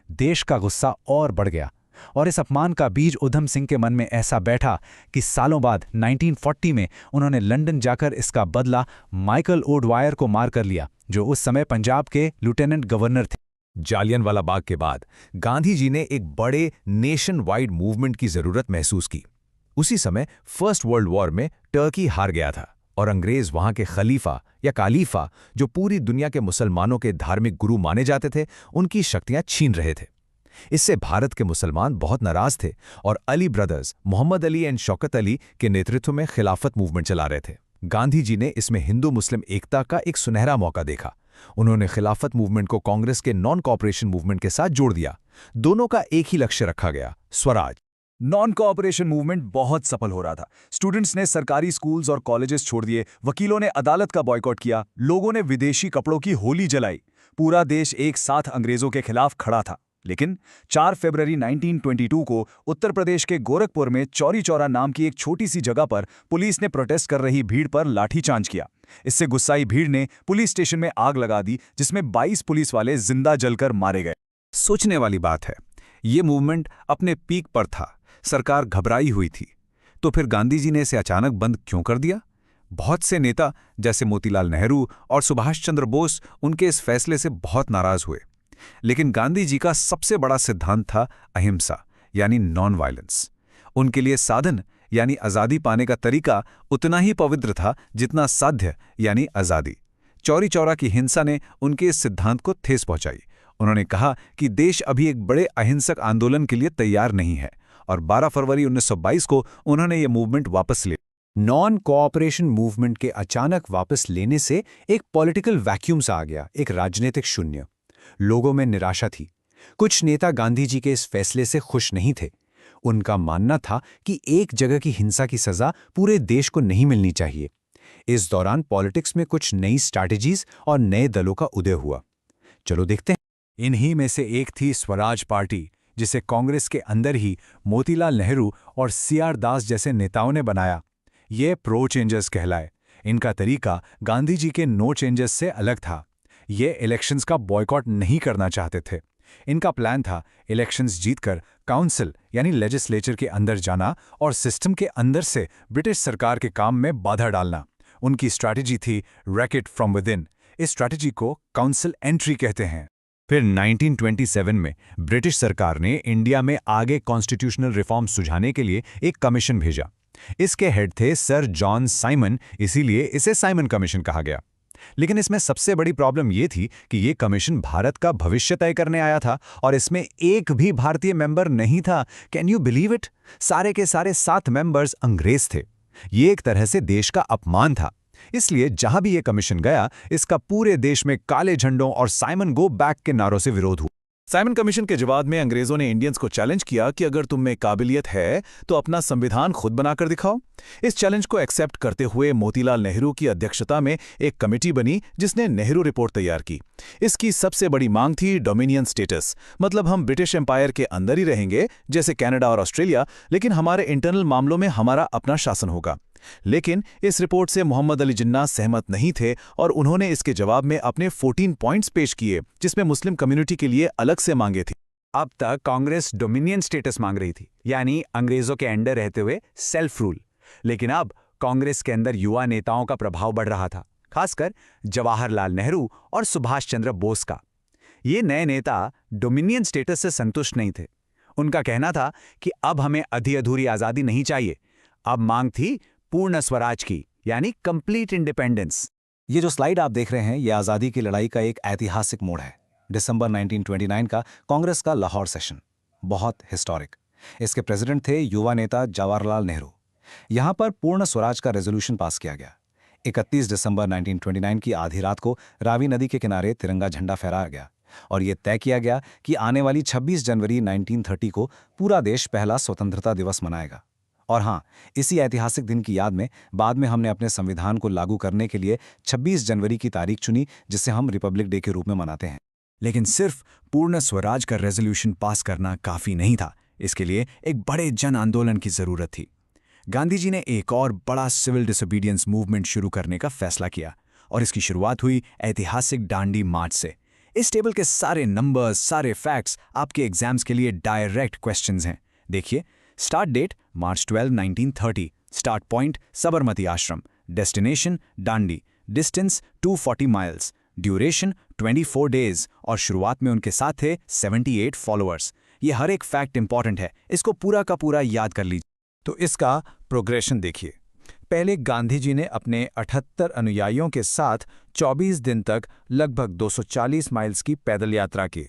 देश का गुस्सा और बढ़ गया और इस अपमान का बीज उधम सिंह के मन में ऐसा बैठा कि सालों बाद 1940 में उन्होंने लंदन जाकर इसका बदला माइकल ओडवायर को मार कर लिया, जो उस समय पंजाब के लेफ्टिनेंट गवर्नर थे। जालियनवाला बाग के बाद गांधी जी ने एक बड़े नेशन वाइड मूवमेंट की जरूरत महसूस की। उसी समय फर्स्ट वर्ल्ड वॉर में टर्की हार गया था और अंग्रेज वहां के खलीफा या कालीफा, जो पूरी दुनिया के मुसलमानों के धार्मिक गुरु माने जाते थे, उनकी शक्तियां छीन रहे थे। इससे भारत के मुसलमान बहुत नाराज थे और अली ब्रदर्स, मोहम्मद अली एंड शौकत अली के नेतृत्व में खिलाफत मूवमेंट चला रहे थे। गांधी जी ने इसमें हिंदू मुस्लिम एकता का एक सुनहरा मौका देखा। उन्होंने खिलाफत मूवमेंट को कांग्रेस के नॉन कोऑपरेशन मूवमेंट के साथ जोड़ दिया। दोनों का एक ही लक्ष्य रखा गया, स्वराज। नॉन कोऑपरेशन मूवमेंट बहुत सफल हो रहा था। स्टूडेंट्स ने सरकारी स्कूल्स और कॉलेजेस छोड़ दिए, वकीलों ने अदालत का बॉयकॉट किया, लोगों ने विदेशी कपड़ों की होली जलाई। पूरा देश एक साथ अंग्रेजों के खिलाफ खड़ा था। लेकिन 4 फरवरी 1922 को उत्तर प्रदेश के गोरखपुर में चौरी चौरा नाम की एक छोटी सी जगह पर पुलिस ने प्रोटेस्ट कर रही भीड़ पर लाठीचार्ज किया। इससे गुस्साई भीड़ ने पुलिस स्टेशन में आग लगा दी, जिसमें 22 पुलिस वाले जिंदा जलकर मारे गए। सोचने वाली बात है, ये मूवमेंट अपने पीक पर था, सरकार घबराई हुई थी, तो फिर गांधी जी ने इसे अचानक बंद क्यों कर दिया? बहुत से नेता जैसे मोतीलाल नेहरू और सुभाष चंद्र बोस उनके इस फैसले से बहुत नाराज हुए। लेकिन गांधी जी का सबसे बड़ा सिद्धांत था अहिंसा, यानी नॉन वायलेंस। उनके लिए साधन यानी आज़ादी पाने का तरीका उतना ही पवित्र था जितना साध्य यानी आज़ादी। चौरी चौरा की हिंसा ने उनके इस सिद्धांत को ठेस पहुंचाई। उन्होंने कहा कि देश अभी एक बड़े अहिंसक आंदोलन के लिए तैयार नहीं है, और 12 फरवरी 1922 को उन्होंने ये मूवमेंट वापस लिया। नॉन कोऑपरेशन मूवमेंट के अचानक वापस लेने से एक पॉलिटिकल वैक्यूम सा आ गया, एक राजनीतिक शून्य। लोगों में निराशा थी। कुछ नेता गांधी जी के इस फैसले से खुश नहीं थे। उनका मानना था कि एक जगह की हिंसा की सजा पूरे देश को नहीं मिलनी चाहिए। इस दौरान पॉलिटिक्स में कुछ नई स्ट्रैटेजीज और नए दलों का उदय हुआ। चलो देखते हैं। इन्हीं में से एक थी स्वराज पार्टी, जिसे कांग्रेस के अंदर ही मोतीलाल नेहरू और सीआर दास जैसे नेताओं ने बनाया। ये प्रो चेंजर्स कहलाए। इनका तरीका गांधी जी के नो चेंजेस से अलग था। ये इलेक्शंस का बॉयकॉट नहीं करना चाहते थे। इनका प्लान था इलेक्शंस जीतकर काउंसिल यानी लेजिस्लेचर के अंदर जाना और सिस्टम के अंदर से ब्रिटिश सरकार के काम में बाधा डालना। उनकी स्ट्रैटेजी थी रैकेट फ्रॉम विदिन। इस स्ट्रैटेजी को काउंसिल एंट्री कहते हैं। फिर 1927 में ब्रिटिश सरकार ने इंडिया में आगे कॉन्स्टिट्यूशनल रिफॉर्म सुझाने के लिए एक कमीशन भेजा। इसके हेड थे सर जॉन साइमन, इसीलिए इसे साइमन कमीशन कहा गया। लेकिन इसमें सबसे बड़ी प्रॉब्लम यह थी कि यह कमीशन भारत का भविष्य तय करने आया था और इसमें एक भी भारतीय मेंबर नहीं था। Can you believe it? सारे के सारे 7 मेंबर्स अंग्रेज थे। ये एक तरह से देश का अपमान था। इसलिए जहां भी यह कमीशन गया, इसका पूरे देश में काले झंडों और साइमन गो बैक के नारों से विरोध हुआ। साइमन कमीशन के जवाब में अंग्रेजों ने इंडियंस को चैलेंज किया कि अगर तुम में काबिलियत है तो अपना संविधान खुद बनाकर दिखाओ। इस चैलेंज को एक्सेप्ट करते हुए मोतीलाल नेहरू की अध्यक्षता में एक कमेटी बनी जिसने नेहरू रिपोर्ट तैयार की। इसकी सबसे बड़ी मांग थी डोमिनियन स्टेटस, मतलब हम ब्रिटिश एम्पायर के अंदर ही रहेंगे जैसे कनाडा और ऑस्ट्रेलिया, लेकिन हमारे इंटरनल मामलों में हमारा अपना शासन होगा। लेकिन इस रिपोर्ट से मोहम्मद अली जिन्ना सहमत नहीं थे और उन्होंने इसके जवाब में अपने 14 पॉइंट्स पेश किए, जिसमें मुस्लिम कम्युनिटी के लिए अलग से मांगे थी। अब तक कांग्रेस डोमिनियन स्टेटस मांग रही थी, यानी अंग्रेजों के अंडर रहते हुए सेल्फ रूल। लेकिन अब कांग्रेस के अंदर युवा नेताओं का प्रभाव बढ़ रहा था, खासकर जवाहरलाल नेहरू और सुभाष चंद्र बोस का। ये नए नेता डोमिनियन स्टेटस से संतुष्ट नहीं थे। उनका कहना था कि अब हमें आधी अधूरी आज़ादी नहीं चाहिए, अब मांग थी पूर्ण स्वराज की, यानी कंप्लीट इंडिपेंडेंस। ये जो स्लाइड आप देख रहे हैं, ये आज़ादी की लड़ाई का एक ऐतिहासिक मोड़ है। दिसंबर 1929 का कांग्रेस का लाहौर सेशन, बहुत हिस्टोरिक। इसके प्रेसिडेंट थे युवा नेता जवाहरलाल नेहरू। यहां पर पूर्ण स्वराज का रेजोल्यूशन पास किया गया। 31 दिसंबर 1929 की आधी रात को रावी नदी के किनारे तिरंगा झंडा फहराया गया और ये तय किया गया कि आने वाली 26 जनवरी 1930 को पूरा देश पहला स्वतंत्रता दिवस मनाएगा। और हाँ, इसी ऐतिहासिक दिन की याद में बाद में हमने अपने संविधान को लागू करने के लिए 26 जनवरी की तारीख चुनी, जिसे हम रिपब्लिक डे के रूप में मनाते हैं। लेकिन सिर्फ पूर्ण स्वराज का रेजोल्यूशन पास करना काफ़ी नहीं था। इसके लिए एक बड़े जन आंदोलन की ज़रूरत थी। गांधी जी ने एक और बड़ा सिविल डिसोबीडियंस मूवमेंट शुरू करने का फैसला किया और इसकी शुरुआत हुई ऐतिहासिक दांडी मार्च से। इस टेबल के सारे नंबर्स, सारे फैक्ट्स आपके एग्जाम्स के लिए डायरेक्ट क्वेश्चंस हैं। देखिए, start date March 12, 1930, start point Sabarmati Ashram, destination Dandi, distance 240 miles, duration 24 days और शुरुआत में उनके साथ थे 78 फॉलोअर्स। ये हर एक फैक्ट इंपॉर्टेंट है, इसको पूरा का पूरा याद कर लीजिए। तो इसका प्रोग्रेशन देखिए। पहले गांधी जी ने अपने 78 अनुयायियों के साथ 24 दिन तक लगभग 240 माइल्स की पैदल यात्रा की।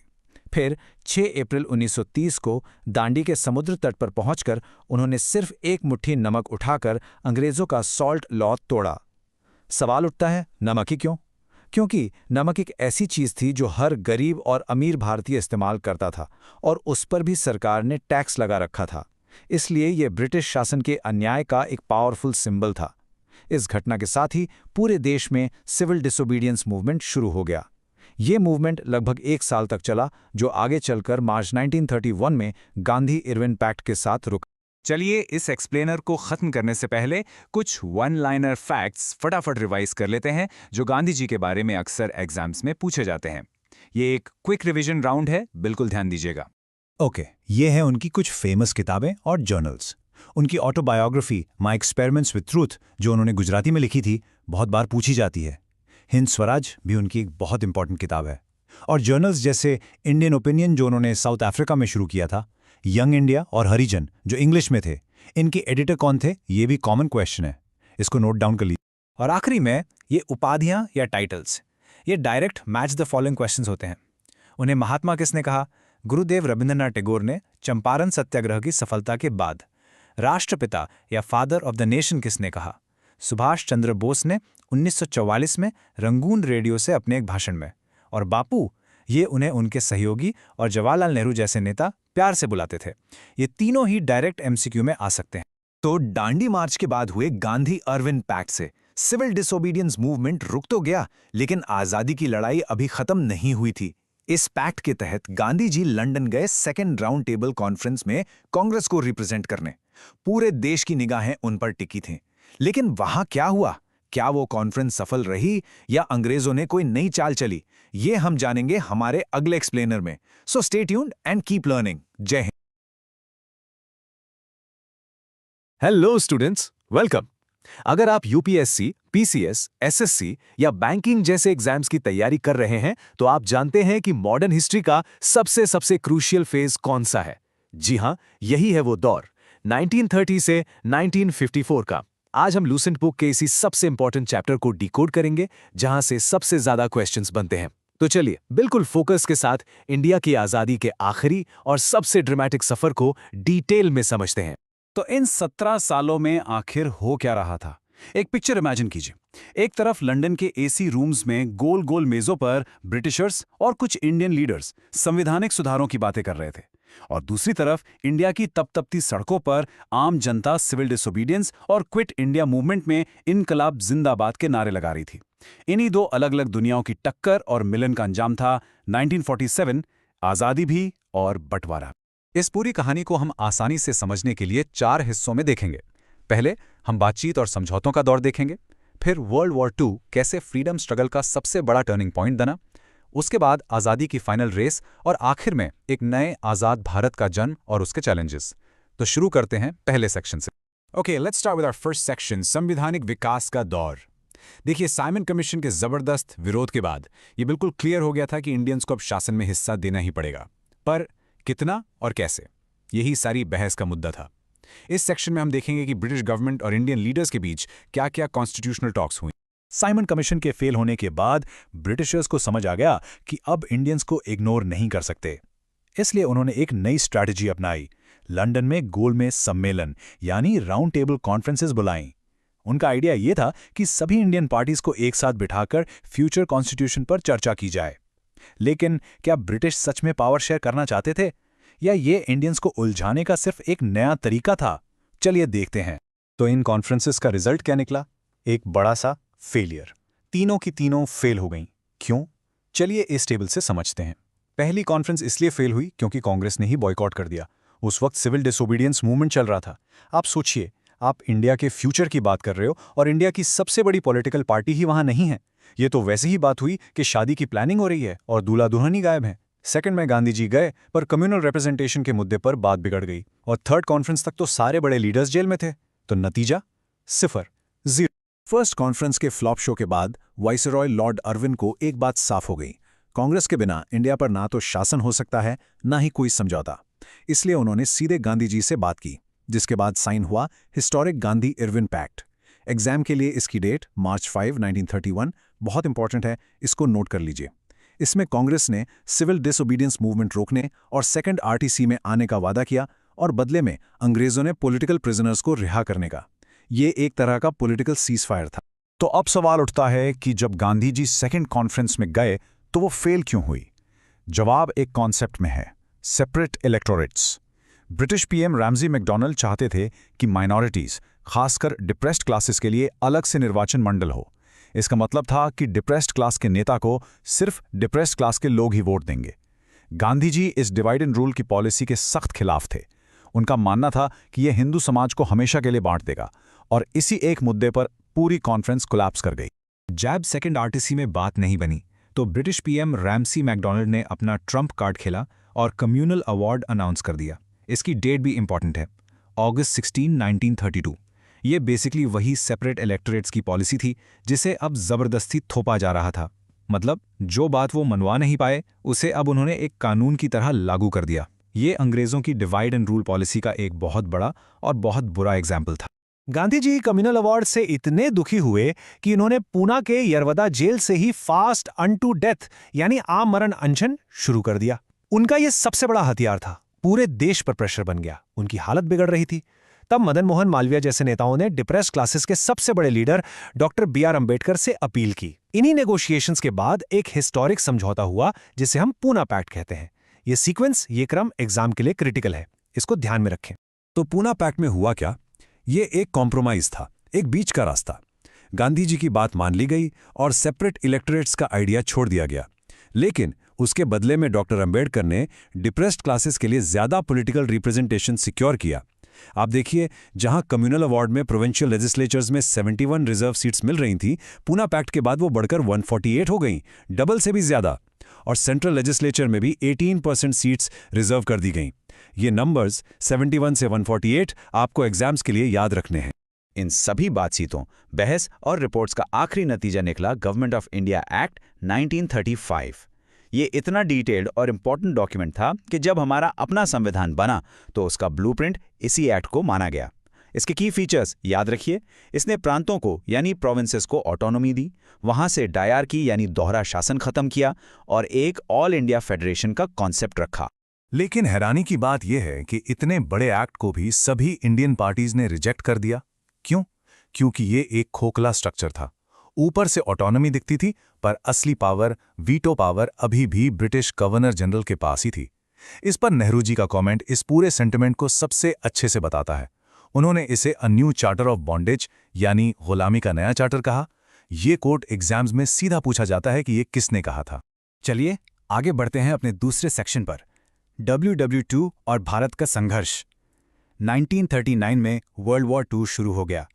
फिर 6 अप्रैल 1930 को दांडी के समुद्र तट पर पहुंचकर उन्होंने सिर्फ एक मुट्ठी नमक उठाकर अंग्रेजों का सॉल्ट लॉ तोड़ा। सवाल उठता है, नमक ही क्यों? क्योंकि नमक एक ऐसी चीज़ थी जो हर गरीब और अमीर भारतीय इस्तेमाल करता था और उस पर भी सरकार ने टैक्स लगा रखा था। इसलिए यह ब्रिटिश शासन के अन्याय का एक पावरफुल सिंबल था। इस घटना के साथ ही पूरे देश में सिविल डिसोबीडियंस मूवमेंट शुरू हो गया। ये मूवमेंट लगभग 1 साल तक चला, जो आगे चलकर मार्च 1931 में गांधी-इरविन पैक्ट के साथ रुका। चलिए इस एक्सप्लेनर को खत्म करने से पहले कुछ वन लाइनर फैक्ट्स फटाफट रिवाइज कर लेते हैं जो गांधी जी के बारे में अक्सर एग्जाम्स में पूछे जाते हैं। ये एक क्विक रिवीजन राउंड है, बिल्कुल ध्यान दीजिएगा। ओके, ये हैं उनकी कुछ फेमस किताबें और जर्नल्स। उनकी autobiography my experiments with truth, जो उन्होंने गुजराती में लिखी थी, बहुत बार पूछी जाती है। हिंद स्वराज भी उनकी एक बहुत इंपॉर्टेंट किताब है। और जर्नल्स जैसे इंडियन ओपिनियन, जो उन्होंने साउथ अफ्रीका में शुरू किया था, यंग इंडिया और हरिजन, जो इंग्लिश में थे। इनके एडिटर कौन थे, ये भी कॉमन क्वेश्चन है, इसको नोट डाउन कर लीजिए। और आखिरी में ये उपाधियां या टाइटल्स, ये direct match the following questions होते हैं। उन्हें महात्मा किसने कहा? गुरुदेव रविंद्रनाथ टैगोर ने चंपारण सत्याग्रह की सफलता के बाद। राष्ट्रपिता या फादर ऑफ द नेशन किसने कहा? सुभाष चंद्र बोस ने 1944 में रंगून रेडियो से अपने एक भाषण में। और बापू, ये उन्हें उनके सहयोगी और जवाहरलाल नेहरू जैसे नेता प्यार से बुलाते थे। ये तीनों ही डायरेक्ट एमसीक्यू में आ सकते हैं। तो दांडी मार्च के बाद हुए गांधी-इरविन पैक्ट से सिविल डिसोबीडियंस मूवमेंट रुक तो गया, लेकिन आजादी की लड़ाई अभी खत्म नहीं हुई थी। इस पैक्ट के तहत गांधी जी लंदन गए सेकेंड राउंड टेबल कॉन्फ्रेंस में कांग्रेस को रिप्रेजेंट करने। पूरे देश की निगाहें उन पर टिकी थीं। लेकिन वहां क्या हुआ? क्या वो कॉन्फ्रेंस सफल रही या अंग्रेजों ने कोई नई चाल चली? ये हम जानेंगे हमारे अगले एक्सप्लेनर में। So stay tuned and keep learning. जय हिंद। Hello students, welcome. अगर आप यूपीएससी, पीसीएस, एसएससी या बैंकिंग जैसे एग्जाम्स की तैयारी कर रहे हैं तो आप जानते हैं कि मॉडर्न हिस्ट्री का सबसे क्रूशियल फेज कौन सा है। जी हां, यही है वो दौर 1930 से 1954 का। आज हम लूसेंट बुक के इसी सबसे इंपॉर्टेंट चैप्टर को डिकोड करेंगे जहां से सबसे ज्यादा क्वेश्चंस बनते हैं। तो चलिए बिल्कुल फोकस के साथ इंडिया की आजादी के आखिरी और सबसे ड्रामेटिक सफर को डिटेल में समझते हैं। तो इन 17 सालों में आखिर हो क्या रहा था? एक पिक्चर इमेजिन कीजिए। एक तरफ लंदन के एसी रूम्स में गोल गोल मेजों पर ब्रिटिशर्स और कुछ इंडियन लीडर्स संवैधानिक सुधारों की बातें कर रहे थे, और दूसरी तरफ इंडिया की तपतपती सड़कों पर आम जनता सिविल डिसोबीडियंस और क्विट इंडिया मूवमेंट में इनकलाब जिंदाबाद के नारे लगा रही थी। इन्हीं दो अलग अलग दुनियाओं की टक्कर और मिलन का अंजाम था 1947, आजादी भी और बंटवारा। इस पूरी कहानी को हम आसानी से समझने के लिए 4 हिस्सों में देखेंगे। पहले हम बातचीत और समझौतों का दौर देखेंगे, फिर वर्ल्ड वॉर 2 कैसे फ्रीडम स्ट्रगल का सबसे बड़ा टर्निंग पॉइंट बना, उसके बाद आज़ादी की फाइनल रेस, और आखिर में एक नए आज़ाद भारत का जन्म और उसके चैलेंजेस। तो शुरू करते हैं पहले सेक्शन से। Okay, let's start with our first section, संवैधानिक विकास का दौर। देखिए, साइमन कमीशन के जबरदस्त विरोध के बाद ये बिल्कुल क्लियर हो गया था कि इंडियंस को अब शासन में हिस्सा देना ही पड़ेगा, पर कितना और कैसे, यही सारी बहस का मुद्दा था। इस सेक्शन में हम देखेंगे कि ब्रिटिश गवर्नमेंट और इंडियन लीडर्स के बीच क्या क्या कॉन्स्टिट्यूशनल टॉक्स हुई। साइमन कमीशन के फेल होने के बाद ब्रिटिशर्स को समझ आ गया कि अब इंडियंस को इग्नोर नहीं कर सकते, इसलिए उन्होंने एक नई स्ट्रैटेजी अपनाई। लंदन में गोलमेज सम्मेलन यानी राउंड टेबल कॉन्फ्रेंसेस बुलाईं। उनका आइडिया ये था कि सभी इंडियन पार्टीज को एक साथ बिठाकर फ्यूचर कॉन्स्टिट्यूशन पर चर्चा की जाए। लेकिन क्या ब्रिटिश सच में पावर शेयर करना चाहते थे, या ये इंडियंस को उलझाने का सिर्फ एक नया तरीका था? चलिए देखते हैं। तो इन कॉन्फ्रेंसेस का रिजल्ट क्या निकला? एक बड़ा सा फेलियर। तीनों की तीनों फेल हो गईं। क्यों? चलिए इस टेबल से समझते हैं। पहली कॉन्फ्रेंस इसलिए फेल हुई क्योंकि कांग्रेस ने ही बॉयकॉट कर दिया। उस वक्त सिविल डिसोबीडियंस मूवमेंट चल रहा था। आप सोचिए, आप इंडिया के फ्यूचर की बात कर रहे हो और इंडिया की सबसे बड़ी पॉलिटिकल पार्टी ही वहां नहीं है। ये तो वैसे ही बात हुई कि शादी की प्लानिंग हो रही है और दूल्हा दुल्हन ही गायब है। सेकंड में गांधी जी गए, पर कम्युनल रिप्रेजेंटेशन के मुद्दे पर बात बिगड़ गई, और थर्ड कॉन्फ्रेंस तक तो सारे बड़े लीडर्स जेल में थे। तो नतीजा 0, 0। फर्स्ट कॉन्फ्रेंस के फ्लॉप शो के बाद वाइसरॉय लॉर्ड अर्विन को एक बात साफ हो गई, कांग्रेस के बिना इंडिया पर ना तो शासन हो सकता है, ना ही कोई समझौता। इसलिए उन्होंने सीधे गांधी जी से बात की, जिसके बाद साइन हुआ historic Gandhi Irwin pact. Exam के लिए इसकी डेट मार्च 5, 1931 बहुत इंपॉर्टेंट है, इसको नोट कर लीजिए। इसमें कांग्रेस ने सिविल डिसोबीडियंस मूवमेंट रोकने और सेकंड आरटीसी में आने का वादा किया, और बदले में अंग्रेजों ने पॉलिटिकल प्रिजनर्स को रिहा करने का। ये एक तरह का पॉलिटिकल सीजफायर था। तो अब सवाल उठता है कि जब गांधी जी सेकेंड कॉन्फ्रेंस में गए तो वो फेल क्यों हुई? जवाब एक कॉन्सेप्ट में है, separate electorates. British PM Ramsay MacDonald चाहते थे कि माइनॉरिटीज, खासकर डिप्रेस्ड क्लासेस के लिए अलग से निर्वाचन मंडल हो। इसका मतलब था कि डिप्रेस्ड क्लास के नेता को सिर्फ डिप्रेस्ड क्लास के लोग ही वोट देंगे। गांधी जी इस डिवाइड एंड रूल की पॉलिसी के सख्त खिलाफ थे। उनका मानना था कि यह हिंदू समाज को हमेशा के लिए बांट देगा, और इसी एक मुद्दे पर पूरी कॉन्फ्रेंस कोलैप्स कर गई। जैब सेकेंड आरटीसी में बात नहीं बनी तो ब्रिटिश पीएम रैमसी मैकडॉनल्ड ने अपना ट्रम्प कार्ड खेला और कम्युनल अवार्ड अनाउंस कर दिया। इसकी डेट भी इंपॉर्टेंट है, अगस्त 16, 1932। ये बेसिकली वही सेपरेट इलेक्टोरेट्स की पॉलिसी थी जिसे अब जबरदस्ती थोपा जा रहा था। मतलब जो बात वो मनवा नहीं पाए उसे अब उन्होंने एक कानून की तरह लागू कर दिया। ये अंग्रेजों की डिवाइड एंड रूल पॉलिसी का एक बहुत बड़ा और बहुत बुरा एग्जाम्पल था। गांधी जी कम्युनल अवार्ड से इतने दुखी हुए कि उन्होंने पूना के यरवदा जेल से ही फास्ट अनटू डेथ यानी आमरण अनशन शुरू कर दिया। उनका यह सबसे बड़ा हथियार था। पूरे देश पर प्रेशर बन गया, उनकी हालत बिगड़ रही थी। तब मदन मोहन मालवीय जैसे नेताओं ने डिप्रेस्ड क्लासेस के सबसे बड़े लीडर डॉक्टर BR अम्बेडकर से अपील की। इन्हीं नेगोशिएशंस के बाद एक हिस्टोरिक समझौता हुआ जिसे हम पूना पैक्ट कहते हैं। ये सीक्वेंस, ये क्रम एग्जाम के लिए क्रिटिकल है, इसको ध्यान में रखें। तो पूना पैक्ट में हुआ क्या? ये एक कॉम्प्रोमाइज था, एक बीच का रास्ता। गांधी जी की बात मान ली गई और सेपरेट इलेक्टोरेट्स का आइडिया छोड़ दिया गया। लेकिन उसके बदले में डॉक्टर अंबेडकर ने डिप्रेस्ड क्लासेस के लिए ज़्यादा पॉलिटिकल रिप्रेजेंटेशन सिक्योर किया। आप देखिए, जहां कम्युनल अवार्ड में प्रोविंशियल लेजिस्लेचर्स में 71 रिजर्व सीट्स मिल रही थी, पूना पैक्ट के बाद वो बढ़कर 148 हो गईं, डबल से भी ज़्यादा। और सेंट्रल लेजिस्लेचर में भी 18% सीट्स रिजर्व कर दी गईं। ये नंबर्स 71 से 148 आपको एग्जाम्स के लिए याद रखने हैं। इन सभी बातचीतों, बहस और रिपोर्ट्स का आखिरी नतीजा निकला गवर्नमेंट ऑफ इंडिया एक्ट 1935। ये इतना डिटेल्ड और इम्पोर्टेंट डॉक्यूमेंट था कि जब हमारा अपना संविधान बना तो उसका ब्लूप्रिंट इसी एक्ट को माना गया। इसके की फीचर्स याद रखिए। इसने प्रांतों को यानी प्रोविंसेस को ऑटोनॉमी दी, वहां से डायरकी यानी दोहरा शासन खत्म किया और एक ऑल इंडिया फेडरेशन का कॉन्सेप्ट रखा। लेकिन हैरानी की बात यह है कि इतने बड़े एक्ट को भी सभी इंडियन पार्टीज ने रिजेक्ट कर दिया। क्यों? क्योंकि ये एक खोखला स्ट्रक्चर था। ऊपर से ऑटोनॉमी दिखती थी, पर असली पावर, वीटो पावर अभी भी ब्रिटिश गवर्नर जनरल के पास ही थी। इस पर नेहरू जी का कमेंट इस पूरे सेंटिमेंट को सबसे अच्छे से बताता है। उन्होंने इसे a new charter of bondage यानी गुलामी का नया चार्टर कहा। ये कोट एग्जाम्स में सीधा पूछा जाता है कि ये किसने कहा था। चलिए आगे बढ़ते हैं अपने दूसरे सेक्शन पर, WW2 और भारत का संघर्ष। 1939 में वर्ल्ड वॉर II शुरू हो गया।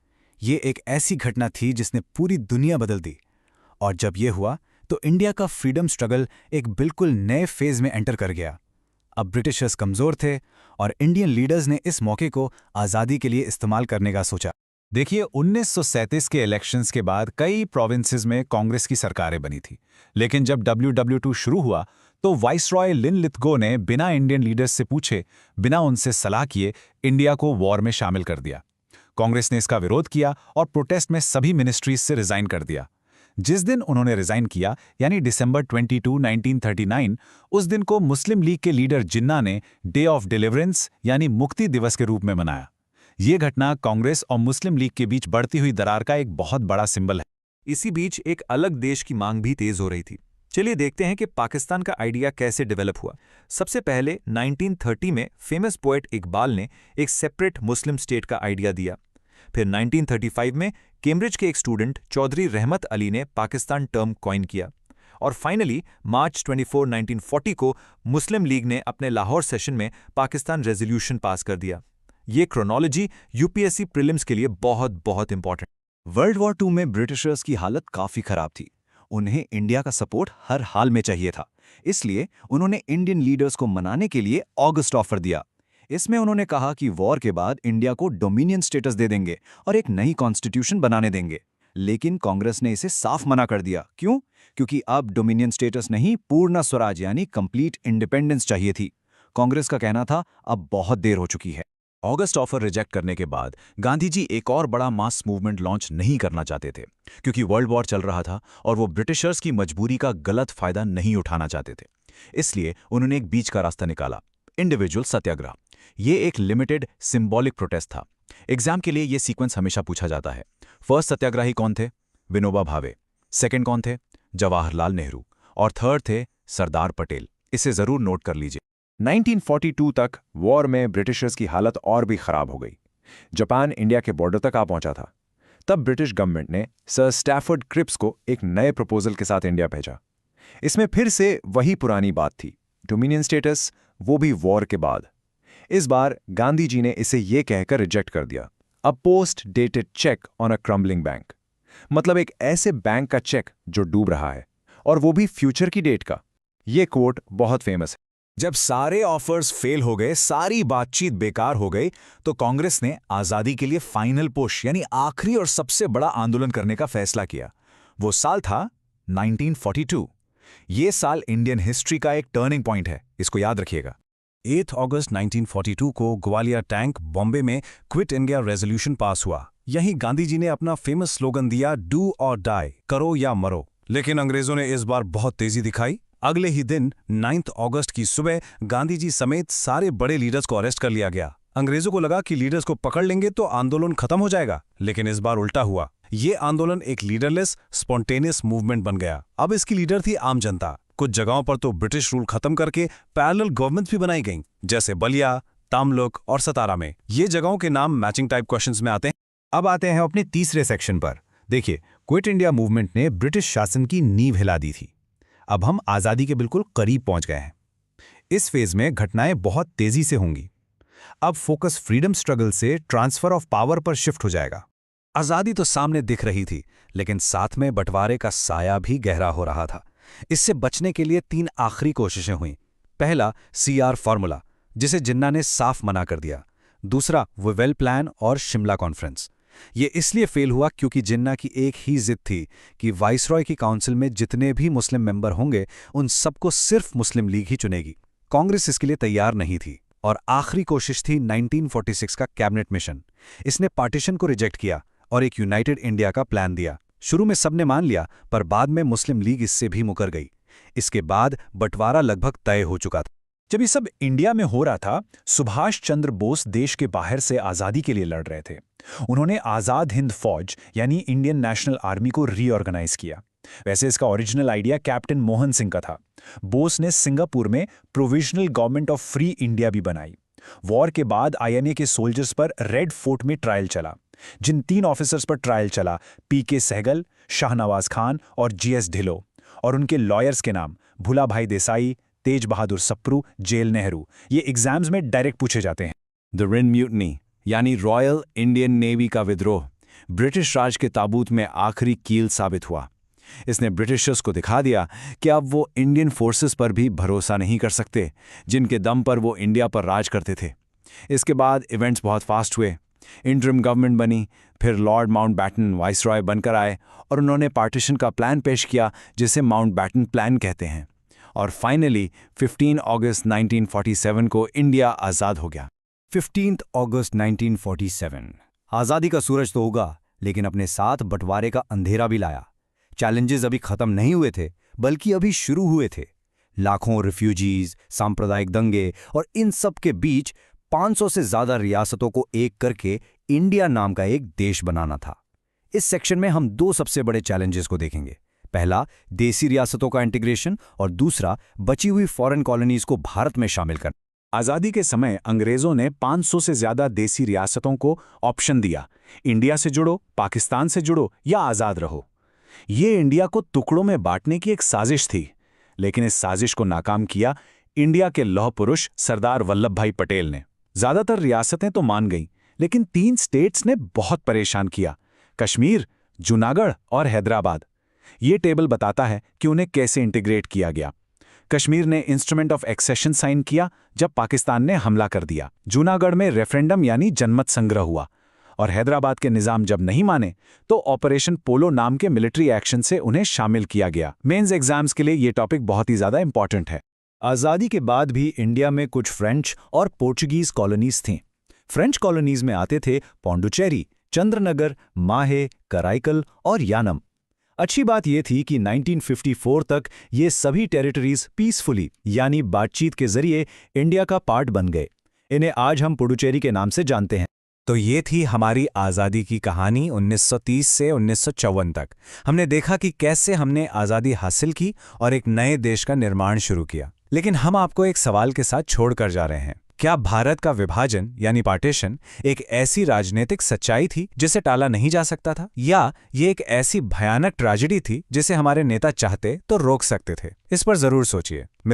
ये एक ऐसी घटना थी जिसने पूरी दुनिया बदल दी। और जब ये हुआ तो इंडिया का फ्रीडम स्ट्रगल एक बिल्कुल नए फेज में एंटर कर गया। अब ब्रिटिशर्स कमज़ोर थे और इंडियन लीडर्स ने इस मौके को आज़ादी के लिए इस्तेमाल करने का सोचा। देखिए, 1937 के इलेक्शंस के बाद कई प्रोविंसेस में कांग्रेस की सरकारें बनी थी। लेकिन जब WW2 शुरू हुआ तो वाइसरॉय लिनलिथगो ने बिना इंडियन लीडर्स से पूछे, बिना उनसे सलाह किए इंडिया को वॉर में शामिल कर दिया। कांग्रेस ने इसका विरोध किया और प्रोटेस्ट में सभी मिनिस्ट्रीज से रिजाइन कर दिया। जिस दिन उन्होंने रिजाइन किया, यानी दिसंबर 22, 1939, उस दिन को मुस्लिम लीग के लीडर जिन्ना ने डे ऑफ डिलीवरेंस यानी मुक्ति दिवस के रूप में मनाया। ये घटना कांग्रेस और मुस्लिम लीग के बीच बढ़ती हुई दरार का एक बहुत बड़ा सिंबल है। इसी बीच एक अलग देश की मांग भी तेज हो रही थी। चलिए देखते हैं कि पाकिस्तान का आइडिया कैसे डेवलप हुआ। सबसे पहले 1930 में फेमस पोएट इकबाल ने एक सेपरेट मुस्लिम स्टेट का आइडिया दिया। फिर 1935 में कैम्ब्रिज के एक स्टूडेंट चौधरी रहमत अली ने पाकिस्तान टर्म कॉइन किया। और फाइनली मार्च 24, 1940 को मुस्लिम लीग ने अपने लाहौर सेशन में पाकिस्तान रेजोल्यूशन पास कर दिया। ये क्रोनोलॉजी यूपीएससी प्रीलिम्स के लिए बहुत बहुत इंपॉर्टेंट। वर्ल्ड वॉर II में ब्रिटिशर्स की हालत काफी खराब थी। उन्हें इंडिया का सपोर्ट हर हाल में चाहिए था। इसलिए उन्होंने इंडियन लीडर्स को मनाने के लिए ऑगस्ट ऑफर दिया। इसमें उन्होंने कहा कि वॉर के बाद इंडिया को डोमिनियन स्टेटस दे देंगे और एक नई कॉन्स्टिट्यूशन बनाने देंगे। लेकिन कांग्रेस ने इसे साफ मना कर दिया। क्यों? क्योंकि अब डोमिनियन स्टेटस नहीं, पूर्ण स्वराज यानी कंप्लीट इंडिपेंडेंस चाहिए थी। कांग्रेस का कहना था अब बहुत देर हो चुकी है। ऑगस्ट ऑफर रिजेक्ट करने के बाद गांधी जी एक और बड़ा मास मूवमेंट लॉन्च नहीं करना चाहते थे, क्योंकि वर्ल्ड वॉर चल रहा था और वो ब्रिटिशर्स की मजबूरी का गलत फायदा नहीं उठाना चाहते थे। इसलिए उन्होंने एक बीच का रास्ता निकाला, इंडिविजुअल सत्याग्रह। ये एक लिमिटेड सिंबॉलिक प्रोटेस्ट था। एग्जाम के लिए ये सीक्वेंस हमेशा पूछा जाता है। फर्स्ट सत्याग्रही कौन थे? विनोबा भावे। सेकंड कौन थे? जवाहरलाल नेहरू। और थर्ड थे सरदार पटेल। इसे जरूर नोट कर लीजिए। 1942 तक वॉर में ब्रिटिशर्स की हालत और भी खराब हो गई। जापान इंडिया के बॉर्डर तक आ पहुंचा था। तब ब्रिटिश गवर्नमेंट ने सर स्टैफर्ड क्रिप्स को एक नए प्रपोजल के साथ इंडिया भेजा। इसमें फिर से वही पुरानी बात थी, डोमिनियन स्टेटस, वो भी वॉर के बाद। इस बार गांधी जी ने इसे ये कहकर रिजेक्ट कर दिया, अ post dated cheque on a crumbling bank. मतलब एक ऐसे बैंक का चेक जो डूब रहा है, और वो भी फ्यूचर की डेट का। ये कोट बहुत फेमस है। जब सारे ऑफर्स फेल हो गए, सारी बातचीत बेकार हो गई, तो कांग्रेस ने आजादी के लिए फाइनल पुश यानी आखिरी और सबसे बड़ा आंदोलन करने का फैसला किया। वो साल था 1942। ये साल इंडियन हिस्ट्री का एक टर्निंग पॉइंट है, इसको याद रखिएगा। 8 अगस्त 1942 को ग्वालियर टैंक बॉम्बे में क्विट इंडिया रेजोल्यूशन पास हुआ। यहीं गांधी जी ने अपना फेमस स्लोगन दिया, डू और डाई, करो या मरो। लेकिन अंग्रेजों ने इस बार बहुत तेजी दिखाई। अगले ही दिन 9 अगस्त की सुबह गांधी जी समेत सारे बड़े लीडर्स को अरेस्ट कर लिया गया। अंग्रेजों को लगा कि लीडर्स को पकड़ लेंगे तो आंदोलन खत्म हो जाएगा, लेकिन इस बार उल्टा हुआ। ये आंदोलन एक लीडरलेस स्पॉन्टेनियस मूवमेंट बन गया। अब इसकी लीडर थी आम जनता। कुछ जगहों पर तो ब्रिटिश रूल खत्म करके पैरेलल गवर्नमेंट्स भी बनाई गईं, जैसे बलिया, तामलुक और सतारा में। ये जगहों के नाम मैचिंग टाइप क्वेश्चंस में आते हैं। अब आते हैं अपने तीसरे सेक्शन पर, देखिए, क्विट इंडिया मूवमेंट ने ब्रिटिश शासन की नींव हिला दी थी। अब हम आज़ादी के बिल्कुल करीब पहुंच गए हैं। इस फेज में घटनाएं बहुत तेजी से होंगी। अब फोकस फ्रीडम स्ट्रगल से ट्रांसफर ऑफ पावर पर शिफ्ट हो जाएगा। आज़ादी तो सामने दिख रही थी, लेकिन साथ में बंटवारे का साया भी गहरा हो रहा था। इससे बचने के लिए 3 आखिरी कोशिशें हुईं। पहला, CR फॉर्मूला, जिसे जिन्ना ने साफ मना कर दिया। दूसरा, विवेल प्लान और शिमला कॉन्फ्रेंस। ये इसलिए फेल हुआ क्योंकि जिन्ना की एक ही जिद थी कि वाइसरॉय की काउंसिल में जितने भी मुस्लिम मेंबर होंगे उन सबको सिर्फ मुस्लिम लीग ही चुनेगी। कांग्रेस इसके लिए तैयार नहीं थी। और आखिरी कोशिश थी 1946 का कैबिनेट मिशन। इसने पार्टीशन को रिजेक्ट किया और एक यूनाइटेड इंडिया का प्लान दिया। शुरू में सबने मान लिया, पर बाद में मुस्लिम लीग इससे भी मुकर गई। इसके बाद बंटवारा लगभग तय हो चुका था। जब ये सब इंडिया में हो रहा था, सुभाष चंद्र बोस देश के बाहर से आज़ादी के लिए लड़ रहे थे। उन्होंने आज़ाद हिंद फौज यानी इंडियन नेशनल आर्मी को रीऑर्गेनाइज किया। वैसे इसका original idea captain Mohan Singh का था। बोस ने सिंगापुर में provisional government of free India भी बनाई। वॉर के बाद INA के सोल्जर्स पर रेड फोर्ट में ट्रायल चला। जिन 3 ऑफिसर्स पर ट्रायल चला, PK सहगल, शाहनवाज खान और GS ढिल्लों, और उनके लॉयर्स के नाम भुला भाई देसाई, तेज बहादुर सप्रू, जेल नेहरू, ये एग्जाम्स में डायरेक्ट पूछे जाते हैं। द रिन म्यूटनी यानी रॉयल इंडियन नेवी का विद्रोह ब्रिटिश राज के ताबूत में आखिरी कील साबित हुआ। इसने ब्रिटिशर्स को दिखा दिया कि अब वो इंडियन फोर्सेस पर भी भरोसा नहीं कर सकते, जिनके दम पर वो इंडिया पर राज करते थे। इसके बाद इवेंट्स बहुत फास्ट हुए। इंटरिम गवर्नमेंट बनी, फिर लॉर्ड माउंटबैटन वाइसरॉय बनकर आए और उन्होंने पार्टीशन का प्लान पेश किया, जिसे माउंटबैटन प्लान कहते हैं। और फाइनली 15 अगस्त 1947 को इंडिया आज़ाद हो गया। 15 अगस्त 1947 आज़ादी का सूरज तो उगा, लेकिन अपने साथ बंटवारे का अंधेरा भी लाया। चैलेंजेस अभी खत्म नहीं हुए थे, बल्कि अभी शुरू हुए थे। लाखों रिफ्यूजीज, सांप्रदायिक दंगे और इन सब के बीच 500 से ज्यादा रियासतों को एक करके इंडिया नाम का एक देश बनाना था। इस सेक्शन में हम 2 सबसे बड़े चैलेंजेस को देखेंगे। पहला, देसी रियासतों का इंटीग्रेशन, और दूसरा, बची हुई फॉरेन कॉलोनीज को भारत में शामिल करना। आज़ादी के समय अंग्रेजों ने 500 से ज्यादा देसी रियासतों को ऑप्शन दिया, इंडिया से जुड़ो, पाकिस्तान से जुड़ो या आज़ाद रहो। ये इंडिया को टुकड़ों में बांटने की एक साजिश थी, लेकिन इस साजिश को नाकाम किया इंडिया के लौह पुरुष सरदार वल्लभ भाई पटेल ने। ज्यादातर रियासतें तो मान गईं, लेकिन 3 स्टेट्स ने बहुत परेशान किया, कश्मीर, जूनागढ़ और हैदराबाद। ये टेबल बताता है कि उन्हें कैसे इंटीग्रेट किया गया। कश्मीर ने इंस्ट्रूमेंट ऑफ एक्सेशन साइन किया जब पाकिस्तान ने हमला कर दिया। जूनागढ़ में रेफरेंडम यानी जनमत संग्रह हुआ, और हैदराबाद के निजाम जब नहीं माने तो ऑपरेशन पोलो नाम के मिलिट्री एक्शन से उन्हें शामिल किया गया। मेंस एग्जाम्स के लिए ये टॉपिक बहुत ही ज्यादा इंपॉर्टेंट है। आज़ादी के बाद भी इंडिया में कुछ फ्रेंच और पोर्चुगीज कॉलोनीज थीं। फ्रेंच कॉलोनीज में आते थे पौंडुचेरी, चंद्रनगर, माहे, कराईकल और यानम। अच्छी बात यह थी कि 1954 तक ये सभी टेरिटरीज पीसफुली यानी बातचीत के जरिए इंडिया का पार्ट बन गए। इन्हें आज हम पुडुचेरी के नाम से जानते हैं। तो ये थी हमारी आज़ादी की कहानी 1930 से 1954 तक। हमने देखा कि कैसे हमने आज़ादी हासिल की और एक नए देश का निर्माण शुरू किया। लेकिन हम आपको एक सवाल के साथ छोड़कर जा रहे हैं। क्या भारत का विभाजन यानी पार्टीशन एक ऐसी राजनीतिक सच्चाई थी जिसे टाला नहीं जा सकता था, या ये एक ऐसी भयानक ट्रेजेडी थी जिसे हमारे नेता चाहते तो रोक सकते थे? इस पर जरूर सोचिए।